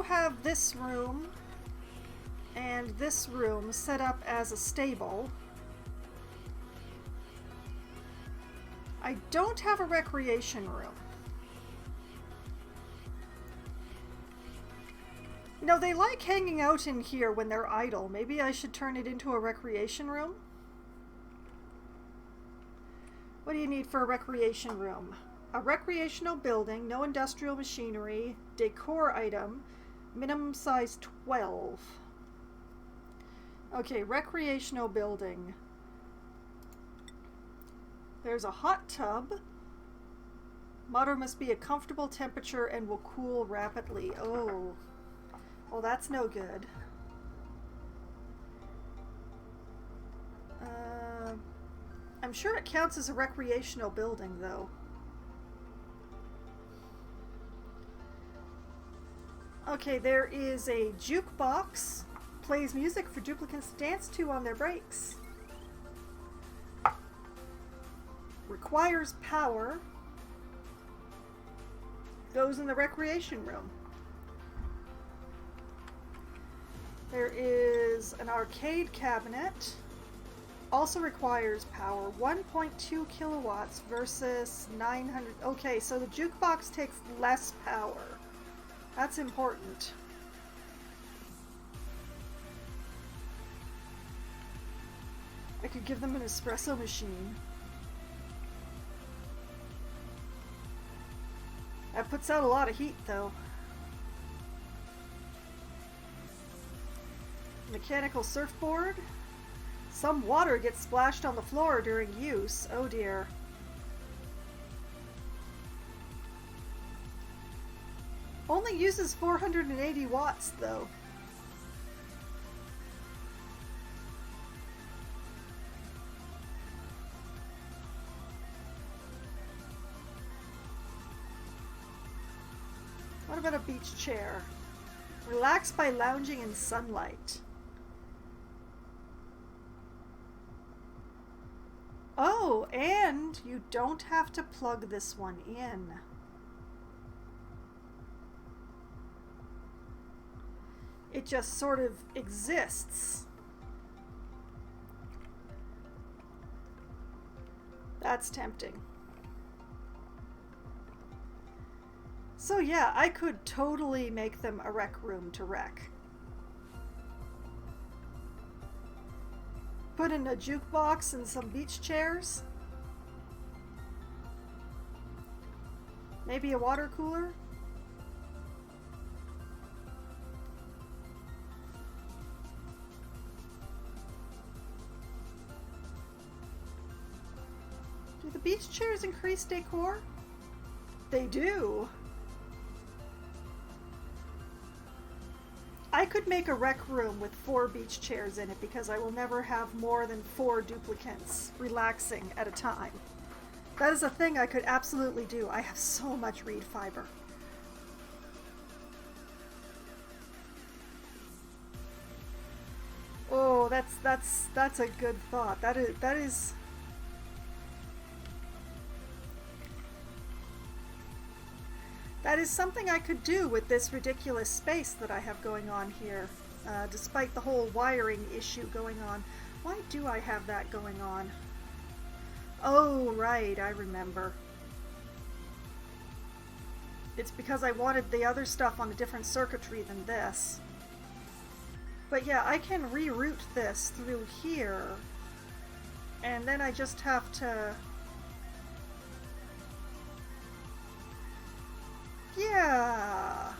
have this room and this room set up as a stable. I don't have a recreation room. You know, they like hanging out in here when they're idle. Maybe I should turn it into a recreation room? What do you need for a recreation room? A recreational building, no industrial machinery, decor item, minimum size 12. Okay, recreational building. There's a hot tub. Water must be a comfortable temperature and will cool rapidly. Oh. Well, that's no good. I'm sure it counts as a recreational building, though. Okay, there is a jukebox. Plays music for duplicants to dance to on their breaks. Requires power. Goes in the recreation room. There is an arcade cabinet. Also requires power. 1.2 kilowatts versus 900. Okay, so the jukebox takes less power. That's important. I could give them an espresso machine. That puts out a lot of heat, though. Mechanical surfboard. Some water gets splashed on the floor during use. Oh dear. Only uses 480 watts, though. What about a beach chair? Relax by lounging in sunlight. Oh, and you don't have to plug this one in. It just sort of exists. That's tempting. So yeah, I could totally make them a rec room to rec. Put in a jukebox and some beach chairs. Maybe a water cooler. The beach chairs increase decor? They do. I could make a rec room with 4 beach chairs in it because I will never have more than 4 duplicants relaxing at a time. That is a thing I could absolutely do. I have so much reed fiber. Oh, that's a good thought. That is something I could do with this ridiculous space that I have going on here, despite the whole wiring issue going on. Why do I have that going on? Oh, right, I remember. It's because I wanted the other stuff on a different circuitry than this. But yeah, I can reroute this through here, and then I just have to... Yeah.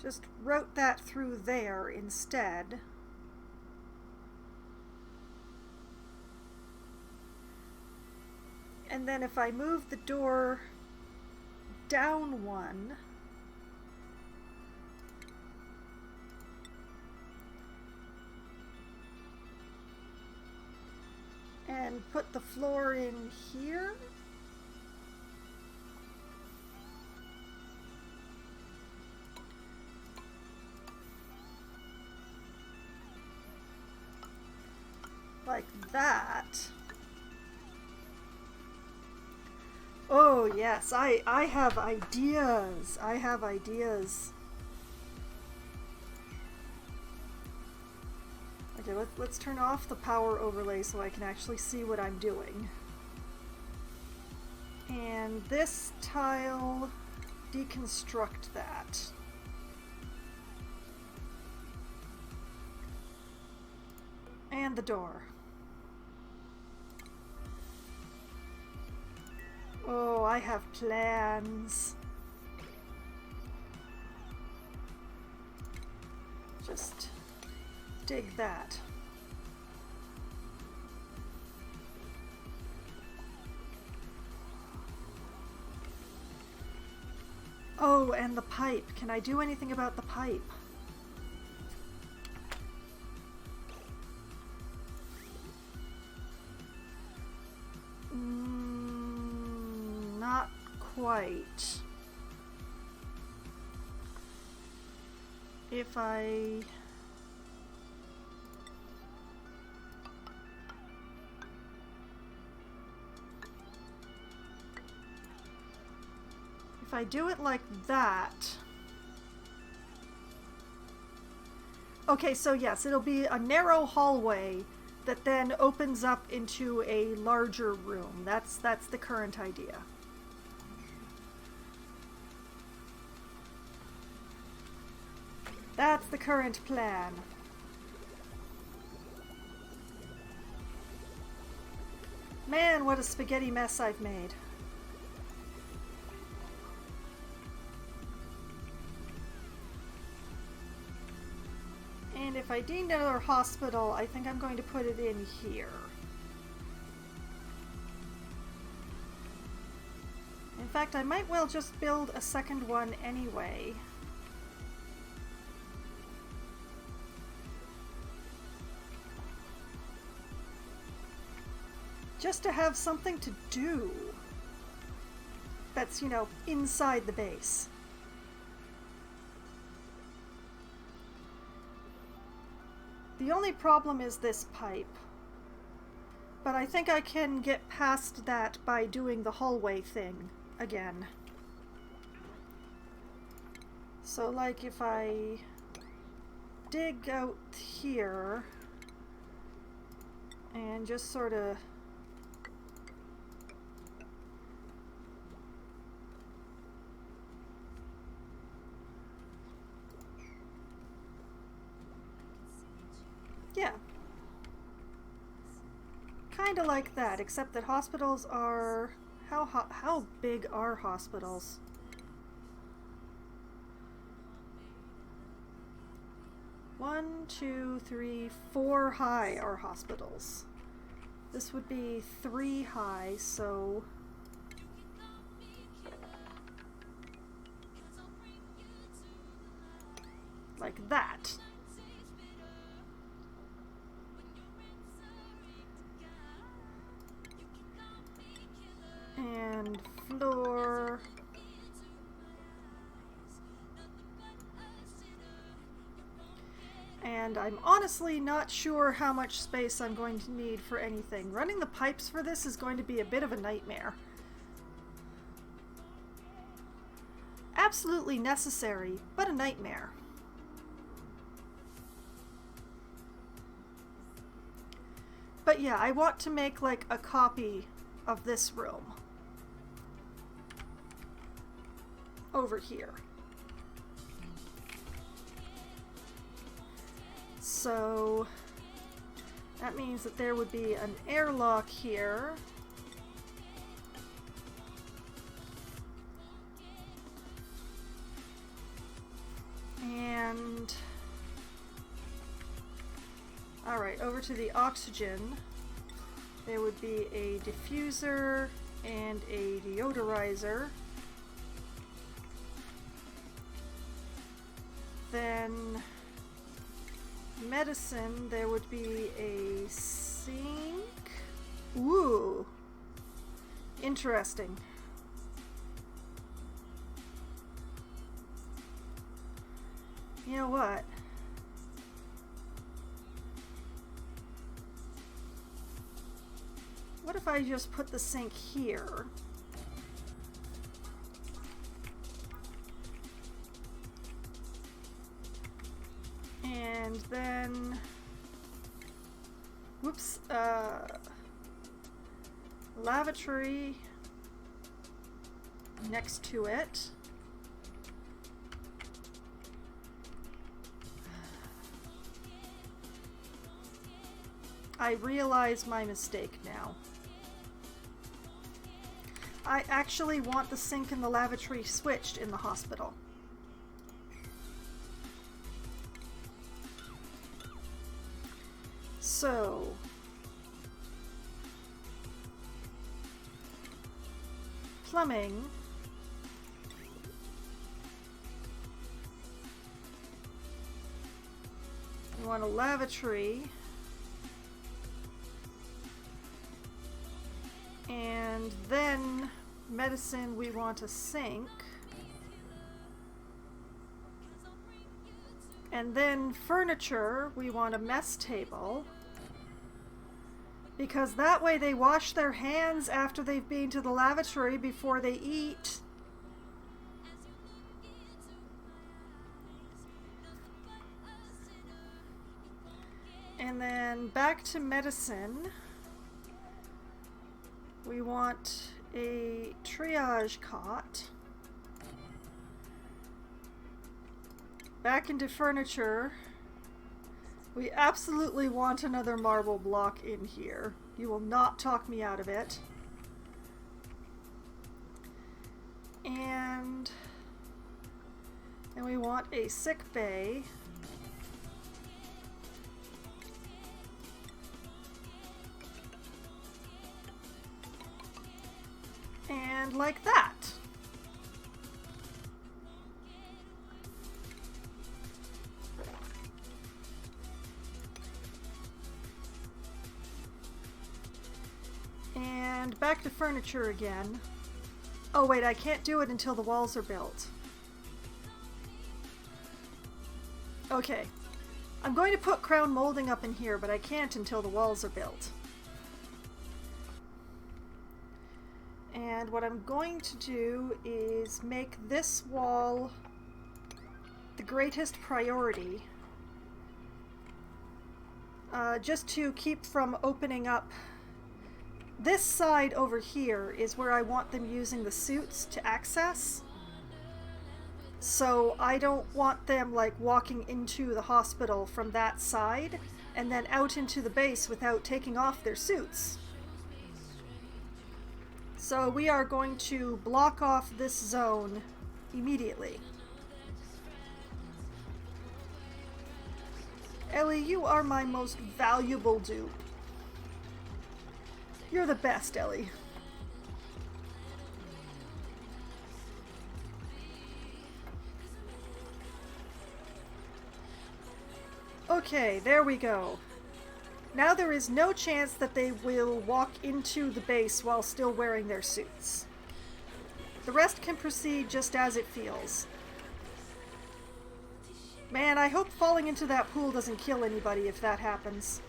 Just route that through there instead. And then if I move the door down one, and put the floor in here. Like that. Oh yes, I have ideas. I have ideas. Okay, let's turn off the power overlay so I can actually see what I'm doing. And this tile, deconstruct that. And the door. Oh, I have plans. Just dig that. Oh, and the pipe. Can I do anything about the pipe? Not quite. If I... If I do it like that... Okay, so yes, it'll be a narrow hallway that then opens up into a larger room. That's the current idea. That's the current plan. Man, what a spaghetti mess I've made. And if I need another hospital, I think I'm going to put it in here. In fact, I might well just build a second one anyway. Just to have something to do that's, you know, inside the base. The only problem is this pipe. But I think I can get past that by doing the hallway thing again. So, like, if I dig out here and just sort of... Yeah. Kind of like that, except that hospitals are... How big are hospitals? 1, 2, 3, 4 high are hospitals. This would be 3 high, so like that. And floor. And I'm honestly not sure how much space I'm going to need for anything. Running the pipes for this is going to be a bit of a nightmare. Absolutely necessary, but a nightmare. But yeah, I want to make like a copy of this room over here. So that means that there would be an airlock here. And all right, over to the oxygen. There would be a diffuser and a deodorizer. Then medicine, there would be a sink. Ooh, interesting. You know what? What if I just put the sink here? And then, whoops, lavatory next to it. I realize my mistake now. I actually want the sink and the lavatory switched in the hospital. So, plumbing. You want a lavatory. And then medicine, we want a sink. And then furniture, we want a mess table. Because that way they wash their hands after they've been to the lavatory before they eat. And then back to medicine. We want a triage cot. Back into furniture. We absolutely want another marble block in here. You will not talk me out of it. And we want a sick bay. And like that. And back to furniture again. Oh wait, I can't do it until the walls are built. Okay. I'm going to put crown molding up in here, but I can't until the walls are built. And what I'm going to do is make this wall the greatest priority. Just to keep from opening up. This side over here is where I want them using the suits to access. So I don't want them like walking into the hospital from that side and then out into the base without taking off their suits. So we are going to block off this zone immediately. Ellie, you are my most valuable dupe. You're the best, Ellie. Okay, there we go. Now there is no chance that they will walk into the base while still wearing their suits. The rest can proceed just as it feels. Man, I hope falling into that pool doesn't kill anybody if that happens.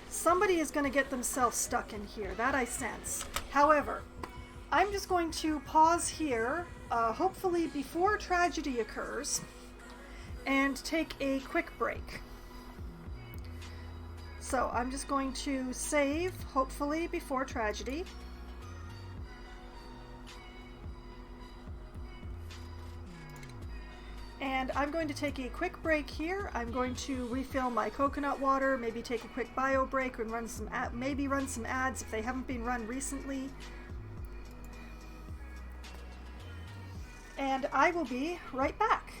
Somebody is going to get themselves stuck in here, that I sense. However, I'm just going to pause here, hopefully before tragedy occurs, and take a quick break. So I'm just going to save, hopefully before tragedy. And I'm going to take a quick break here. I'm going to refill my coconut water, maybe take a quick bio break and run some maybe run some ads if they haven't been run recently. And I will be right back.